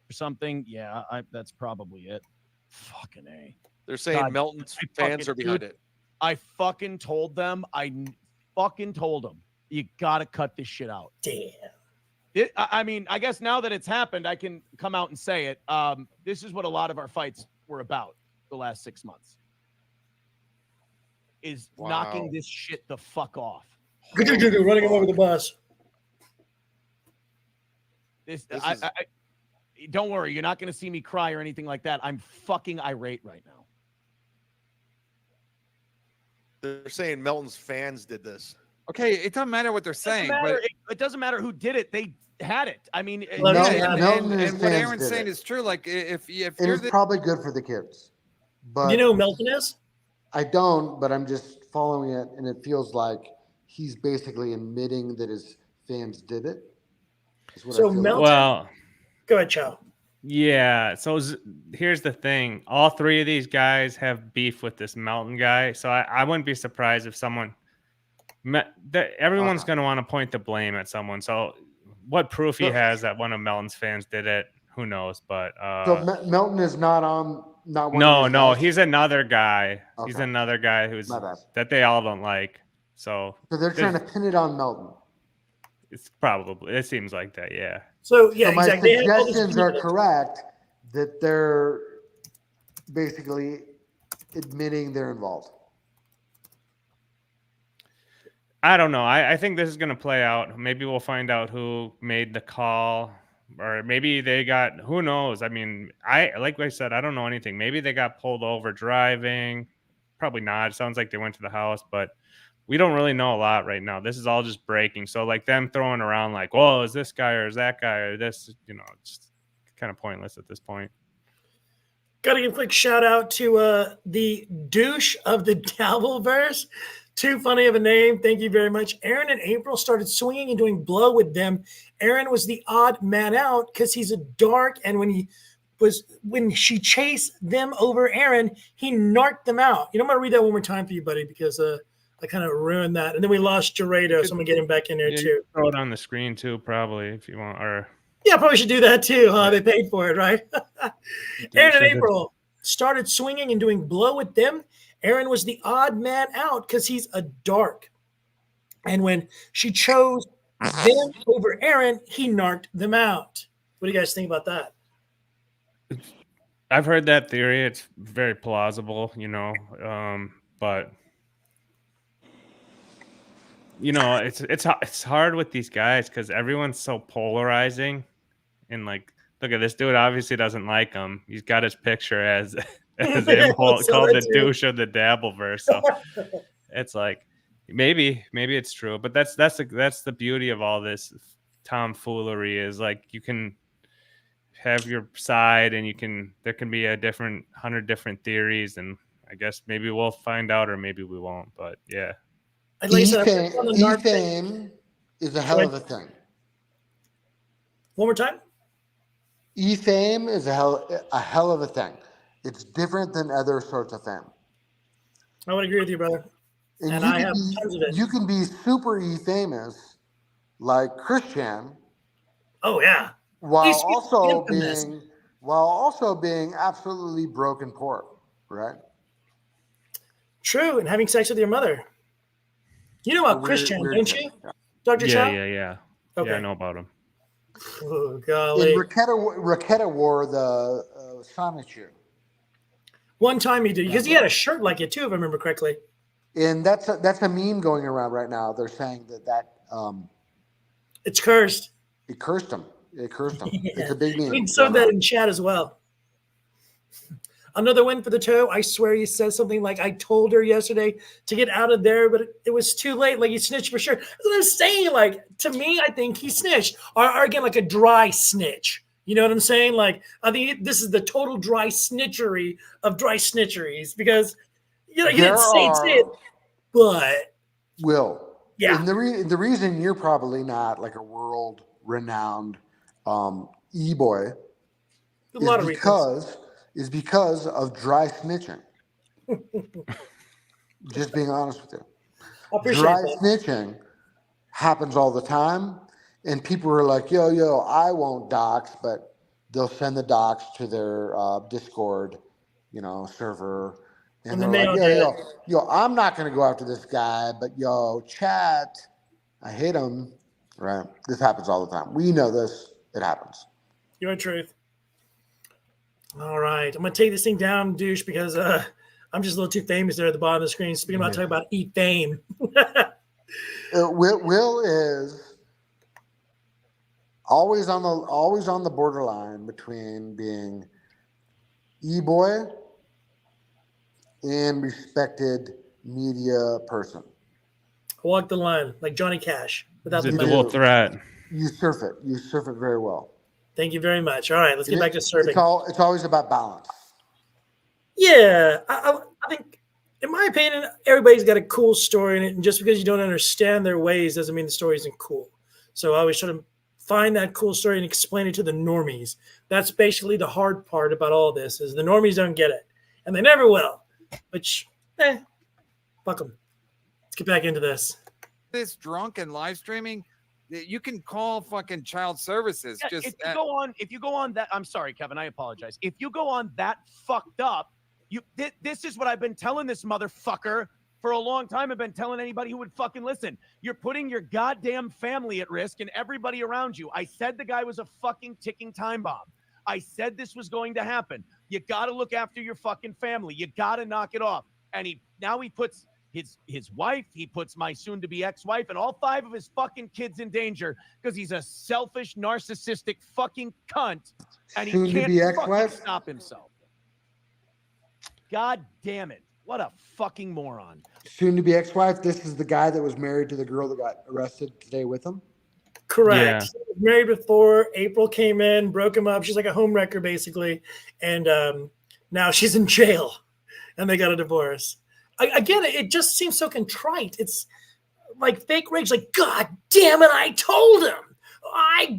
[SPEAKER 2] Or something. Yeah, that's probably it. Fucking A.
[SPEAKER 15] They're saying Melton's fans are behind it.
[SPEAKER 2] I fucking told them. You got to cut this shit out.
[SPEAKER 6] Damn.
[SPEAKER 2] I mean, I guess now that it's happened, I can come out and say it. This is what a lot of our fights were about the last 6 months. Is knocking this shit the fuck off.
[SPEAKER 6] Running him over the bus.
[SPEAKER 2] Don't worry, you're not going to see me cry or anything like that. I'm fucking irate right now.
[SPEAKER 15] They're saying Melton's fans did this.
[SPEAKER 14] Okay, it doesn't matter what they're saying, but
[SPEAKER 2] it doesn't matter who did it. They had it. I mean,
[SPEAKER 14] and what Aaron's saying is true. Like if you're
[SPEAKER 16] probably good for the kids. But
[SPEAKER 6] you know who Melton is?
[SPEAKER 16] I don't, but I'm just following it, and it feels like he's basically admitting that his fans did it.
[SPEAKER 6] So Melton. Go ahead, Chow.
[SPEAKER 9] Yeah. So here's the thing. All three of these guys have beef with this Melton guy. So I wouldn't be surprised if everyone's going to want to point the blame at someone. So what proof he has that one of Melton's fans did it, who knows? But
[SPEAKER 16] so Melton is not on. Not one
[SPEAKER 9] no. He's another guy. Okay. He's another guy that they all don't like. So
[SPEAKER 16] they're trying to pin it on Melton.
[SPEAKER 9] It seems like that. Yeah.
[SPEAKER 6] So yeah,
[SPEAKER 16] my
[SPEAKER 6] exactly.
[SPEAKER 16] suggestions are correct that they're basically admitting they're involved.
[SPEAKER 9] I don't know. I think this is going to play out. Maybe we'll find out who made the call, or maybe they got, who knows? I mean, like I said, I don't know anything. Maybe they got pulled over driving. Probably not. It sounds like they went to the house, but we don't really know a lot right now. This is all just breaking. So like them throwing around like, whoa, is this guy or is that guy or this, it's kind of pointless at this point.
[SPEAKER 6] Got to give a quick shout out to the douche of the Dabbleverse. Too funny of a name. Thank you very much. Aaron and April started swinging and doing blow with them. Aaron was the odd man out because he's a dark, and when she chased them over Aaron, he narked them out. I'm going to read that one more time for you, buddy, because I kind of ruined that. And then we lost Gerardo, so I'm going to get him back in there too.
[SPEAKER 9] Throw it on the screen too, probably, if you want. Or
[SPEAKER 6] yeah, probably should do that too, huh? They paid for it, right? Aaron and April started swinging and doing blow with them. Aaron was the odd man out because he's a dark. And when she chose them over Aaron, he narked them out. What do you guys think about that?
[SPEAKER 9] I've heard that theory. It's very plausible, but it's hard with these guys because everyone's so polarizing, and like, look at this dude. Obviously, doesn't like him. He's got his picture as Imholte, called the douche of the Dabbleverse. So it's like maybe it's true, but that's the beauty of all this tomfoolery is like you can have your side, and there can be 100 different theories, and I guess maybe we'll find out or maybe we won't. But yeah.
[SPEAKER 16] E-fame is a hell of a thing.
[SPEAKER 6] One more time.
[SPEAKER 16] E-fame is a hell of a thing. It's different than other sorts of fame.
[SPEAKER 6] I would agree with you, brother. And I have tons of it.
[SPEAKER 16] You can be super E-famous, like Christian.
[SPEAKER 6] Oh yeah.
[SPEAKER 16] While also being absolutely broken poor, right?
[SPEAKER 6] True, and having sex with your mother. You know about Christian, don't you, Dr. Chow?
[SPEAKER 9] Yeah. Okay. Yeah, I know about him.
[SPEAKER 6] Oh, golly.
[SPEAKER 16] And Rekeita wore the Sonic shoe.
[SPEAKER 6] One time he did, because he had a shirt like it too, if I remember correctly.
[SPEAKER 16] And that's a meme going around right now. They're saying that
[SPEAKER 6] it's cursed.
[SPEAKER 16] It cursed him. It cursed him. It's a big meme.
[SPEAKER 6] We saw that in chat as well. Another win for the toe. I swear he says something like, I told her yesterday to get out of there, but it was too late. Like, he snitched for sure. That's what I'm saying. Like, to me, I think he snitched. Or again, like a dry snitch. You know what I'm saying? Like, I think this is the total dry snitchery of dry snitcheries because, you know, you didn't say it, but.
[SPEAKER 16] Will.
[SPEAKER 6] Yeah.
[SPEAKER 16] And the reason you're probably not like a world-renowned e-boy is because of dry snitching. Just being honest with you. Dry snitching happens all the time, and people are like, yo, I won't dox, but they'll send the docs to their Discord, server. And they're like, yo, I'm not going to go after this guy, but yo, chat, I hate him. Right? This happens all the time. We know this. It happens.
[SPEAKER 6] You're in truth. All right. I'm going to take this thing down, douche, because I'm just a little too famous there at the bottom of the screen. Speaking about talking about fame.
[SPEAKER 16] Will is always on the borderline between being e-boy and respected media person.
[SPEAKER 6] Walk the line like Johnny Cash without the
[SPEAKER 9] dual threat.
[SPEAKER 16] You surf it. You surf it very well.
[SPEAKER 6] Thank you very much. All right, let's get back to surfing.
[SPEAKER 16] It's always about balance.
[SPEAKER 6] Yeah, I think, in my opinion, everybody's got a cool story in it, and just because you don't understand their ways doesn't mean the story isn't cool. So I always try to find that cool story and explain it to the normies. That's basically the hard part about all this is the normies don't get it, and they never will. Which, fuck them. Let's get back into this.
[SPEAKER 14] This drunk and live streaming, you can call fucking child services.
[SPEAKER 2] Yeah, if you go on that, I'm sorry, Kevin, I apologize. If you go on that fucked up, this is what I've been telling this motherfucker for a long time. I've been telling anybody who would fucking listen. You're putting your goddamn family at risk and everybody around you. I said the guy was a fucking ticking time bomb. I said this was going to happen. You got to look after your fucking family. You got to knock it off. And he puts his wife, he puts my soon-to-be ex-wife, and all 5 of his fucking kids in danger because he's a selfish, narcissistic fucking cunt, and he can't fucking stop himself. God damn it. What a fucking moron.
[SPEAKER 16] Soon-to-be ex-wife, this is the guy that was married to the girl that got arrested today with him?
[SPEAKER 6] Correct.
[SPEAKER 16] Yeah.
[SPEAKER 6] He was married before. April came in, broke him up. She's like a homewrecker, basically. And now she's in jail, and they got a divorce. Again, it just seems so contrite. It's like fake rage. Like, God damn it, I told him.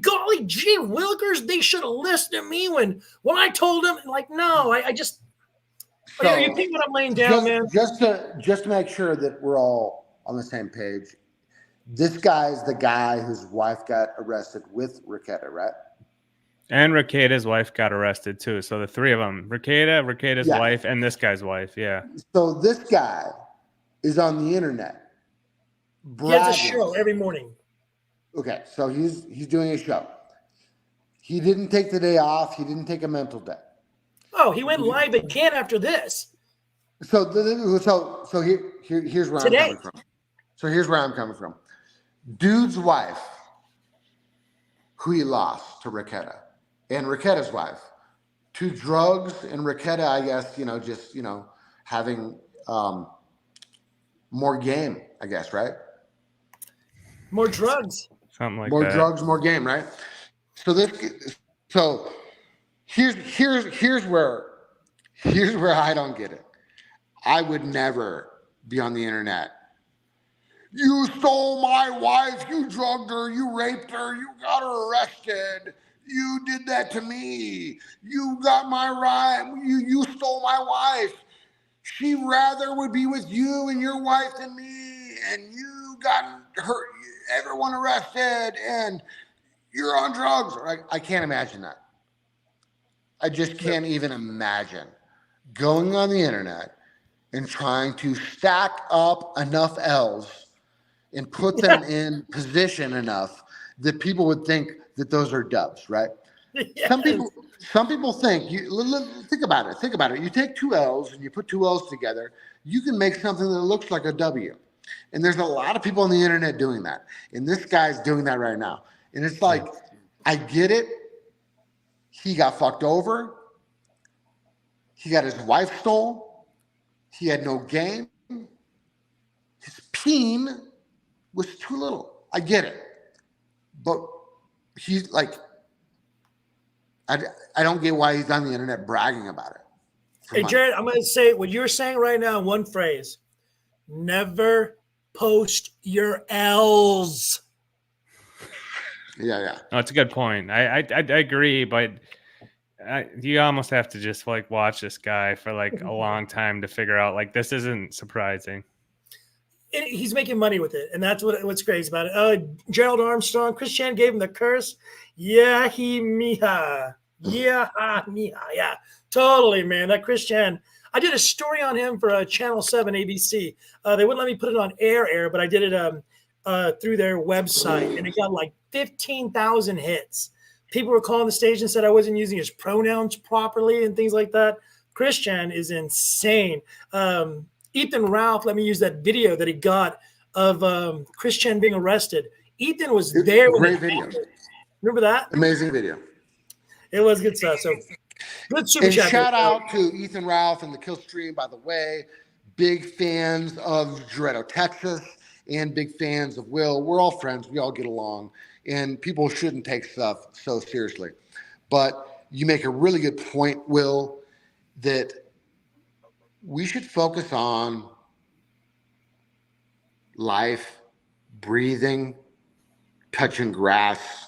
[SPEAKER 6] Golly gee willikers, they should have listened to me when I told him. Like, no, I just.
[SPEAKER 16] So,
[SPEAKER 6] you think what I'm laying down, man?
[SPEAKER 16] Just to make sure that we're all on the same page. This guy's the guy whose wife got arrested with Rekeita, right?
[SPEAKER 9] And Rekeita's wife got arrested too. So the 3 of them, Rekeita's wife, and this guy's wife. Yeah.
[SPEAKER 16] So this guy is on the internet.
[SPEAKER 6] He has a show every morning.
[SPEAKER 16] Okay, so he's doing a show. He didn't take the day off. He didn't take a mental day.
[SPEAKER 6] Oh, he went live again after this.
[SPEAKER 16] So here's where I'm coming from. So here's where I'm coming from. Dude's wife, who he lost to Rekeita, and Rekeita's wife to drugs, and Rekeita, I guess, just having more game, I guess, right?
[SPEAKER 6] More drugs.
[SPEAKER 9] Something like
[SPEAKER 16] more
[SPEAKER 9] that.
[SPEAKER 16] More drugs, more game, right? So here's where I don't get it. I would never be on the internet. You stole my wife, you drugged her, you raped her, you got her arrested. You did that to me. You got my right. You stole my wife. She rather would be with you and your wife than me. And you got everyone arrested and you're on drugs. I can't imagine that. I just can't even imagine going on the internet and trying to stack up enough L's and put them in position enough that people would think that those are dubs, right? Yes. Some people think think about it. Think about it. You take 2 L's and you put 2 L's together, you can make something that looks like a W. And there's a lot of people on the internet doing that. And this guy's doing that right now. And it's like I get it. He got fucked over. He got his wife stole. He had no game. His peen was too little. I get it. But he's like, I don't get why he's on the internet bragging about it.
[SPEAKER 6] Hey, Jared, I'm going to say what you're saying right now in one phrase. Never post your L's.
[SPEAKER 16] Yeah.
[SPEAKER 9] No, it's a good point. I agree, but you almost have to just like watch this guy for like a long time to figure out like this isn't surprising.
[SPEAKER 6] He's making money with it, and that's what's crazy about it. Gerald Armstrong, Chris Chan gave him the curse. Yeah, miha. Yeah, miha. Yeah, totally, man. That Chris Chan. I did a story on him for Channel 7 ABC. They wouldn't let me put it on air, but I did it through their website, and it got like 15,000 hits. People were calling the station and said I wasn't using his pronouns properly and things like that. Chris Chan is insane. Ethan Ralph let me use that video that he got of Chris Chan being arrested. Ethan was there.
[SPEAKER 16] Great video.
[SPEAKER 6] Remember that?
[SPEAKER 16] Amazing video.
[SPEAKER 6] It was good stuff. So good super
[SPEAKER 16] and
[SPEAKER 6] chat.
[SPEAKER 16] Shout out to Ethan Ralph and the Kill Stream, by the way. Big fans of Dorado, Texas, and big fans of Will. We're all friends. We all get along. And people shouldn't take stuff so seriously. But you make a really good point, Will, that we should focus on life, breathing, touching grass,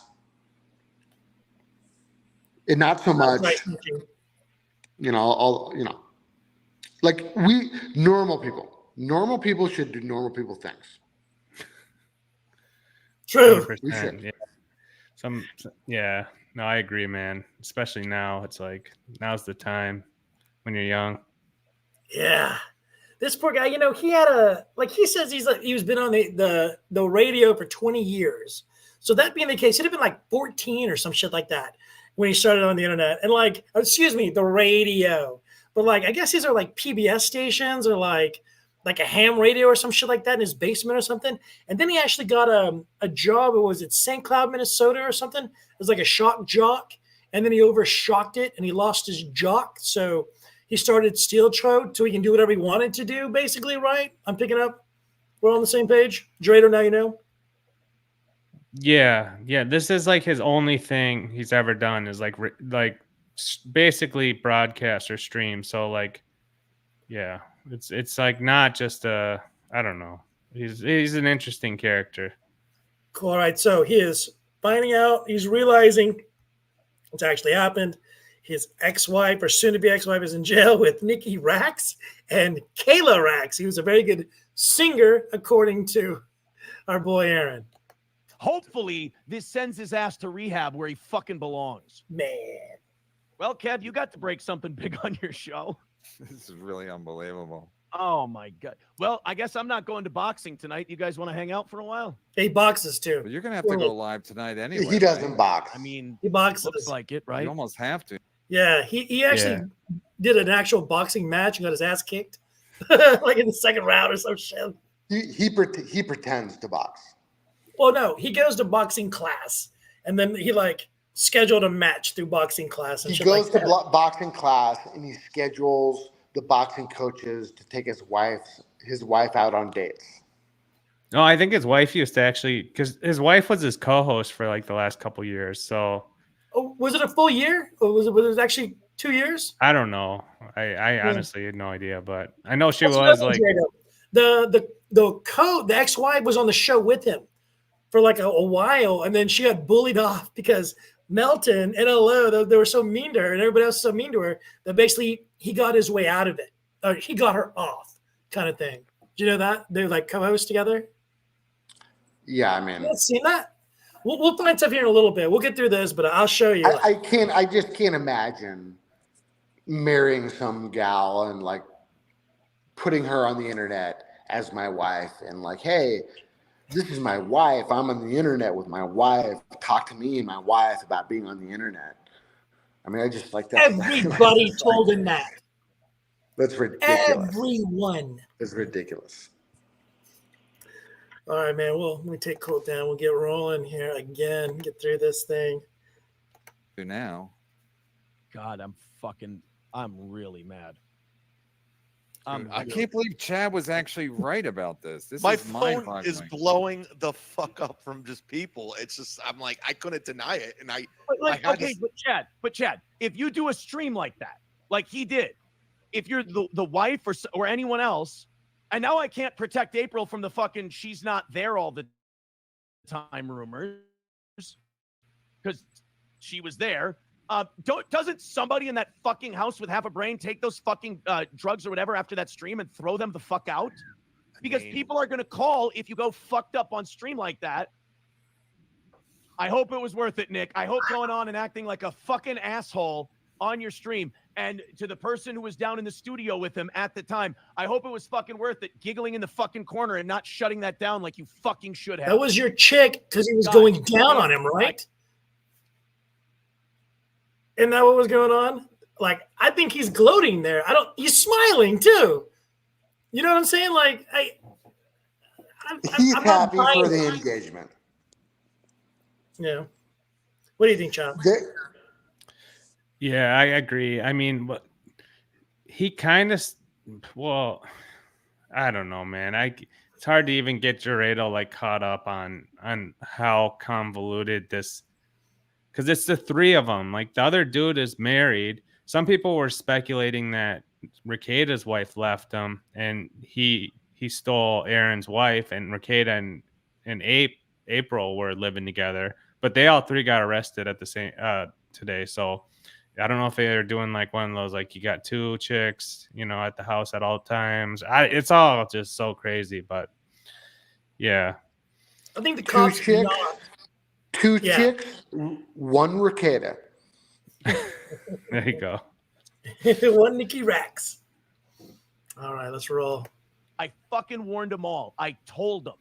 [SPEAKER 16] and not so much, like we normal people should do normal people things.
[SPEAKER 6] True.
[SPEAKER 16] We should.
[SPEAKER 9] Yeah. No, I agree, man. Especially now. It's like now's the time when you're young.
[SPEAKER 6] Yeah. This poor guy, he had he says he's been on the radio for 20 years. So that being the case, he'd have been like 14 or some shit like that when he started on the internet. And the radio. But I guess these are like PBS stations or like a ham radio or some shit like that in his basement or something. And then he actually got a job. Was it St. Cloud, Minnesota or something? It was like a shock jock. And then he overshocked it and he lost his jock. So he started Steel Trode so he can do whatever he wanted to do, basically, right? I'm picking up. We're on the same page. Drader, now you know.
[SPEAKER 9] Yeah. This is like his only thing he's ever done is like basically broadcast or stream. So yeah, it's like not just I don't know. He's an interesting character.
[SPEAKER 6] Cool. All right. So he is finding out. He's realizing what's actually happened. His ex-wife or soon-to-be ex-wife is in jail with Nikki Rax and Kayla Rax. He was a very good singer, according to our boy Aaron.
[SPEAKER 2] Hopefully, this sends his ass to rehab where he fucking belongs.
[SPEAKER 6] Man.
[SPEAKER 2] Well, Kev, you got to break something big on your show.
[SPEAKER 14] This is really unbelievable.
[SPEAKER 2] Oh, my God. Well, I guess I'm not going to boxing tonight. You guys want to hang out for a while?
[SPEAKER 6] He boxes, too.
[SPEAKER 14] But you're going to have to go live tonight anyway.
[SPEAKER 16] He doesn't box.
[SPEAKER 2] I mean,
[SPEAKER 6] he boxes.
[SPEAKER 2] Looks like it, right?
[SPEAKER 14] You almost have to.
[SPEAKER 6] Yeah, he actually did an actual boxing match and got his ass kicked, like in the second round or some shit.
[SPEAKER 16] He pretends to box.
[SPEAKER 6] Well, no, he goes to boxing class, and then he scheduled a match through boxing class. And
[SPEAKER 16] he goes to boxing class, and he schedules the boxing coaches to take his wife out on dates.
[SPEAKER 9] No, I think his wife used to actually, because his wife was his co-host for the last couple years. So.
[SPEAKER 6] Oh, was it a full year, or was it actually 2 years?
[SPEAKER 9] I don't know. I honestly had no idea, but I know she was
[SPEAKER 6] the ex-wife was on the show with him for a while, and then she got bullied off because Melton and LO they were so mean to her, and everybody else was so mean to her that basically he got his way out of it. He got her off, kind of thing. Do you know that they're co-hosts together?
[SPEAKER 16] Yeah, I mean,
[SPEAKER 6] you seen that? We'll find stuff here in a little bit. We'll get through this, but I'll show you.
[SPEAKER 16] I just can't imagine marrying some gal and putting her on the internet as my wife and hey, this is my wife. I'm on the internet with my wife. Talk to me and my wife about being on the internet. I mean, I just that.
[SPEAKER 6] Everybody told him that.
[SPEAKER 16] That's ridiculous.
[SPEAKER 6] Everyone.
[SPEAKER 16] It's ridiculous.
[SPEAKER 6] All right, man. Well, let me take Colt down. We'll get rolling here again. Get through this thing.
[SPEAKER 14] now.
[SPEAKER 2] God, I'm really mad.
[SPEAKER 14] I can't believe Chad was actually right about this. This
[SPEAKER 15] My
[SPEAKER 14] is
[SPEAKER 15] phone
[SPEAKER 14] mind-boggling.
[SPEAKER 15] is blowing the fuck up from just people. It's just I'm like I couldn't deny it, and
[SPEAKER 2] but Chad, if you do a stream like that, like he did, if you're the wife or anyone else, and now I can't protect April from the fucking she's not there all the time rumors because she was there. Doesn't somebody in that fucking house with half a brain take those fucking drugs or whatever after that stream and throw them the fuck out? Because people are going to call if you go fucked up on stream like that. I hope it was worth it, Nick. I hope going on and acting like a fucking asshole on your stream. And to the person who was down in the studio with him at the time, I hope it was fucking worth it, giggling in the fucking corner and not shutting that down like you fucking should have.
[SPEAKER 6] That was your chick because he was going down on him, right? Isn't that what was going on? Like, I think he's gloating there. He's smiling too. You know what I'm saying? Like,
[SPEAKER 16] he's
[SPEAKER 6] I'm
[SPEAKER 16] happy
[SPEAKER 6] not
[SPEAKER 16] for the
[SPEAKER 6] buying-
[SPEAKER 16] engagement.
[SPEAKER 6] Yeah. What do you think, Chad?
[SPEAKER 9] Yeah, I agree. I mean, he kind of, I don't know, man. It's hard to even get Jarado like caught up on how convoluted this. Because it's the three of them. Like the other dude is married. Some people were speculating that Rekeita's wife left him, and he stole Aaron's wife, and Rekeita and April were living together. But they all three got arrested at the same today. So I don't know if they're doing like one of those like you got two chicks, at the house at all times. It's all just so crazy. But yeah,
[SPEAKER 6] I think the cops
[SPEAKER 16] Two chicks, one Rekeita.
[SPEAKER 9] There you go.
[SPEAKER 6] One Nikki Rax. All right, let's roll.
[SPEAKER 2] I fucking warned them all. I told them.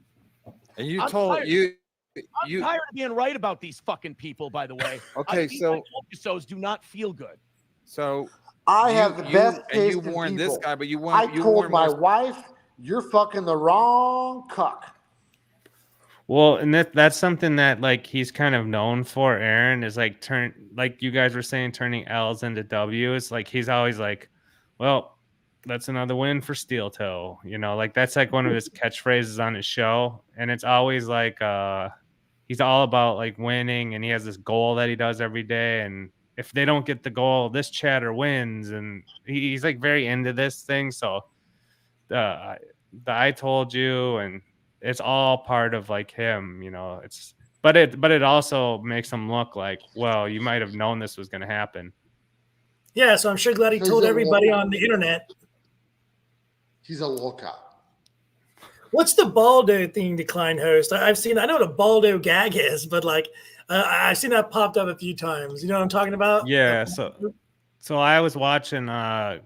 [SPEAKER 14] And you
[SPEAKER 2] I'm
[SPEAKER 14] told
[SPEAKER 2] tired.
[SPEAKER 14] you.
[SPEAKER 2] I'm tired of being right about these fucking people, by the way.
[SPEAKER 14] Okay,
[SPEAKER 2] so do not feel good.
[SPEAKER 14] So
[SPEAKER 16] I have the best
[SPEAKER 14] and
[SPEAKER 16] taste
[SPEAKER 14] you
[SPEAKER 16] in
[SPEAKER 14] warned this
[SPEAKER 16] people.
[SPEAKER 14] guy, but you
[SPEAKER 16] I
[SPEAKER 14] warned.
[SPEAKER 16] told my wife, "You're fucking the wrong cuck."
[SPEAKER 9] Well, and that's something that like he's kind of known for. Aaron is like like you guys were saying, turning L's into W's. Like he's always like, well, that's another win for Steel Toe. Like that's like one of his catchphrases on his show, and it's always like he's all about like winning, and he has this goal that he does every day, and if they don't get the goal, this chatter wins, and he's like very into this thing. So the I told you, and it's all part of like him, but it also makes him look like, well, you might have known this was going to happen.
[SPEAKER 6] Yeah, so I'm sure glad he told everybody on the internet.
[SPEAKER 16] He's a little cop.
[SPEAKER 6] What's the Baldo thing, Decline Host? I know what a Baldo gag is, but like I've seen that popped up a few times. You know what I'm talking about?
[SPEAKER 9] Yeah. So I was watching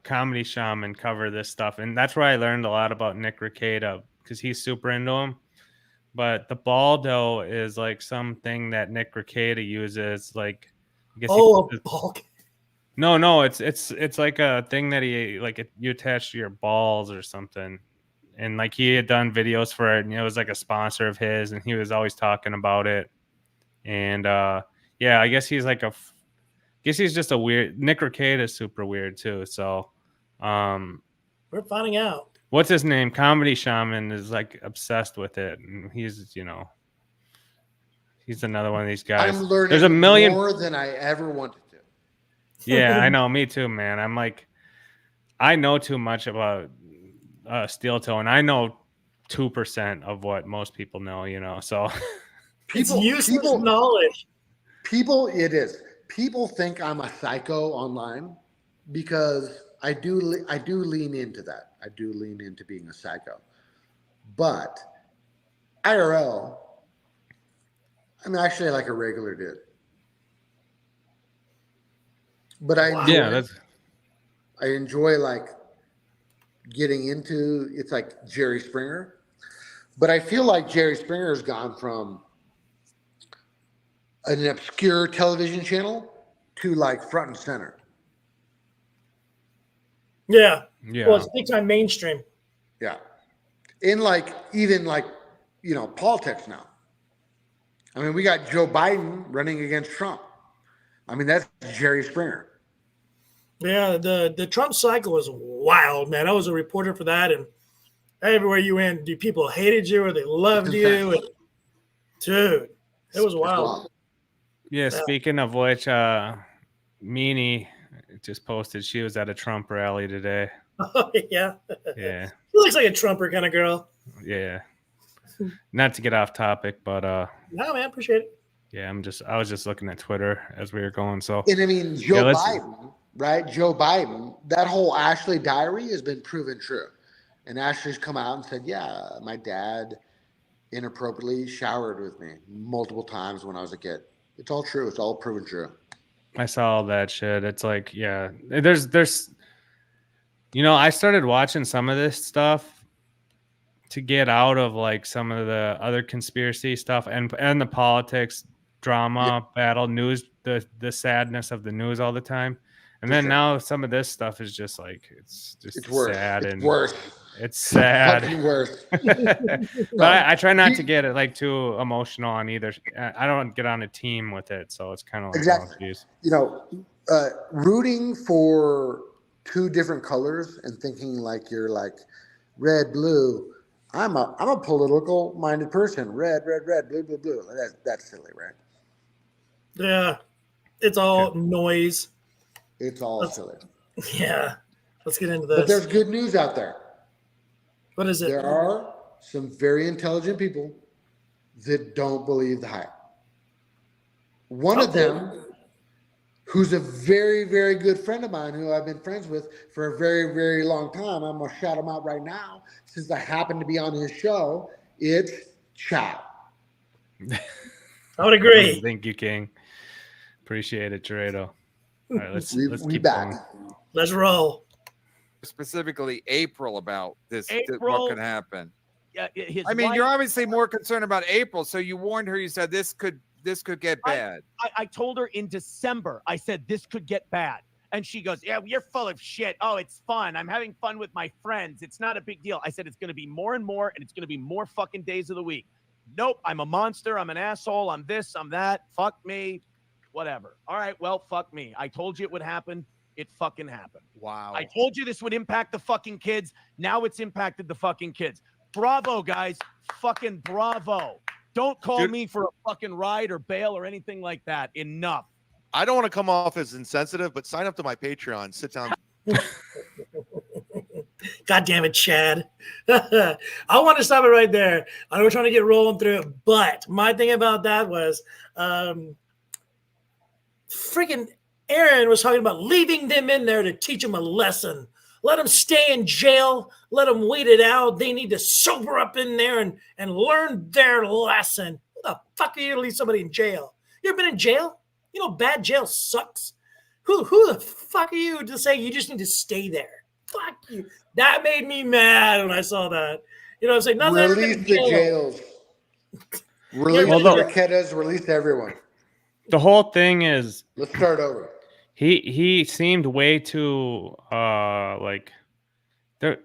[SPEAKER 9] Comedy Shaman cover this stuff, and that's where I learned a lot about Nick Rekeita because he's super into him. But the Baldo is like something that Nick Rekeita uses, like I guess
[SPEAKER 6] a ball.
[SPEAKER 9] No, it's like a thing that you attach to your balls or something. And like he had done videos for it, and it was like a sponsor of his, and he was always talking about it. And yeah, I guess he's like he's just a weird. Nick Rekeita is super weird too. So
[SPEAKER 6] we're finding out.
[SPEAKER 9] What's his name? Comedy Shaman is like obsessed with it, and he's he's another one of these guys.
[SPEAKER 16] I'm learning
[SPEAKER 9] There's a million
[SPEAKER 16] more than I ever wanted to.
[SPEAKER 9] Yeah, I know. Me too, man. I'm like, I know too much about Steel Toe, and I know 2% of what most people know. So
[SPEAKER 6] it's useless knowledge.
[SPEAKER 16] It is. People think I'm a psycho online because I do lean into that. I do lean into being a psycho. But IRL, I'm actually like a regular dude. But I enjoy like getting into it's like Jerry Springer. But I feel like Jerry Springer has gone from an obscure television channel to like front and center.
[SPEAKER 6] Yeah.
[SPEAKER 9] Yeah.
[SPEAKER 6] Well, it's big time mainstream.
[SPEAKER 16] Yeah. In like even like, politics now. I mean, we got Joe Biden running against Trump. I mean, that's Jerry Springer.
[SPEAKER 6] Yeah, the Trump cycle was wild, man. I was a reporter for that, and everywhere you went, people hated you or they loved you. And, dude, it was wild.
[SPEAKER 9] Yeah, speaking of which, Meanie just posted she was at a Trump rally today.
[SPEAKER 6] Oh, yeah.
[SPEAKER 9] Yeah.
[SPEAKER 6] She looks like a Trumper kind of girl.
[SPEAKER 9] Yeah. Not to get off topic, but
[SPEAKER 6] no, man, appreciate it.
[SPEAKER 9] Yeah, I was just looking at Twitter as we were going. So
[SPEAKER 16] and I mean Joe Biden, right? Joe Biden, that whole Ashley diary has been proven true. And Ashley's come out and said, yeah, my dad inappropriately showered with me multiple times when I was a kid. It's all true. It's all proven true.
[SPEAKER 9] I saw all that shit. It's like, yeah, there's I started watching some of this stuff to get out of like some of the other conspiracy stuff and the politics drama, battle news, the sadness of the news all the time. And then now some of this stuff is just like, it's
[SPEAKER 16] worse.
[SPEAKER 9] sad.
[SPEAKER 16] It's
[SPEAKER 9] and
[SPEAKER 16] worse.
[SPEAKER 9] It's sad.
[SPEAKER 16] It's worse.
[SPEAKER 9] But I try not to get it like too emotional on either. I don't get on a team with it. So it's kind of like,
[SPEAKER 16] exactly. Rooting for two different colors and thinking like you're like red, blue. I'm a political minded person. Red, blue, blue, blue. That's silly, right?
[SPEAKER 6] Yeah. It's all noise.
[SPEAKER 16] It's all silly.
[SPEAKER 6] Yeah. Let's get into this.
[SPEAKER 16] But there's good news out there.
[SPEAKER 6] What is it?
[SPEAKER 16] There are some very intelligent people that don't believe the hype. One of them, who's a very, very good friend of mine who I've been friends with for a very, very long time. I'm going to shout him out right now since I happen to be on his show. It's Chow.
[SPEAKER 6] I would agree.
[SPEAKER 9] Thank you, King. Appreciate it, Dorado. All right, let's keep
[SPEAKER 16] back.
[SPEAKER 9] going.
[SPEAKER 6] Let's roll.
[SPEAKER 14] Specifically April about this,
[SPEAKER 2] April,
[SPEAKER 14] what could happen.
[SPEAKER 2] Yeah,
[SPEAKER 14] you're obviously more concerned about April, so you warned her. You said this could get bad.
[SPEAKER 2] I told her in December, I said this could get bad. And she goes, yeah, you're full of shit. Oh, it's fun. I'm having fun with my friends. It's not a big deal. I said it's going to be more and more, and it's going to be more fucking days of the week. Nope, I'm a monster. I'm an asshole. I'm this, I'm that. Fuck me. Whatever. All right, well, fuck me. I told you it would happen. It fucking happened.
[SPEAKER 15] Wow.
[SPEAKER 2] I told you this would impact the fucking kids. Now it's impacted the fucking kids. Bravo, guys. Fucking bravo. Don't call me for a fucking ride or bail or anything like that. Enough.
[SPEAKER 15] I don't want to come off as insensitive, but sign up to my Patreon. Sit down.
[SPEAKER 6] God damn it, Chad. I want to stop it right there. I know we're trying to get rolling through it, but my thing about that was freaking Aaron was talking about leaving them in there to teach them a lesson. Let them stay in jail. Let them wait it out. They need to sober up in there and learn their lesson. Who the fuck are you to leave somebody in jail? You ever been in jail? You know, bad jail sucks. Who the fuck are you to say you just need to stay there? Fuck you. That made me mad when I saw that. You know what I'm saying?
[SPEAKER 16] Release the jails. Release the Rekeitas. Release everyone.
[SPEAKER 9] The whole thing is.
[SPEAKER 16] Let's start over.
[SPEAKER 9] He seemed way too like there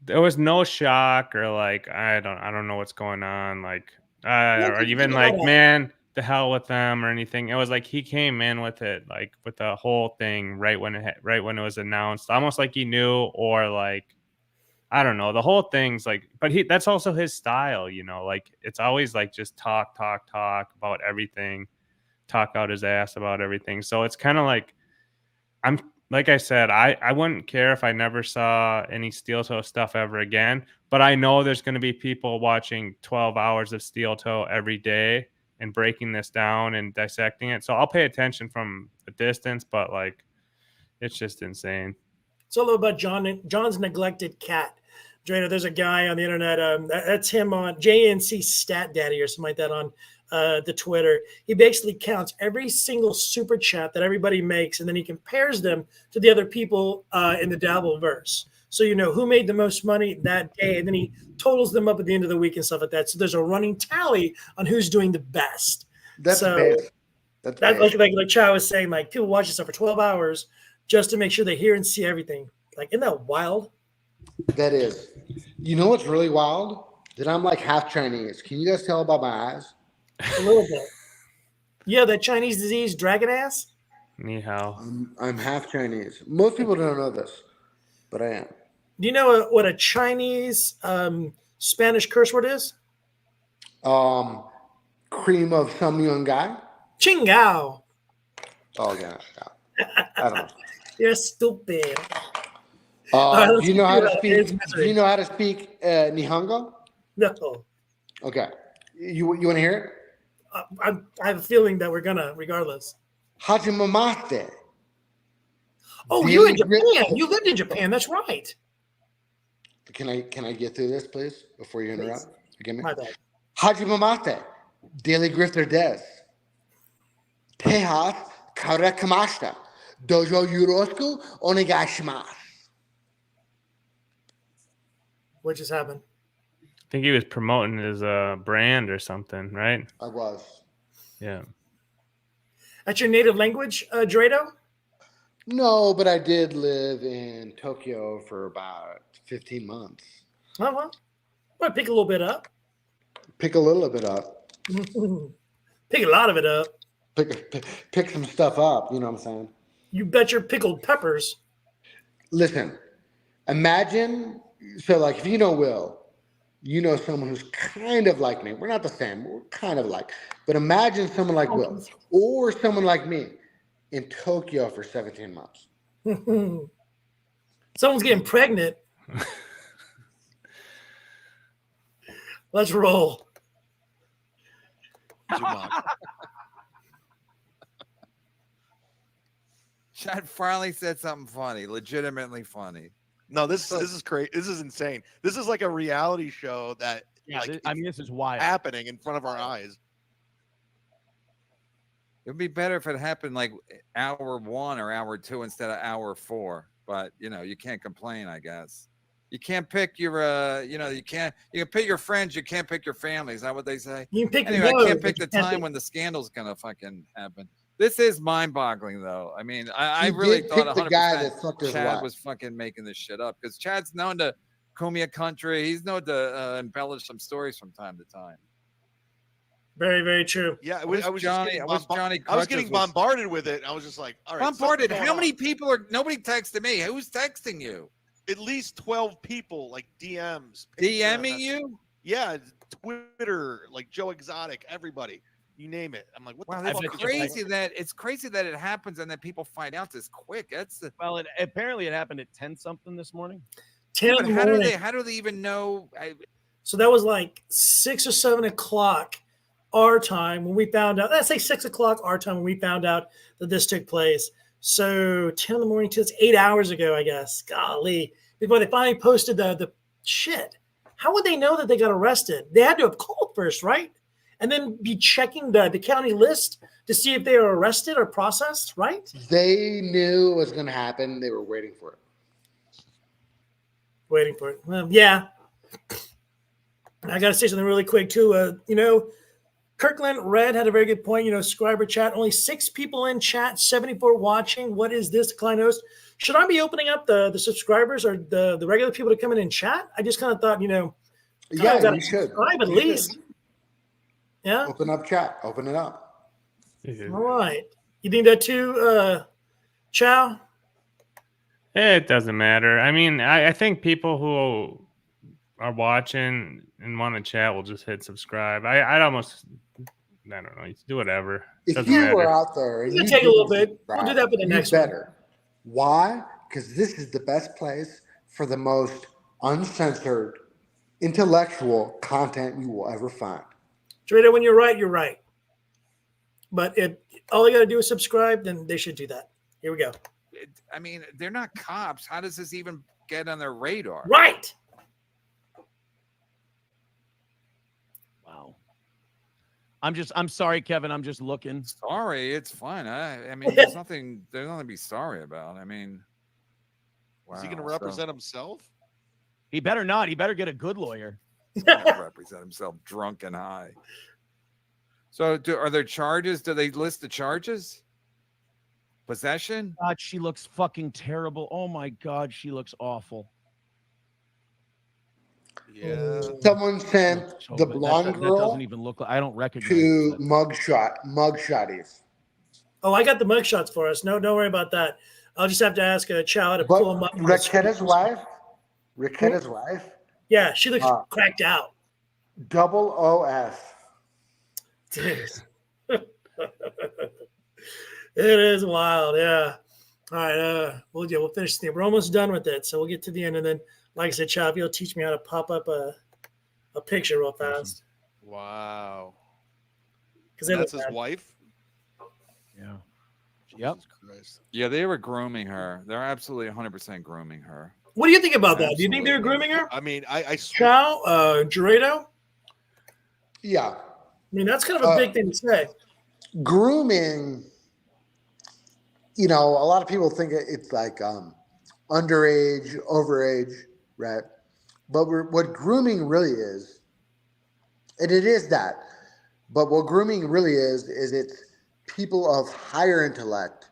[SPEAKER 9] was no shock or like I don't know what's going on like or even like man the hell with them or anything. It was like he came in with it like with the whole thing right when it was announced, almost like he knew, or like I don't know, the whole thing's like, but that's also his style, you know, like it's always like just talk about everything, talk out his ass about everything. So it's kind of like I'm like I said, I wouldn't care if I never saw any Steel Toe stuff ever again, but I know there's going to be people watching 12 hours of Steel Toe every day and breaking this down and dissecting it. So I'll pay attention from a distance, but like, it's just insane.
[SPEAKER 6] It's all about John's neglected cat. Drano, there's a guy on the internet. That's him on JNC Stat Daddy or something like that on the Twitter. He basically counts every single super chat that everybody makes, and then he compares them to the other people in the Dabbleverse. So you know who made the most money that day, and then he totals them up at the end of the week and stuff like that. So there's a running tally on who's doing the best.
[SPEAKER 16] That's
[SPEAKER 6] like Chow was saying, like people watch this stuff for 12 hours just to make sure they hear and see everything. Like, isn't that wild?
[SPEAKER 16] That is. You know what's really wild? That I'm like half Chinese. Can you guys tell by my eyes?
[SPEAKER 6] A little bit. Yeah, that Chinese disease, dragon ass.
[SPEAKER 9] Ni hao.
[SPEAKER 16] I'm half Chinese. Most people don't know this, but I am.
[SPEAKER 6] Do you know what a Chinese Spanish curse word is?
[SPEAKER 16] Cream of some young guy.
[SPEAKER 6] Chingao.
[SPEAKER 16] Oh yeah. I don't know.
[SPEAKER 6] You're stupid.
[SPEAKER 16] Do you know how to speak? Do you know how to speak Nihongo?
[SPEAKER 6] No.
[SPEAKER 16] Okay. You want to hear it?
[SPEAKER 6] I have a feeling that we're gonna, regardless.
[SPEAKER 16] Hajimamaste.
[SPEAKER 6] Oh, you're in Japan. You lived in Japan. That's right.
[SPEAKER 16] Can I get through this, please, before you interrupt? Forgive me.
[SPEAKER 6] My bad.
[SPEAKER 16] Hajimamaste. Daily grifter des. Tejas karekamashita. Dojo yoroshiku onegaishimasu.
[SPEAKER 6] What just happened?
[SPEAKER 9] I think he was promoting his brand or something, right?
[SPEAKER 16] I was.
[SPEAKER 9] Yeah.
[SPEAKER 6] That's your native language, Drado?
[SPEAKER 16] No, but I did live in Tokyo for about 15 months.
[SPEAKER 6] Oh, well. I'll pick a little bit up.
[SPEAKER 16] Pick a little bit up.
[SPEAKER 6] Pick a lot of it up.
[SPEAKER 16] Pick some stuff up, you know what I'm saying?
[SPEAKER 6] You bet your pickled peppers.
[SPEAKER 16] Listen, imagine, so like if you know Will, you know someone who's kind of like me. We're not the same, we're kind of like. But imagine someone like Will or someone like me in Tokyo for 17 months.
[SPEAKER 6] Someone's getting pregnant. Let's roll.
[SPEAKER 14] Chad finally said something funny, legitimately funny.
[SPEAKER 15] No, this is crazy. This is insane. This is like a reality show that
[SPEAKER 2] this is wild
[SPEAKER 15] happening in front of our eyes.
[SPEAKER 14] It would be better if it happened like hour 1 or hour 2 instead of hour 4. But you can't complain, I guess. You can't pick your you can pick your friends, you can't pick your family. Is that what they say?
[SPEAKER 6] You can pick
[SPEAKER 14] anyway, I can't pick the time when the scandal's gonna fucking happen. This is mind-boggling, though. I mean, I really thought 100% Chad was fucking making this shit up because Chad's known to call me a country. He's known to embellish some stories from time to time.
[SPEAKER 6] Very, very true.
[SPEAKER 15] Yeah, I was getting bombarded with it. I was just like, all right.
[SPEAKER 14] Bombarded? How many people are? Nobody texted me. Who's texting you?
[SPEAKER 15] At least 12 people, like DMs.
[SPEAKER 14] DMing you?
[SPEAKER 15] Yeah, Twitter, like Joe Exotic, everybody. You name it. I'm like, what the fuck?
[SPEAKER 14] It's crazy that it happens and that people find out this quick.
[SPEAKER 2] Well, apparently it happened at 10 something this morning.
[SPEAKER 6] 10
[SPEAKER 14] but how do they even know?
[SPEAKER 6] So that was like 6 or 7 o'clock our time when we found out. Let's say 6 o'clock our time when we found out that this took place. So 10 in the morning till it's 8 hours ago, I guess. Golly. Before they finally posted the shit. How would they know that they got arrested? They had to have called first, right? And then be checking the county list to see if they were arrested or processed, right?
[SPEAKER 16] They knew it was going to happen. They were waiting for it.
[SPEAKER 6] Waiting for it. Well, yeah. I got to say something really quick, too. Kirkland Red had a very good point. Subscriber chat, only 6 people in chat, 74 watching. What is this, Klein host? Should I be opening up the subscribers or the regular people to come in and chat? I just kind of thought,
[SPEAKER 16] yeah, you should.
[SPEAKER 6] Subscribe at least. Yeah.
[SPEAKER 16] Open up chat. Open it up.
[SPEAKER 6] All right. You think that too, Chow?
[SPEAKER 9] It doesn't matter. I mean, I think people who are watching and want to chat will just hit subscribe. I don't know. You do whatever.
[SPEAKER 16] If you were out there,
[SPEAKER 6] and you take a little bit. We'll do that for the next
[SPEAKER 16] better. Why? Because this is the best place for the most uncensored, intellectual content you will ever find.
[SPEAKER 6] Trader, when you're right, you're right. But if all you got to do is subscribe, then they should do that. Here we go.
[SPEAKER 14] I mean, they're not cops. How does this even get on their radar?
[SPEAKER 6] Right.
[SPEAKER 2] Wow. I'm sorry, Kevin. I'm just looking.
[SPEAKER 14] Sorry, it's fine. I mean, there's nothing to be sorry about. I mean, wow.
[SPEAKER 15] Is he going to represent himself?
[SPEAKER 2] He better not. He better get a good lawyer.
[SPEAKER 14] Represent himself drunk and high. So are there charges? Do they list the charges? Possession?
[SPEAKER 2] God, she looks fucking terrible. Oh my God, she looks awful.
[SPEAKER 15] Yeah.
[SPEAKER 16] Someone sent the blonde girl.
[SPEAKER 2] That doesn't even look like. I don't recognize
[SPEAKER 16] to mugshotties.
[SPEAKER 6] Oh, I got the mugshots for us. No, don't worry about that. I'll just have to ask Chow to pull them up.
[SPEAKER 16] Rekeita's wife? Rekeita's wife?
[SPEAKER 6] Yeah, she looks cracked out.
[SPEAKER 16] Double OS.
[SPEAKER 6] Dude. It is wild, yeah. All right, we'll finish the thing. We're almost done with it, so we'll get to the end, and then, like I said, Chop, you'll teach me how to pop up a picture real fast.
[SPEAKER 15] Wow.
[SPEAKER 6] Because
[SPEAKER 15] that's his wife.
[SPEAKER 2] Yeah.
[SPEAKER 15] Yep. Christ.
[SPEAKER 14] Yeah, they were grooming her. They're absolutely 100% grooming her.
[SPEAKER 6] What do you think about that? Do you think they were grooming her?
[SPEAKER 15] I mean, I
[SPEAKER 6] Chow, Dorado?
[SPEAKER 16] Yeah.
[SPEAKER 6] I mean, that's kind of a big thing to say.
[SPEAKER 16] Grooming, a lot of people think it's like underage, overage, right? But what grooming really is, and it is that, but what grooming really is it's people of higher intellect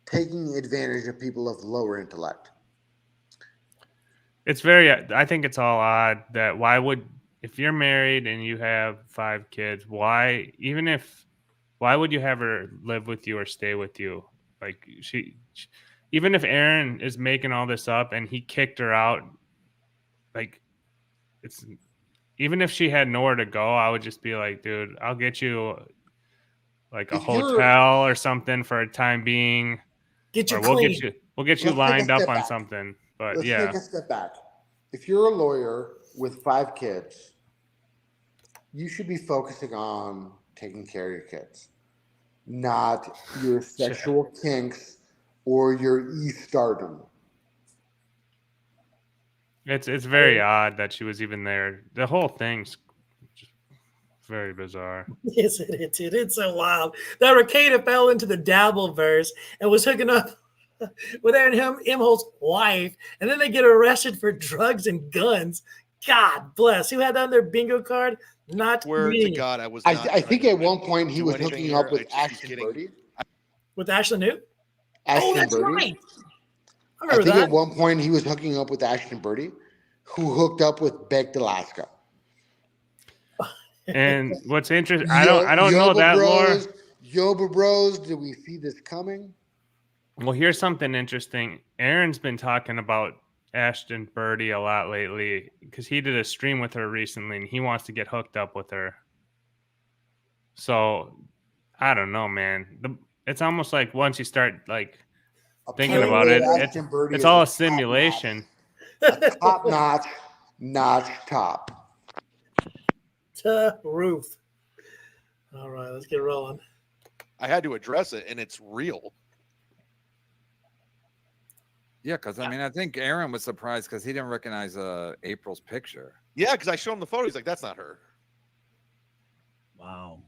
[SPEAKER 16] taking advantage of people of lower intellect.
[SPEAKER 9] I think it's all odd that if you're married and you have 5 kids, why would you have her live with you or stay with you? Like even if Aaron is making all this up and he kicked her out, like even if she had nowhere to go, I would just be like, dude, I'll get you like a hotel or something for a time being. We'll get you lined up on something. But
[SPEAKER 16] Let's take a step back. If you're a lawyer with 5 kids, you should be focusing on taking care of your kids, not your sexual kinks or your e-stardom.
[SPEAKER 9] It's very odd that she was even there. The whole thing's just very bizarre.
[SPEAKER 6] Yes, it did. It's so wild. That Rekeita fell into the Dabbleverse and was hooking up with Imholte's wife, and then they get arrested for drugs and guns. God bless. Who had that on their bingo card? Not me.
[SPEAKER 15] To God, I was.
[SPEAKER 16] I think at one point he was hooking up with Ashton Birdie.
[SPEAKER 6] With Ashton who?
[SPEAKER 16] Ashton
[SPEAKER 6] that's
[SPEAKER 16] Birdie.
[SPEAKER 6] right.
[SPEAKER 16] I think at one point he was hooking up with Ashton Birdie, who hooked up with Beck Alaska.
[SPEAKER 9] And what's interesting, I don't know that lore.
[SPEAKER 16] Yoba Bros, did we see this coming?
[SPEAKER 9] Well, here's something interesting. Aaron's been talking about Ashton Birdie a lot lately because he did a stream with her recently and he wants to get hooked up with her. So I don't know, man. It's almost like once you start like thinking about it, it's all a simulation.
[SPEAKER 16] Top notch top.
[SPEAKER 6] Roof. All right, let's get rolling.
[SPEAKER 15] I had to address it, and it's real.
[SPEAKER 14] Yeah, because I think Aaron was surprised because he didn't recognize April's picture.
[SPEAKER 15] Yeah, because I showed him the photo. He's like, "That's not her."
[SPEAKER 2] Wow.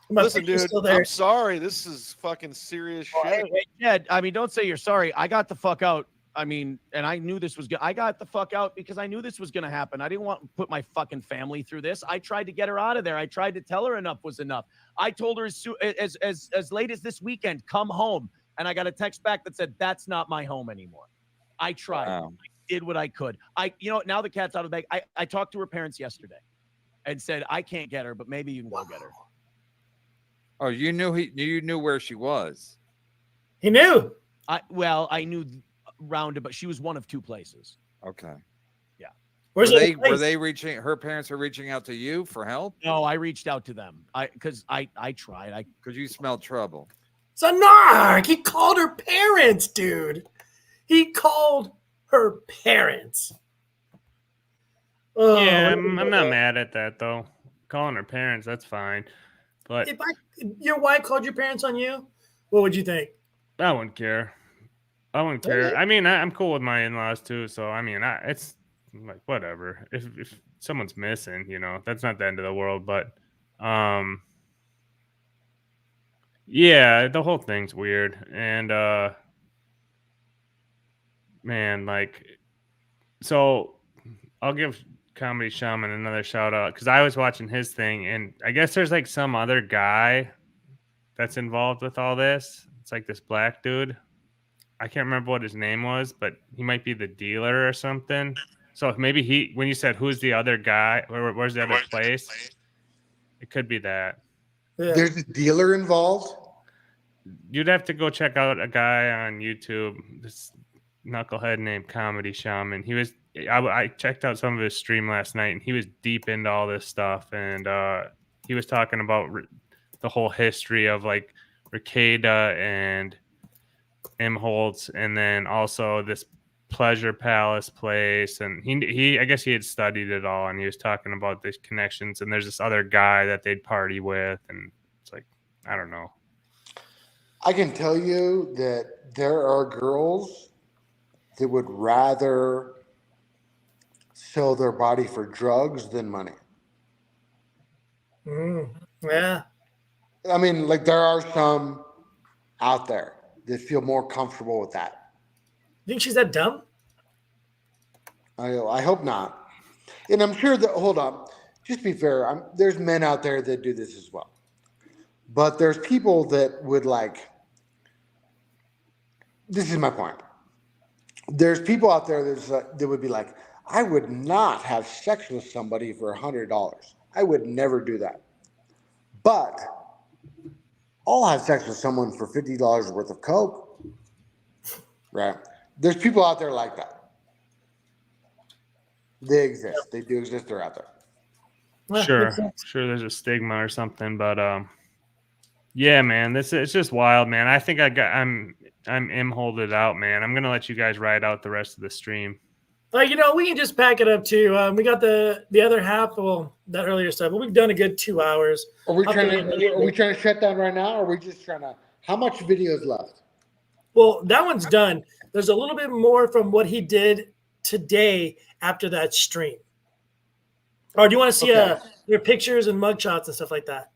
[SPEAKER 15] Listen, dude, I'm sorry. This is fucking serious shit.
[SPEAKER 2] Yeah, I mean, don't say you're sorry. I got the fuck out. I mean, and I knew this was good. I got the fuck out because I knew this was going to happen. I didn't want to put my fucking family through this. I tried to get her out of there. I tried to tell her enough was enough. I told her as late as this weekend, come home. And I got a text back that said, that's not my home anymore. I tried.
[SPEAKER 14] Wow.
[SPEAKER 2] I did what I could. Now the cat's out of the bag. I talked to her parents yesterday and said, I can't get her, but maybe you can go get her.
[SPEAKER 14] Oh, you knew where she was.
[SPEAKER 6] He knew.
[SPEAKER 2] I knew roundabout. She was one of 2 places.
[SPEAKER 14] Okay.
[SPEAKER 2] Yeah.
[SPEAKER 14] Were they reaching? Her parents were reaching out to you for help?
[SPEAKER 2] No, I reached out to them. Because I tried.
[SPEAKER 14] Because you smelled trouble.
[SPEAKER 6] It's a narc. He called her parents, dude. He called her parents.
[SPEAKER 9] Oh, yeah, I'm not mad at that though. Calling her parents, that's fine. But
[SPEAKER 6] if your wife called your parents on you, what would you think?
[SPEAKER 9] I wouldn't care.
[SPEAKER 6] Really?
[SPEAKER 9] I mean, I'm cool with my in-laws too. So I mean, it's like whatever. If someone's missing, that's not the end of the world. But yeah, the whole thing's weird. And man, like, so I'll give Comedy Shaman another shout out because I was watching his thing, and I guess there's like some other guy that's involved with all this. It's like this black dude. I can't remember what his name was, but he might be the dealer or something. So maybe when you said who's the other guy, where's the other place? It could be that.
[SPEAKER 6] Yeah.
[SPEAKER 16] There's a dealer involved.
[SPEAKER 9] You'd have to go check out a guy on YouTube, this knucklehead named Comedy Shaman. I checked out some of his stream last night, and he was deep into all this stuff, and he was talking about the whole history of like Rekeita and Imholte, and then also this Pleasure Palace place, and he I guess he had studied it all, and he was talking about these connections, and there's this other guy that they'd party with, and it's like, I don't know.
[SPEAKER 16] I can tell you that there are girls that would rather sell their body for drugs than money.
[SPEAKER 6] Yeah.
[SPEAKER 16] I mean, like there are some out there that feel more comfortable with that.
[SPEAKER 6] You think she's that dumb?
[SPEAKER 16] I hope not. And I'm sure that, hold on, just be fair. There's men out there that do this as well. But there's people that would like, this is my point. There's people out there that would be like, I would not have sex with somebody for $100. I would never do that. But I'll have sex with someone for $50 worth of coke. Right? There's people out there like that. They exist. They do exist. They're out there.
[SPEAKER 9] Sure. There's a stigma or something, but yeah, man, it's just wild, man. I think I'm Imholted out, man. I'm gonna let you guys ride out the rest of the stream.
[SPEAKER 6] We can just pack it up too. We got the other half, well, that earlier stuff, but we've done a good 2 hours.
[SPEAKER 16] Are we trying to shut down right now, or are we just trying to? How much video is left?
[SPEAKER 6] Well, that one's done. There's a little bit more from what he did today after that stream. Or do you want to see your pictures and mugshots and stuff like that?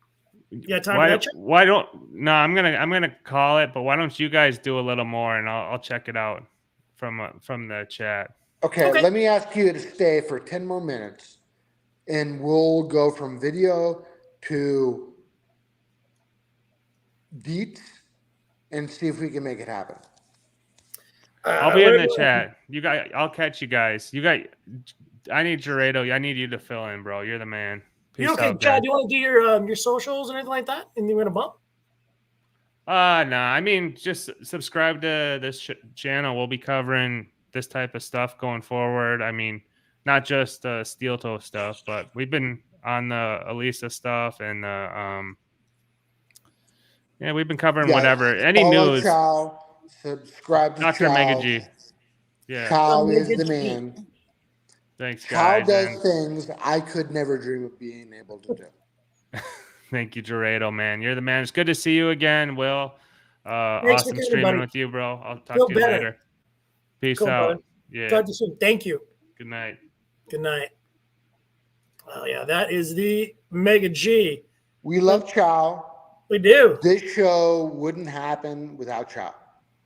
[SPEAKER 6] Yeah, time for that?
[SPEAKER 9] Why don't? No, I'm gonna call it. But why don't you guys do a little more, and I'll check it out from the chat.
[SPEAKER 16] Okay, let me ask you to stay for 10 more minutes, and we'll go from video to beats and see if we can make it happen.
[SPEAKER 9] I'll be in the chat. I'll catch you guys. I need Gerardo. I need you to fill in, bro. You're the man. Peace out,
[SPEAKER 6] Chad, do you want to do your socials and anything like that? And you want to bump?
[SPEAKER 9] No. I mean, just subscribe to this channel. We'll be covering this type of stuff going forward. I mean, not just steel toe stuff, but we've been on the Elisa stuff and we've been covering whatever. Any news.
[SPEAKER 16] Chow, subscribe to
[SPEAKER 9] Dr.
[SPEAKER 16] Chow.
[SPEAKER 9] Mega G. Yeah.
[SPEAKER 16] Chow is the man.
[SPEAKER 9] Thanks,
[SPEAKER 16] Chow
[SPEAKER 9] guys.
[SPEAKER 16] does things I could never dream of being able to do.
[SPEAKER 9] Thank you, Gerardo, man. You're the man. It's good to see you again, Will. Awesome streaming with you, bro. I'll talk to you later. Peace out.
[SPEAKER 6] Bud.
[SPEAKER 9] Yeah.
[SPEAKER 6] Talk to you soon. Thank you.
[SPEAKER 9] Good night.
[SPEAKER 6] Good night. Oh yeah, that is the Mega G.
[SPEAKER 16] We love Chow.
[SPEAKER 6] We do.
[SPEAKER 16] This show wouldn't happen without Chow.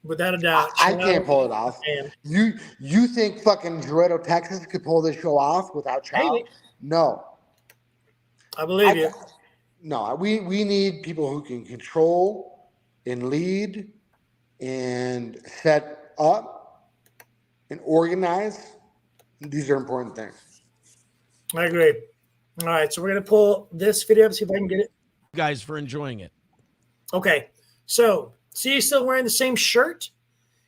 [SPEAKER 6] Without a doubt.
[SPEAKER 16] I can't pull it off.
[SPEAKER 6] Man.
[SPEAKER 16] You think fucking Dorado, Texas could pull this show off without Chow?
[SPEAKER 6] Maybe.
[SPEAKER 16] No.
[SPEAKER 6] I believe you.
[SPEAKER 16] No, we need people who can control and lead and set up and organize. These are important things.
[SPEAKER 6] I agree. All right, so we're going to pull this video up, see if I can get it.
[SPEAKER 2] Guys, for enjoying it.
[SPEAKER 6] Okay, so see, he's still wearing the same shirt.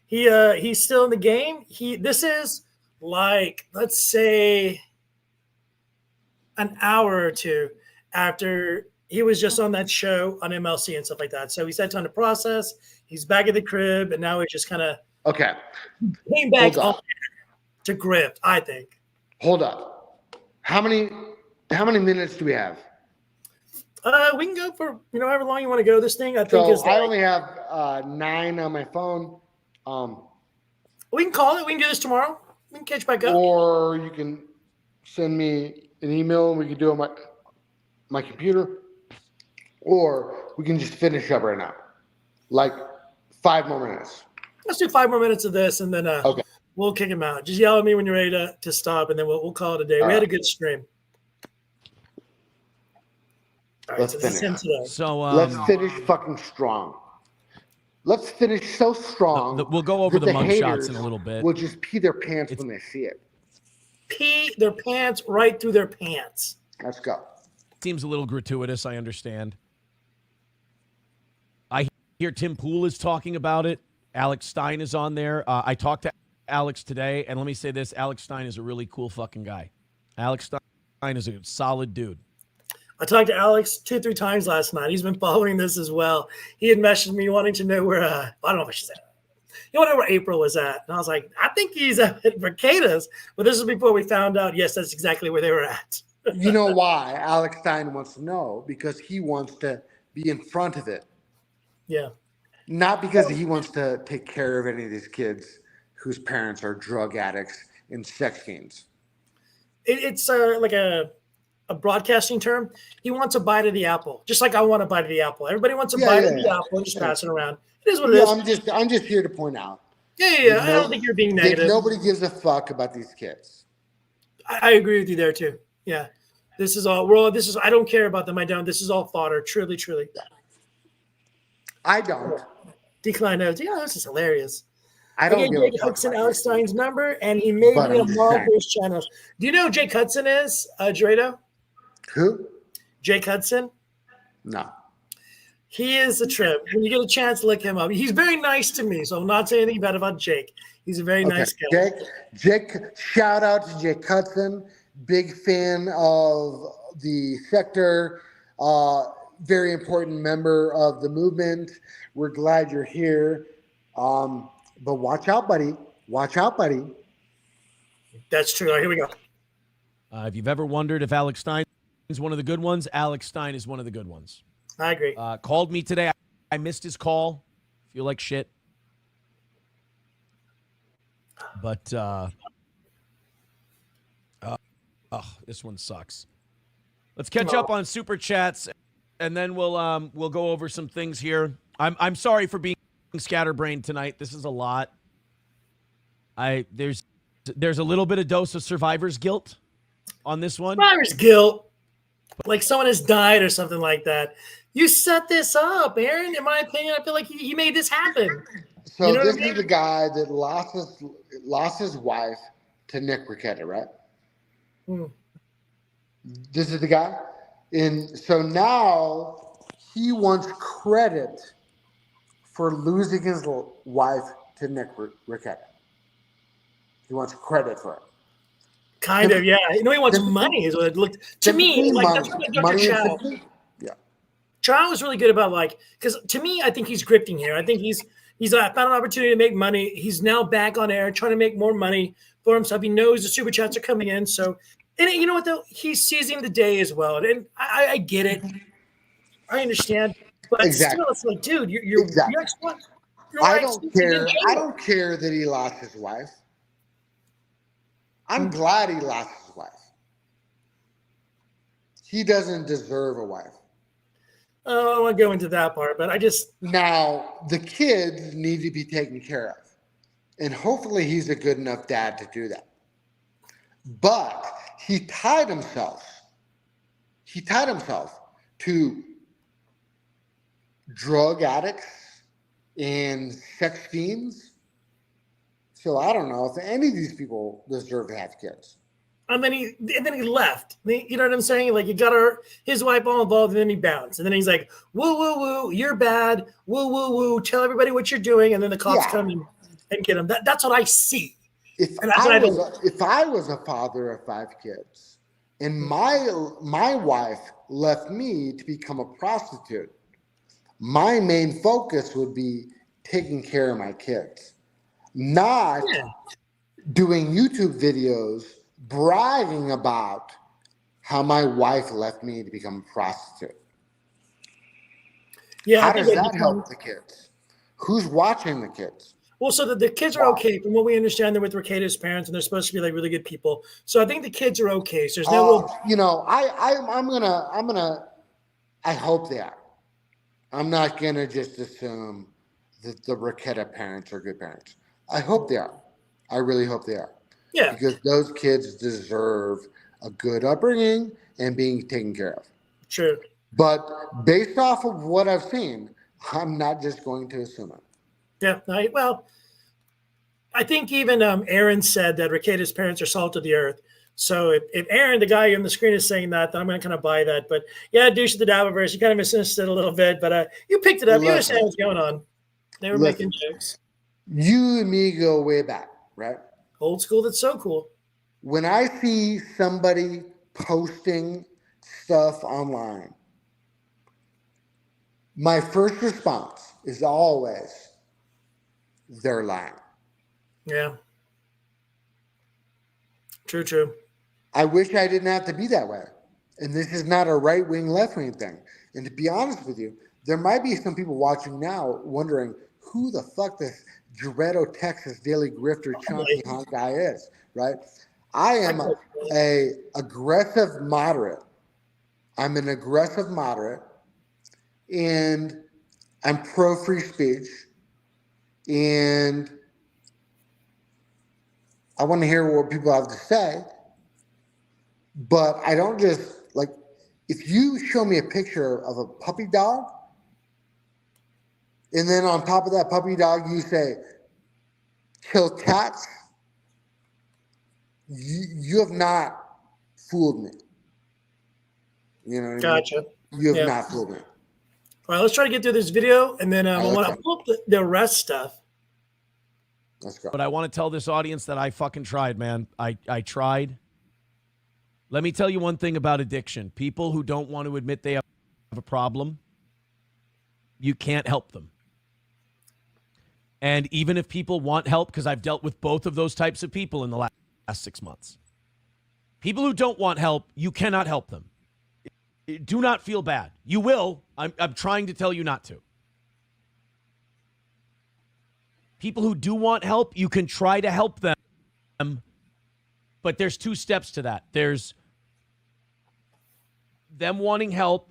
[SPEAKER 6] He's still in the game. This is like, let's say, an hour or two after he was just on that show on MLC and stuff like that. So he's had time to process. He's back at the crib, and now he's just kind of came back on to grift, I think.
[SPEAKER 16] Hold up. How many minutes do we have?
[SPEAKER 6] We can go for however long you want to go. This thing I think is.
[SPEAKER 16] I only have 9 on my phone.
[SPEAKER 6] We can call it. We can do this tomorrow. We can catch back up.
[SPEAKER 16] Or you can send me an email and we can do it on my computer. Or we can just finish up right now. Like 5 more minutes.
[SPEAKER 6] Let's do 5 more minutes of this and then we'll kick him out. Just yell at me when you're ready to stop and then we'll call it a day. We had a good stream. All right,
[SPEAKER 16] Let's finish.
[SPEAKER 2] So
[SPEAKER 16] let's finish fucking strong. Let's finish so strong.
[SPEAKER 2] We'll go over the mugshots in a little bit.
[SPEAKER 16] We'll just pee their pants when they see it.
[SPEAKER 6] Pee their pants right through their pants.
[SPEAKER 16] Let's go.
[SPEAKER 2] seems a little gratuitous. I understand. I hear Tim Pool is talking about it. Alex Stein is on there. I talked to Alex today, and let me say this. Alex Stein is a really cool fucking guy. Alex Stein is a solid dude.
[SPEAKER 6] I talked to Alex 2-3 times last night. He's been following this as well. He had messaged me wanting to know where, I don't know what she said. You want to know where April was at? And I was like, I think he's at Rekeita's. But this is before we found out, yes, that's exactly where they were at.
[SPEAKER 16] You know why Alex Stein wants to know? Because he wants to be in front of it.
[SPEAKER 6] Yeah.
[SPEAKER 16] Not because he wants to take care of any of these kids whose parents are drug addicts and sex fiends.
[SPEAKER 6] It's like a broadcasting term. He wants a bite of the apple, just like I want a bite of the apple. Everybody wants a bite of the apple and just pass it around. It is what it is.
[SPEAKER 16] I'm just here to point out.
[SPEAKER 6] Yeah. I don't think you're being negative.
[SPEAKER 16] Nobody gives a fuck about these kids.
[SPEAKER 6] I agree with you there too. Yeah. This is all I don't care about them. I don't. This is all fodder. Truly.
[SPEAKER 16] I don't.
[SPEAKER 6] Decline notes. Yeah, this is hilarious.
[SPEAKER 16] I don't
[SPEAKER 6] give Jake Hudson Alex Stein's number, and he made me a mom for his channels. Do you know who Jake Hudson is, Dorado?
[SPEAKER 16] Who?
[SPEAKER 6] Jake Hudson?
[SPEAKER 16] No.
[SPEAKER 6] He is a trip. When you get a chance, look him up. He's very nice to me, so I'm not saying anything bad about Jake. He's a very nice guy.
[SPEAKER 16] Jake, shout out to Jake Hudson. Big fan of the sector. Very important member of the movement. We're glad you're here. But watch out, buddy. Watch out, buddy.
[SPEAKER 6] That's true. Here we go.
[SPEAKER 2] If you've ever wondered if Alex Stein is one of the good ones, Alex Stein is one of the good ones.
[SPEAKER 6] I agree.
[SPEAKER 2] Called me today. I missed his call. Feel like shit. But this one sucks. Let's catch up on super chats, and then we'll go over some things here. I'm sorry for being scatterbrained tonight. This is a lot. There's a little bit of dose of survivor's guilt on this one.
[SPEAKER 6] Survivor's guilt, like someone has died or something like that. You set this up, Aaron. In my opinion, I feel like he made this happen.
[SPEAKER 16] So
[SPEAKER 6] you know
[SPEAKER 16] this is the guy that lost his wife to Nick Rekeita, right? This is the guy, and so now he wants credit for losing his wife to Nick Rekeita. He wants credit for it.
[SPEAKER 6] Kind of, yeah. You know, he wants money is what it looked to me. Like that's what Dr. Chow.
[SPEAKER 16] Yeah.
[SPEAKER 6] Chow was really good about because to me, I think he's grifting here. I think he's found an opportunity to make money. He's now back on air trying to make more money for himself. He knows the super chats are coming in. So, and you know what though? He's seizing the day as well. And I get it. I understand. But still, it's like, dude, you're
[SPEAKER 16] I don't care. I don't care that he lost his wife. I'm glad he lost his wife. He doesn't deserve a wife.
[SPEAKER 6] I don't want to go into that part, but
[SPEAKER 16] now the kids need to be taken care of, and hopefully he's a good enough dad to do that. But he tied himself to drug addicts and sex fiends. So I don't know if any of these people deserve to have kids.
[SPEAKER 6] And then he left. You know what I'm saying? Like, you got his wife all involved, and then he bounced. And then he's like, woo, woo, woo, you're bad. Woo, woo, woo, tell everybody what you're doing. And then the cops come and get him. That's what I see.
[SPEAKER 16] If I was a father of 5 kids and my wife left me to become a prostitute, my main focus would be taking care of my kids, not doing YouTube videos bragging about how my wife left me to become a prostitute.
[SPEAKER 6] Yeah,
[SPEAKER 16] how does that help the kids? Who's watching the kids?
[SPEAKER 6] Well, so the kids are okay. From what we understand, they're with Rekeita's parents, and they're supposed to be like really good people. So I think the kids are okay. So there's no
[SPEAKER 16] I hope they are. I'm not gonna just assume that the Rekeita parents are good parents. I hope they are. I really hope they are.
[SPEAKER 6] Yeah.
[SPEAKER 16] Because those kids deserve a good upbringing and being taken care of.
[SPEAKER 6] True.
[SPEAKER 16] But based off of what I've seen, I'm not just going to assume it.
[SPEAKER 6] Yeah. I think even Aaron said that Rekeita's parents are salt of the earth. So if Aaron, the guy on the screen, is saying that, then I'm going to kind of buy that. But yeah, douche of the Daviverse, you kind of misunderstood a little bit, but you picked it up. You understand what's going on. They were making jokes.
[SPEAKER 16] You and me go way back, right?
[SPEAKER 6] Old school. That's so cool.
[SPEAKER 16] When I see somebody posting stuff online, my first response is always, they're lying.
[SPEAKER 6] Yeah. True.
[SPEAKER 16] I wish I didn't have to be that way. And this is not a right-wing, left-wing thing. And to be honest with you, there might be some people watching now wondering who the fuck this Geretto, Texas daily grifter chunky hunk guy is, right? I am a aggressive moderate. I'm an aggressive moderate, and I'm pro free speech, and I want to hear what people have to say, but I don't just like, if you show me a picture of a puppy dog, and then on top of that puppy dog, you say, kill cats, you have not fooled me. You know what I mean?
[SPEAKER 6] Gotcha.
[SPEAKER 16] You have not fooled me.
[SPEAKER 6] All right, let's try to get through this video, and then I want to pull up the rest stuff.
[SPEAKER 16] Let's go.
[SPEAKER 2] But I want to tell this audience that I fucking tried, man. I tried. Let me tell you one thing about addiction. People who don't want to admit they have a problem, you can't help them. And even if people want help, because I've dealt with both of those types of people in the last 6 months. People who don't want help, you cannot help them. Do not feel bad. You will. I'm trying to tell you not to. People who do want help, you can try to help them. But there's 2 steps to that. There's them wanting help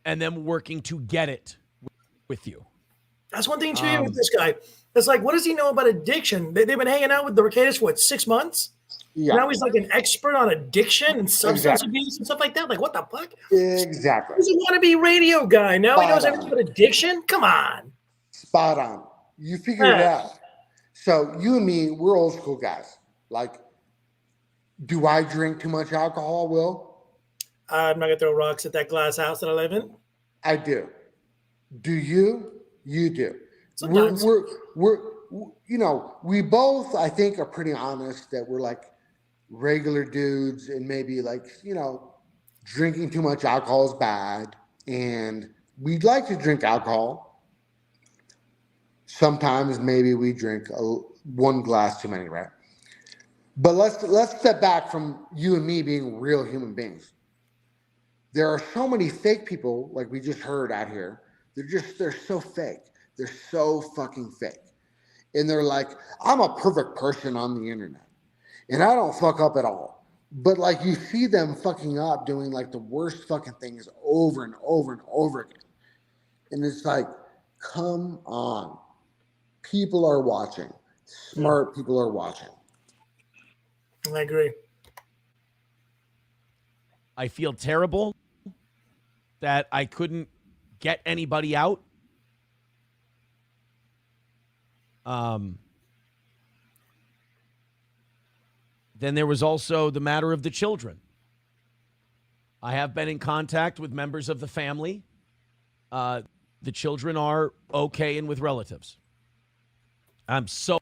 [SPEAKER 2] and them working to get it with you.
[SPEAKER 6] That's one thing too with this guy. It's like, what does he know about addiction? They've been hanging out with the Rekeitas for 6 months? Yeah. Now he's like an expert on addiction and substance abuse and stuff like that. Like, what the fuck?
[SPEAKER 16] Exactly.
[SPEAKER 6] He's a wannabe radio guy. Now he knows everything about addiction? Come on.
[SPEAKER 16] Spot on. You figured it out. So you and me, we're old school guys. Like, do I drink too much alcohol, Will?
[SPEAKER 6] I'm not going to throw rocks at that glass house that I live in.
[SPEAKER 16] I do. Do you? You do.
[SPEAKER 6] Sometimes.
[SPEAKER 16] We're you know, we both, I think, are pretty honest that we're like regular dudes, and maybe like, you know, drinking too much alcohol is bad, and we'd like to drink alcohol. Sometimes maybe we drink 1 glass too many, right? But let's step back from you and me being real human beings. There are so many fake people, like we just heard out here. They're so fake. They're so fucking fake. And they're like, I'm a perfect person on the internet, and I don't fuck up at all. But like, you see them fucking up doing like the worst fucking things over and over and over again. And it's like, come on. People are watching. Smart people are watching.
[SPEAKER 6] I agree.
[SPEAKER 2] I feel terrible that I couldn't get anybody out. Then there was also the matter of the children. I have been in contact with members of the family. The children are okay and with relatives. I'm so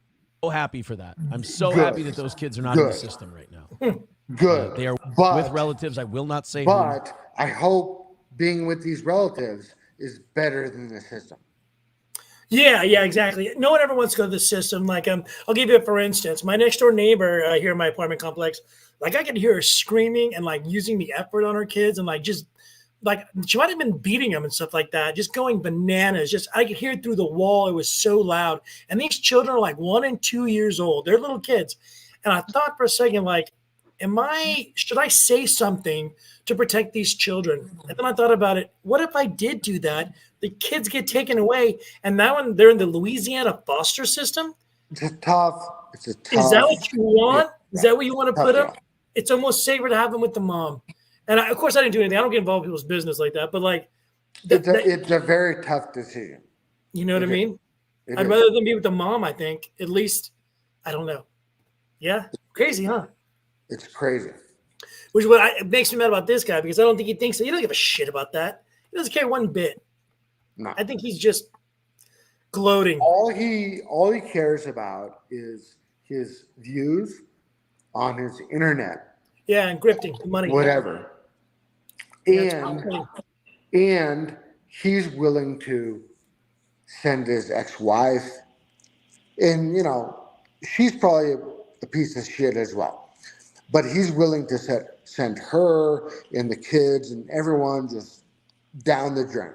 [SPEAKER 2] happy for that. I'm so happy that those kids are not in the system right now.
[SPEAKER 16] Good.
[SPEAKER 2] They are with relatives. I will not say
[SPEAKER 16] but who. I hope being with these relatives is better than the system.
[SPEAKER 6] Yeah, exactly. No one ever wants to go to the system. Like, I'll give you for instance, my next door neighbor here in my apartment complex, like I could hear her screaming and like using the F word on her kids, and like just like she might have been beating them and stuff like that, just going bananas. Just I could hear it through the wall. It was so loud. And these children are like 1 and 2 years old. They're little kids. And I thought for a second, like, should I say something to protect these children? And then I thought about it. What if I did do that? The kids get taken away, and now when they're in the Louisiana foster system.
[SPEAKER 16] It's a tough.
[SPEAKER 6] Is that what you want? Is that what you want to put up? It's almost safer to have them with the mom. And of course, I didn't do anything. I don't get involved in people's business like that. But like,
[SPEAKER 16] it's a very tough decision.
[SPEAKER 6] You know what I mean? I'd rather than be with the mom. I think at least. I don't know. Yeah, crazy, huh?
[SPEAKER 16] It's crazy.
[SPEAKER 6] Which it makes me mad about this guy because I don't think he thinks that. He doesn't give a shit about that. He doesn't care one bit.
[SPEAKER 16] No.
[SPEAKER 6] I think he's just gloating.
[SPEAKER 16] All he cares about is his views on his internet.
[SPEAKER 6] Yeah, and grifting money.
[SPEAKER 16] Whatever. And he's willing to send his ex-wife, and she's probably a piece of shit as well. But he's willing to send her and the kids and everyone just down the drain.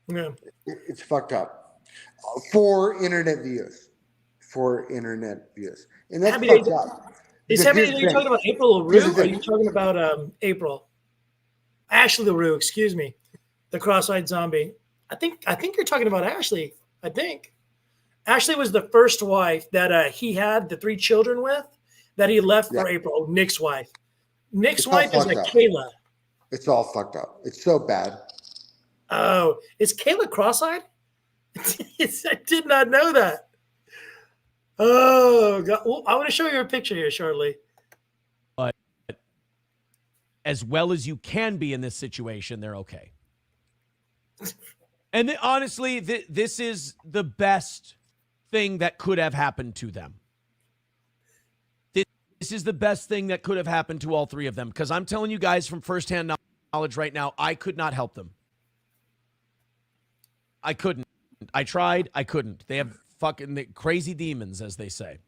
[SPEAKER 6] Yeah.
[SPEAKER 16] It's fucked up. For internet views. And that's fucked up.
[SPEAKER 6] Is that you're talking about April LaRue, or are you talking about April? Ashley LaRue, excuse me. The cross-eyed zombie. I think you're talking about Ashley. I think. Ashley was the first wife that he had the 3 children with that he left for April, Nick's wife. Nick's wife is like Kayla.
[SPEAKER 16] It's all fucked up. It's so bad.
[SPEAKER 6] Oh, is Kayla cross-eyed? I did not know that. Oh, God. Well, I want to show you a picture here shortly.
[SPEAKER 2] But as well as you can be in this situation, they're okay. And honestly, this is the best thing that could have happened to them. This is the best thing that could have happened to all 3 of them, because I'm telling you guys from firsthand knowledge right now, I could not help them. I couldn't. I tried. I couldn't. They have fucking crazy demons, as they say.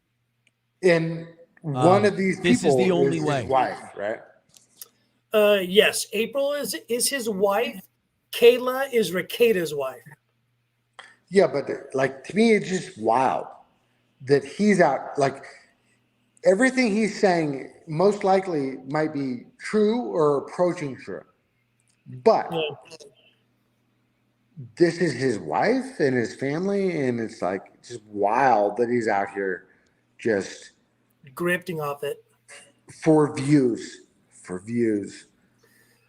[SPEAKER 16] And one of these people
[SPEAKER 2] this is the only
[SPEAKER 16] is
[SPEAKER 2] way.
[SPEAKER 16] His wife, right?
[SPEAKER 6] Yes. April is his wife. Kayla is Rekeita's wife.
[SPEAKER 16] Yeah, but to me, it's just wild that he's out. Everything he's saying most likely might be true or approaching true. But this is his wife and his family, and it's just wild that he's out here just
[SPEAKER 6] grifting off it
[SPEAKER 16] for views.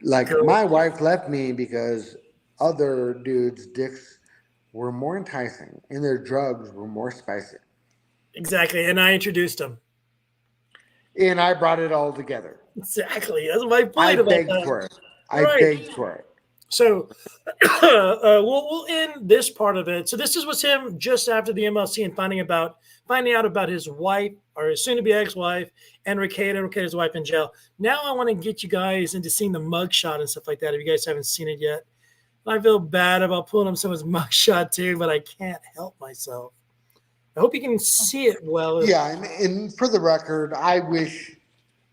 [SPEAKER 16] My wife left me because other dudes' dicks were more enticing and their drugs were more spicy.
[SPEAKER 6] Exactly, and I introduced him.
[SPEAKER 16] And I brought it all together.
[SPEAKER 6] Exactly, that's my point.
[SPEAKER 16] I begged for it. I begged for it.
[SPEAKER 6] So we'll end this part of it. So this was him just after the MLC and finding out about his wife, or his soon-to-be ex-wife, and Rekeita's wife in jail. Now I want to get you guys into seeing the mugshot and stuff like that if you guys haven't seen it yet. I feel bad about pulling up someone's mugshot too, but I can't help myself. I hope you can see it well.
[SPEAKER 16] Yeah, and for the record,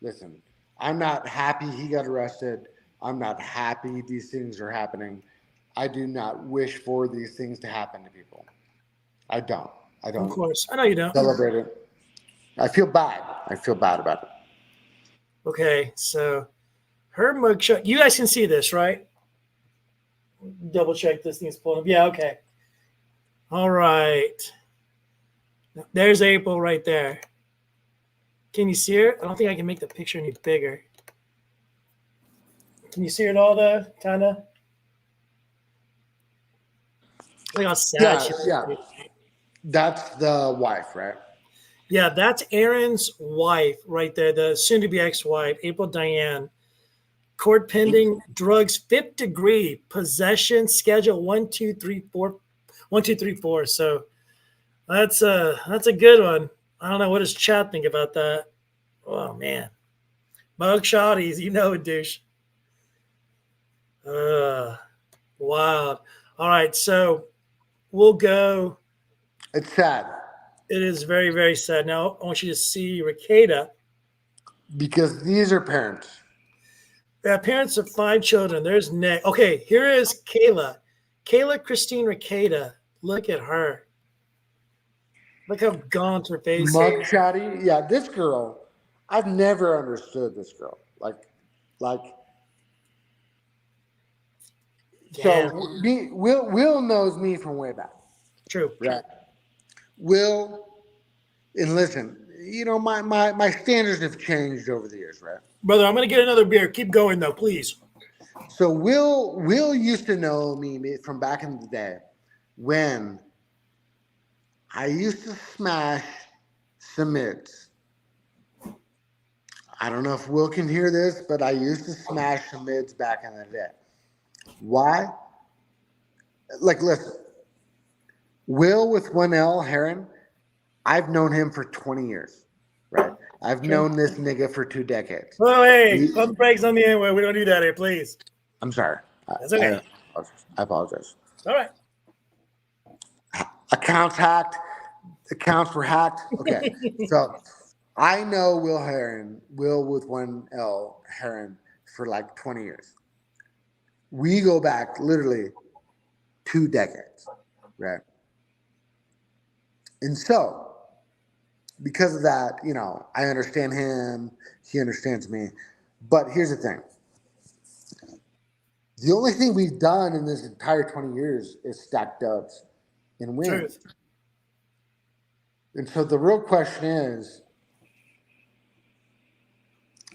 [SPEAKER 16] listen, I'm not happy he got arrested. I'm not happy these things are happening. I do not wish for these things to happen to people. I don't.
[SPEAKER 6] Of course. I know you don't.
[SPEAKER 16] Celebrate it. I feel bad. About it.
[SPEAKER 6] Okay, so her mugshot. You guys can see this, right? Double check this thing's pulling up. Yeah, okay. All right. There's April right there. Can you see her? I don't think I can make the picture any bigger. Can you see her at all, though? Kind of? Look how sad she is.
[SPEAKER 16] Yeah. That's the wife, right?
[SPEAKER 6] Yeah, that's Aaron's wife right there, the soon-to-be ex-wife, April Diane. Court pending, drugs, 5th degree, possession, schedule 1, 2, 3, 4. 1, 2, 3, 4. So that's a good one. I don't know. What does chat think about that? Oh, man. Mug shotties, douche. Wild. All right, so we'll go.
[SPEAKER 16] It's sad.
[SPEAKER 6] It is very, very sad. Now, I want you to see Rekeita.
[SPEAKER 16] Because these are parents.
[SPEAKER 6] Yeah, parents of 5 children. There's Nick. Okay, here is Kayla. Kayla Christine Rekeita. Look at her. Look how gaunt her face is.
[SPEAKER 16] Mugshotty. Yeah, this girl, I've never understood this girl. So Will knows me from way back.
[SPEAKER 6] True.
[SPEAKER 16] Right. Will, and listen, my standards have changed over the years, right?
[SPEAKER 6] Brother, I'm going to get another beer. Keep going, though, please.
[SPEAKER 16] So Will used to know me from back in the day when I used to smash some mids. I don't know if Will can hear this, but I used to smash the mids back in the day. Why? Like, listen, Will with 1L Heron, I've known him for 20 years, right? I've known this nigga for 2 decades.
[SPEAKER 6] Oh, hey, pump brakes on the end where we don't do that here, please.
[SPEAKER 16] I'm sorry.
[SPEAKER 6] That's okay.
[SPEAKER 16] I apologize.
[SPEAKER 6] All right.
[SPEAKER 16] Accounts hacked. Accounts were hacked. Okay. So I know Will with 1L Heron for like 20 years. We go back literally 2 decades, right? And so, because of that, you know, I understand him, he understands me. But here's the thing. The only thing we've done in this entire 20 years is stack dubs and win.
[SPEAKER 6] Truth.
[SPEAKER 16] And so the real question is,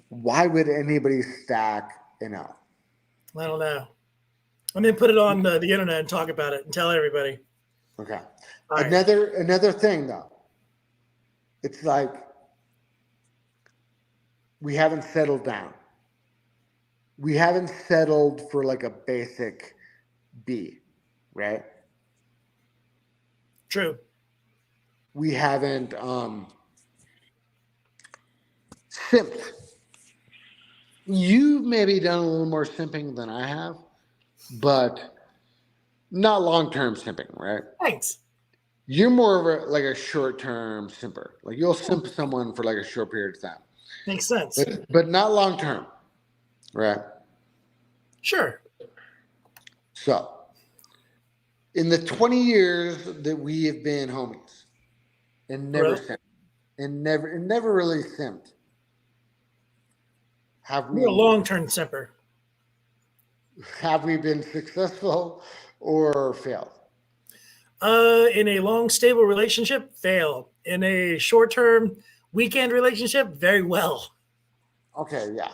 [SPEAKER 16] why would anybody stack enough?
[SPEAKER 6] I don't know. I'm going to put it on the internet and talk about it and tell everybody.
[SPEAKER 16] Okay.
[SPEAKER 6] All right.
[SPEAKER 16] Another thing, though. It's like we haven't settled down. We haven't settled for like a basic B, right?
[SPEAKER 6] True.
[SPEAKER 16] We haven't simped. You've maybe done a little more simping than I have, but not long-term simping, right?
[SPEAKER 6] Thanks.
[SPEAKER 16] You're more of a short-term simper. Like you'll simp someone for like a short period of time.
[SPEAKER 6] Makes sense.
[SPEAKER 16] But not long-term, right?
[SPEAKER 6] Sure.
[SPEAKER 16] So, in the 20 years that we have been homies and never simped, and never really simped, have we?
[SPEAKER 6] You're a long-term simper.
[SPEAKER 16] Have we been successful or failed?
[SPEAKER 6] In a long, stable relationship, fail. In a short-term weekend relationship, very well.
[SPEAKER 16] Okay, yeah.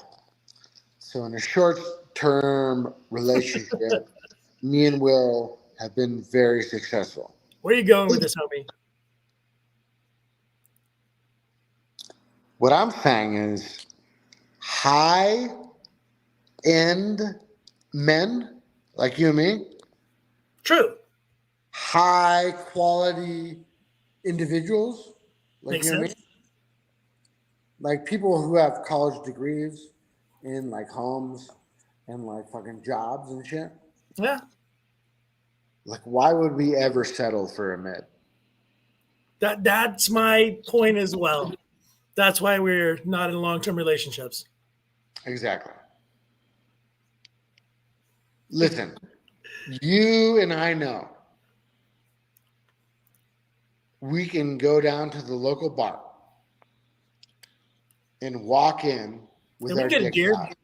[SPEAKER 16] So in a short-term relationship, me and Will have been very successful.
[SPEAKER 6] Where are you going with this, homie?
[SPEAKER 16] What I'm saying is high-end men like you and me.
[SPEAKER 6] True.
[SPEAKER 16] High-quality individuals like
[SPEAKER 6] Makes
[SPEAKER 16] you and me.
[SPEAKER 6] sense.
[SPEAKER 16] Like people who have college degrees in like homes and like fucking jobs and shit.
[SPEAKER 6] Yeah.
[SPEAKER 16] Like, why would we ever settle for a mid?
[SPEAKER 6] That's my point as well. That's why we're not in long-term relationships.
[SPEAKER 16] Exactly. Listen, you and I know we can go down to the local bar and walk in with our dicks out.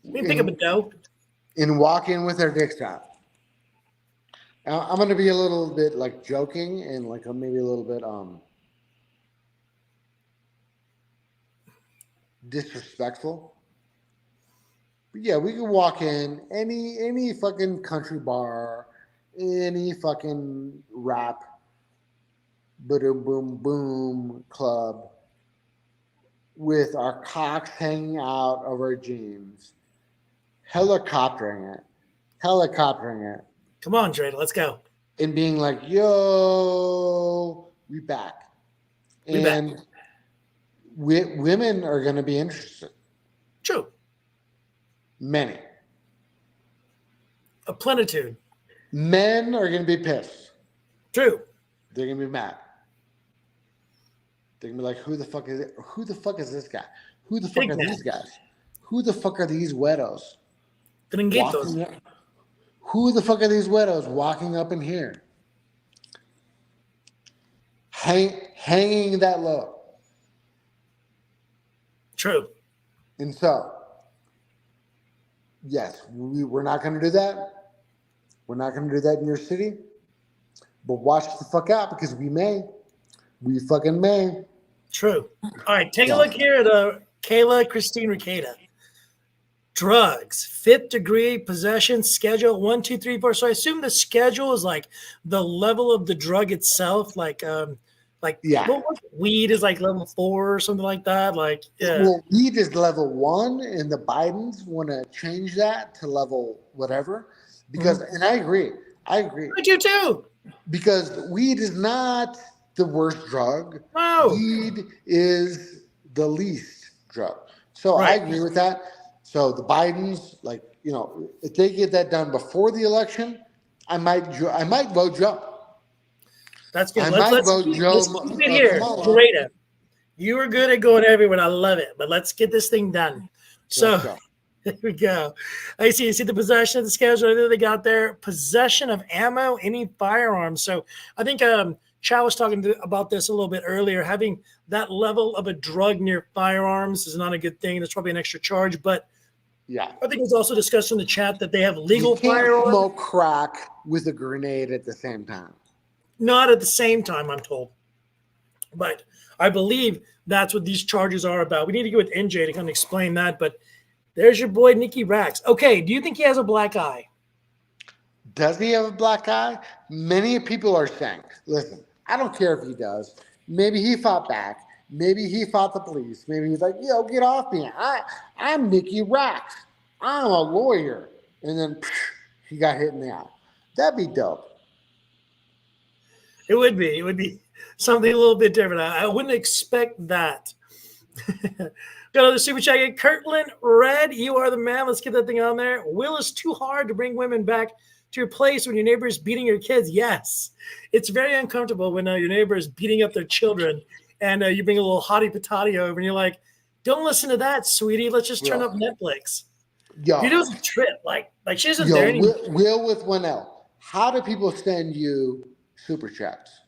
[SPEAKER 6] We can pick up a dough.
[SPEAKER 16] And walk in with our dicks out. Now, I'm going to be a little bit like joking and like maybe a little bit disrespectful. But yeah, we can walk in any fucking country bar, any fucking rap, boom boom boom club with our cocks hanging out of our jeans, helicoptering it.
[SPEAKER 6] Come on, Dre, let's go.
[SPEAKER 16] And being like, yo, we back. And women are going to be interested.
[SPEAKER 6] True.
[SPEAKER 16] Many.
[SPEAKER 6] A plenitude.
[SPEAKER 16] Men are going to be pissed.
[SPEAKER 6] True.
[SPEAKER 16] They're going to be mad. They're going to be like, who the fuck is this guy? Who the fuck are these guys? Who the fuck are these weirdos? Who the fuck are these weirdos walking up in here? Hanging that low.
[SPEAKER 6] True.
[SPEAKER 16] And so, yes, we're not going to do that. We're not going to do that in your city. But watch the fuck out because we may. We fucking may.
[SPEAKER 6] True. All right, take a look here at Kayla Christine Rekeita. Drugs, fifth degree, possession, schedule, 1, 2, 3, 4. So I assume the schedule is like the level of the drug itself, like Like,
[SPEAKER 16] Yeah.
[SPEAKER 6] Weed is like level 4 or something like that. Like, yeah.
[SPEAKER 16] Well, weed is level 1, and the Bidens want to change that to level whatever. Because, and I agree. I
[SPEAKER 6] do too.
[SPEAKER 16] Because weed is not the worst drug.
[SPEAKER 6] No.
[SPEAKER 16] Weed is the least drug. So I agree with that. So the Bidens, like, you know, if they get that done before the election, I might vote Joe.
[SPEAKER 6] That's good.
[SPEAKER 16] Let's keep
[SPEAKER 6] it here. Great. You are good at going everywhere. I love it. But let's get this thing done. So there we go. I see. You see the possession of the scales right there they got there. Possession of ammo, any firearms. So I think Chow was talking about this a little bit earlier. Having that level of a drug near firearms is not a good thing. That's probably an extra charge. But
[SPEAKER 16] yeah,
[SPEAKER 6] I think it was also discussed in the chat that they have legal
[SPEAKER 16] you can't
[SPEAKER 6] firearms.
[SPEAKER 16] Smoke crack with a grenade at the same time.
[SPEAKER 6] Not at the same time, I'm told. But I believe that's what these charges are about. We need to get with NJ to kind of explain that. But there's your boy, Nicky Rax. Okay, do you think he has a black eye?
[SPEAKER 16] Does he have a black eye? Many people are saying, listen, I don't care if he does. Maybe he fought back. Maybe he fought the police. Maybe he's like, yo, get off me. I'm Nicky Rax. I'm a lawyer. And then he got hit in the eye. That'd be dope.
[SPEAKER 6] It would be. It would be something a little bit different. I wouldn't expect that. Got another super chat. Kirtland Red, you are the man. Let's get that thing on there. Will, is too hard to bring women back to your place when your neighbor is beating your kids. Yes. It's very uncomfortable when your neighbor is beating up their children and you bring a little hottie patati over and you're like, don't listen to that, sweetie. Let's just turn up Netflix.
[SPEAKER 16] Yo.
[SPEAKER 6] You're doing a trip. Like she isn't there anymore.
[SPEAKER 16] Will with 1L. How do people send you super chats?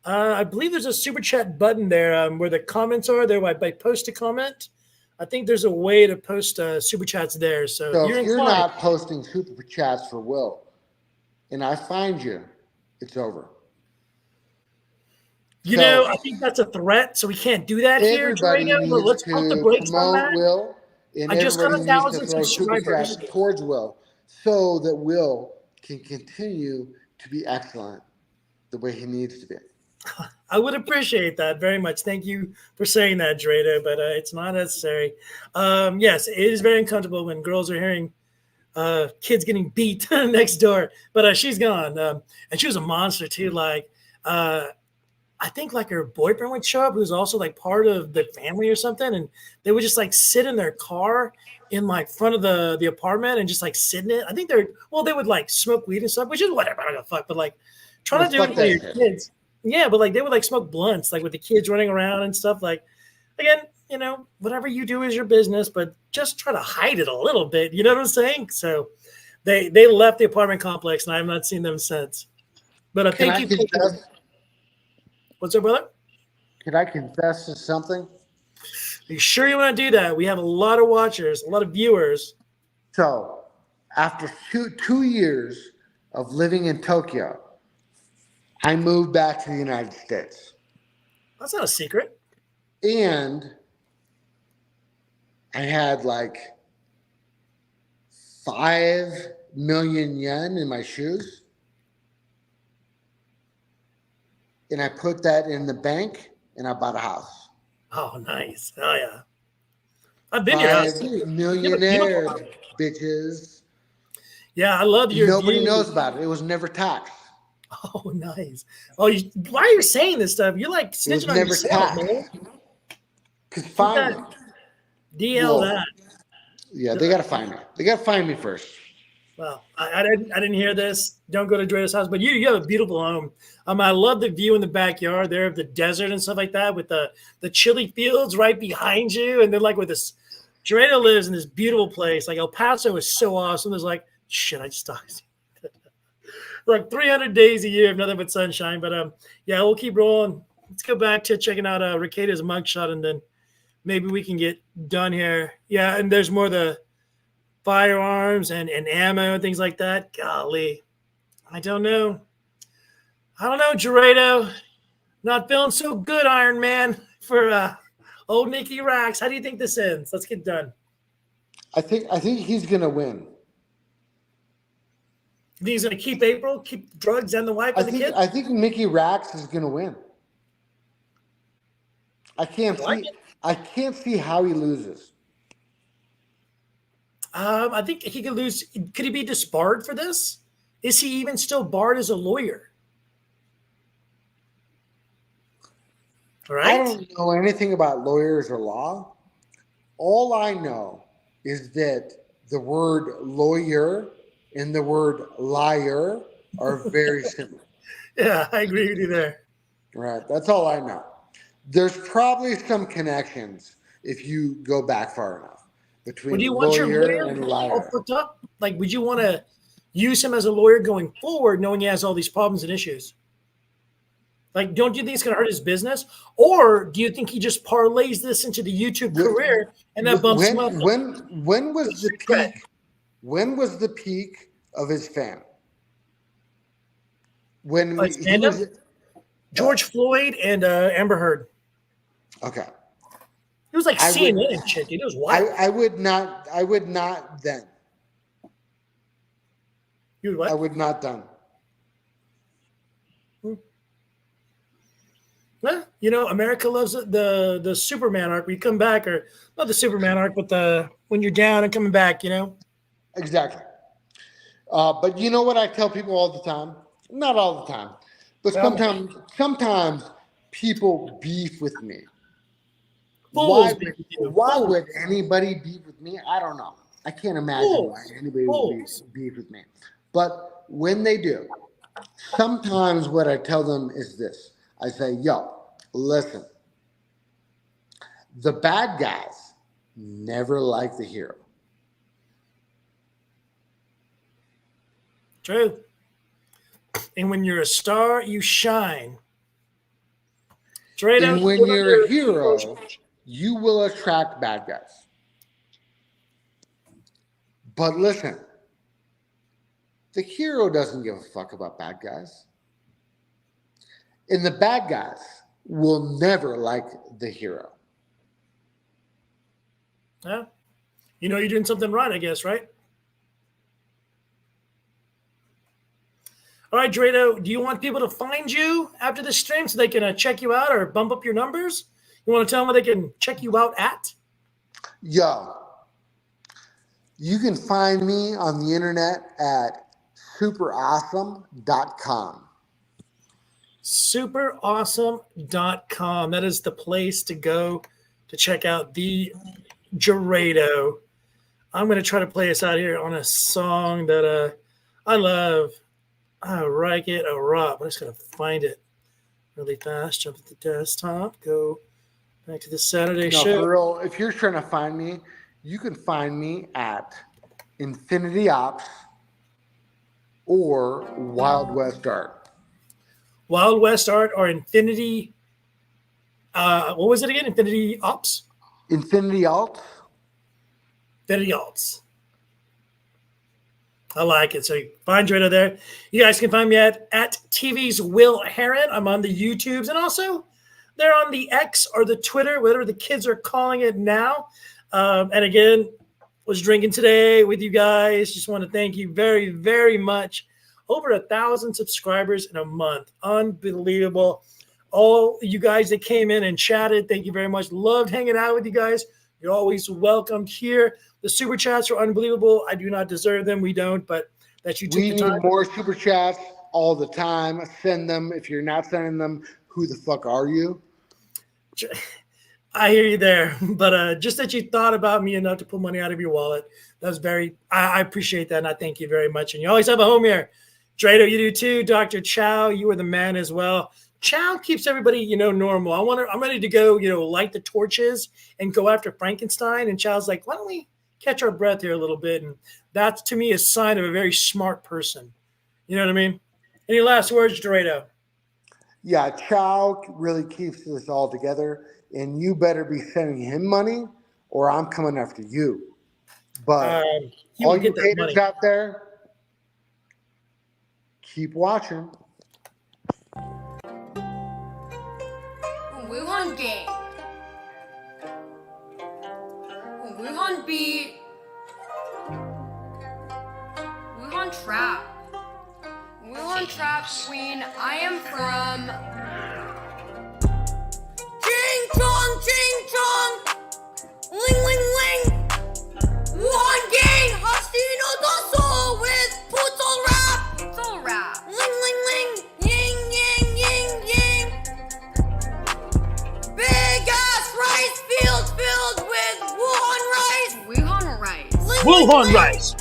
[SPEAKER 6] I believe there's a super chat button there where the comments are there. By post a comment, I think there's a way to post super chats there. So
[SPEAKER 16] if you're not posting super chats for Will, and I find you, it's over.
[SPEAKER 6] You know, I think that's a threat, so we can't do that here. Let's pump the brakes on that.
[SPEAKER 16] Will, and
[SPEAKER 6] I just got 1,000
[SPEAKER 16] subscribers towards Will, so that Will can continue to be excellent the way he needs to be.
[SPEAKER 6] I would appreciate that very much. Thank you for saying that, Drado, but it's not necessary. Yes, it is very uncomfortable when girls are hearing kids getting beat next door, but she's gone. And she was a monster too. Like, I think like her boyfriend would show up, who's also like part of the family or something. And they would just like sit in their car in like front of the apartment and just like sit in it. I think they would like smoke weed and stuff, which is whatever. I don't give a fuck, but like trying to do it for your kids. Yeah, but like they would like smoke blunts, like with the kids running around and stuff. Like, again, you know, whatever you do is your business, but just try to hide it a little bit. You know what I'm saying? So they left the apartment complex, and I have not seen them since. But I thank you. What's up, brother?
[SPEAKER 16] Can I confess to something?
[SPEAKER 6] Are you sure you want to do that? We have a lot of watchers, a lot of viewers.
[SPEAKER 16] So, after two years of living in Tokyo, I moved back to the United States.
[SPEAKER 6] That's not a secret.
[SPEAKER 16] And I had like 5 million yen in my shoes. And I put that in the bank and I bought a house.
[SPEAKER 6] Oh, nice. Oh, yeah. I've been here.
[SPEAKER 16] 5 millionaire bitches.
[SPEAKER 6] Yeah, I love your
[SPEAKER 16] Nobody knows about it. It was never taxed.
[SPEAKER 6] Oh, nice. Oh, why are you saying this stuff? You're like snitching on yourself, man.
[SPEAKER 16] Because find me.
[SPEAKER 6] DL that.
[SPEAKER 16] Yeah, they got to find me. They got to find me first.
[SPEAKER 6] Well, I didn't hear this. Don't go to Dreda's house, but you have a beautiful home. I love the view in the backyard there of the desert and stuff like that with the chili fields right behind you. And then like with this, Dreda lives in this beautiful place. Like El Paso is so awesome. There's like, shit, I just talked. Like 300 days a year of nothing but sunshine. But yeah, we'll keep rolling. Let's go back to checking out Rekeita's mugshot, and then maybe we can get done here. Yeah, and there's more of the firearms and ammo and things like that. Golly, I don't know, Gerardo. Not feeling so good, Iron Man, for old Nicky Rax. How do you think this ends? Let's get done.
[SPEAKER 16] I think he's gonna win.
[SPEAKER 6] He's going to keep April, keep drugs and the wife and the kids?
[SPEAKER 16] I think Nicky Rax is going to win. I can't see how he loses.
[SPEAKER 6] I think he could lose. Could he be disbarred for this? Is he even still barred as a lawyer? Right?
[SPEAKER 16] I don't know anything about lawyers or law. All I know is that the word lawyer and the word liar are very similar.
[SPEAKER 6] Yeah, I agree with you there.
[SPEAKER 16] Right. That's all I know. There's probably some connections if you go back far enough between
[SPEAKER 6] Would you want your
[SPEAKER 16] lawyer
[SPEAKER 6] lawyer
[SPEAKER 16] and
[SPEAKER 6] all
[SPEAKER 16] liar.
[SPEAKER 6] fucked up? Like, would you want to use him as a lawyer going forward, knowing he has all these problems and issues? Like, don't you think it's going to hurt his business? Or do you think he just parlays this into the YouTube career and that bumps him up?
[SPEAKER 16] When was the peak? When was the peak of his fame? When he was,
[SPEAKER 6] George Floyd and Amber Heard.
[SPEAKER 16] Okay.
[SPEAKER 6] It was like CNN and shit, dude. It was wild.
[SPEAKER 16] I would not then.
[SPEAKER 6] You would what?
[SPEAKER 16] I would not then.
[SPEAKER 6] Well, you know, America loves the Superman arc. We come back, or not the Superman arc, but the when you're down and coming back, you know?
[SPEAKER 16] Exactly. But you know what I tell people all the time? Not all the time, but sometimes people beef with me. Why would anybody beef with me? I don't know. I can't imagine why anybody would beef with me. But when they do, sometimes what I tell them is this. I say, yo, listen, the bad guys never like the hero.
[SPEAKER 6] True. And when you're a star, you shine. Straight
[SPEAKER 16] And
[SPEAKER 6] up.
[SPEAKER 16] when you're a hero, you will attract bad guys. But listen, the hero doesn't give a fuck about bad guys. And the bad guys will never like the hero.
[SPEAKER 6] Yeah. You know you're doing something right, I guess, right? All right, Drado, do you want people to find you after the stream so they can check you out or bump up your numbers? You want to tell them where they can check you out at?
[SPEAKER 16] Yo, you can find me on the internet at superawesome.com.
[SPEAKER 6] Superawesome.com. That is the place to go to check out the Drado. I'm going to try to play us out here on a song that I love. I like it a lot. I'm just going to find it really fast. Jump to the desktop. Go back to the Saturday show.
[SPEAKER 16] For real, if you're trying to find me, you can find me at Infinity Ops or Wild West Art.
[SPEAKER 6] Wild West Art or Infinity. What was it again? Infinity Ops?
[SPEAKER 16] Infinity Alt.
[SPEAKER 6] Infinity Alts. I like it. So find Drado there. You guys can find me at TV's Will Heron. I'm on the YouTubes and also they're on the X or the Twitter, whatever the kids are calling it now. And again, was drinking today with you guys. Just want to thank you very, very much. Over 1,000 subscribers in a month. Unbelievable. All you guys that came in and chatted, thank you very much. Loved hanging out with you guys. You're always welcomed here. The super chats are unbelievable. I do not deserve them. We don't, but that you took the time.
[SPEAKER 16] We need more super chats all the time. Send them. If you're not sending them, who the fuck are you?
[SPEAKER 6] I hear you there, but just that you thought about me enough to put money out of your wallet. That's I appreciate that, and I thank you very much. And you always have a home here. Drado, you do too. Dr. Chow, you are the man as well. Chow keeps everybody, normal. I'm ready to go, light the torches and go after Frankenstein. And Chow's like, why don't we catch our breath here a little bit? And that's, to me, a sign of a very smart person. You know what I mean? Any last words, Drado?
[SPEAKER 16] Yeah, Chow really keeps this all together. And you better be sending him money or I'm coming after you. But all you haters out there, keep watching.
[SPEAKER 17] We want game. We want beat. We want trap. We want trap queen. I am from King Kong. ching chong. Ling ling ling. Wuhan gang. Hashino doso with puto rap. Puto rap. Ling ling ling. Ying ying ying ying. Big ass rice field filled with Wuhan rice. Wuhan rice.
[SPEAKER 7] Wuhan rice.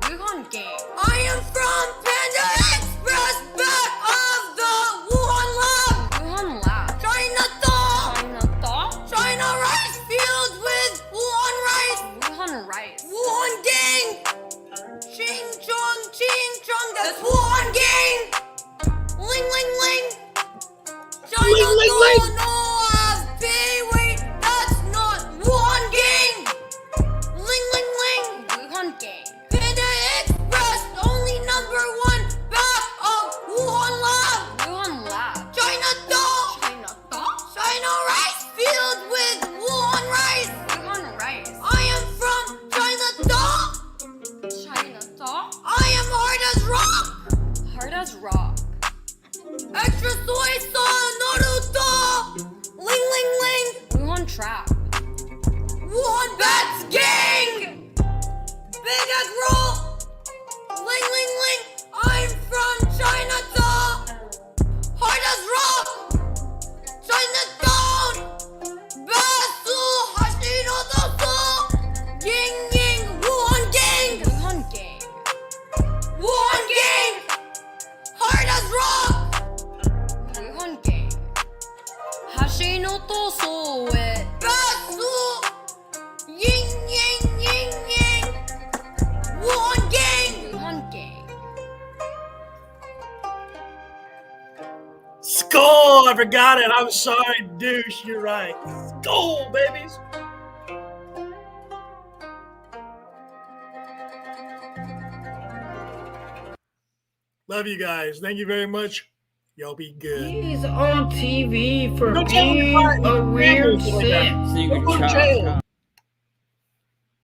[SPEAKER 17] Wuhan gang. I am from Panda Express, back of the Wuhan lab. Wuhan lab. Chinatown. Chinatown. China rice field with Wuhan rice. Wuhan rice. Wuhan gang. Ching chong ching chong. That's Wuhan gang. Ling ling ling. China
[SPEAKER 7] Ling, ling, ling.
[SPEAKER 17] don't know have pay. Wait, that's not Wuhan gang. Ling ling ling. Wuhan gang. Panda Express, only number one, back of Wuhan lab. Wuhan lab. Chinatown. Chinatown. China rice field with Wuhan rice. Wuhan rice. I am from Chinatown. Chinatown. I am hard as rock. Hard as rock. Extra soy sauce, Naruto. Ling ling ling. Wuhan trap. Wuhan bats gang. Big egg roll. Ling ling ling. I'm from Chinatown. Hard as rock. Chinatown. Basu Hashino doso. Ying ying. Wuhan gang. Wuhan gang. Wuhan gang. Hard as rock. Wuhan gang. Hashino doso with Basu. Ying ying ying ying. Wuhan gang. Wuhan gang.
[SPEAKER 6] Skull, I forgot it. I'm sorry, douche. You're right. Skull, babies. Love you guys. Thank you very much. Y'all be good.
[SPEAKER 18] He's on TV for
[SPEAKER 6] Don't tell me
[SPEAKER 18] being
[SPEAKER 6] why.
[SPEAKER 18] a weird
[SPEAKER 6] Don't tell me
[SPEAKER 18] simp.
[SPEAKER 6] why. Go to jail.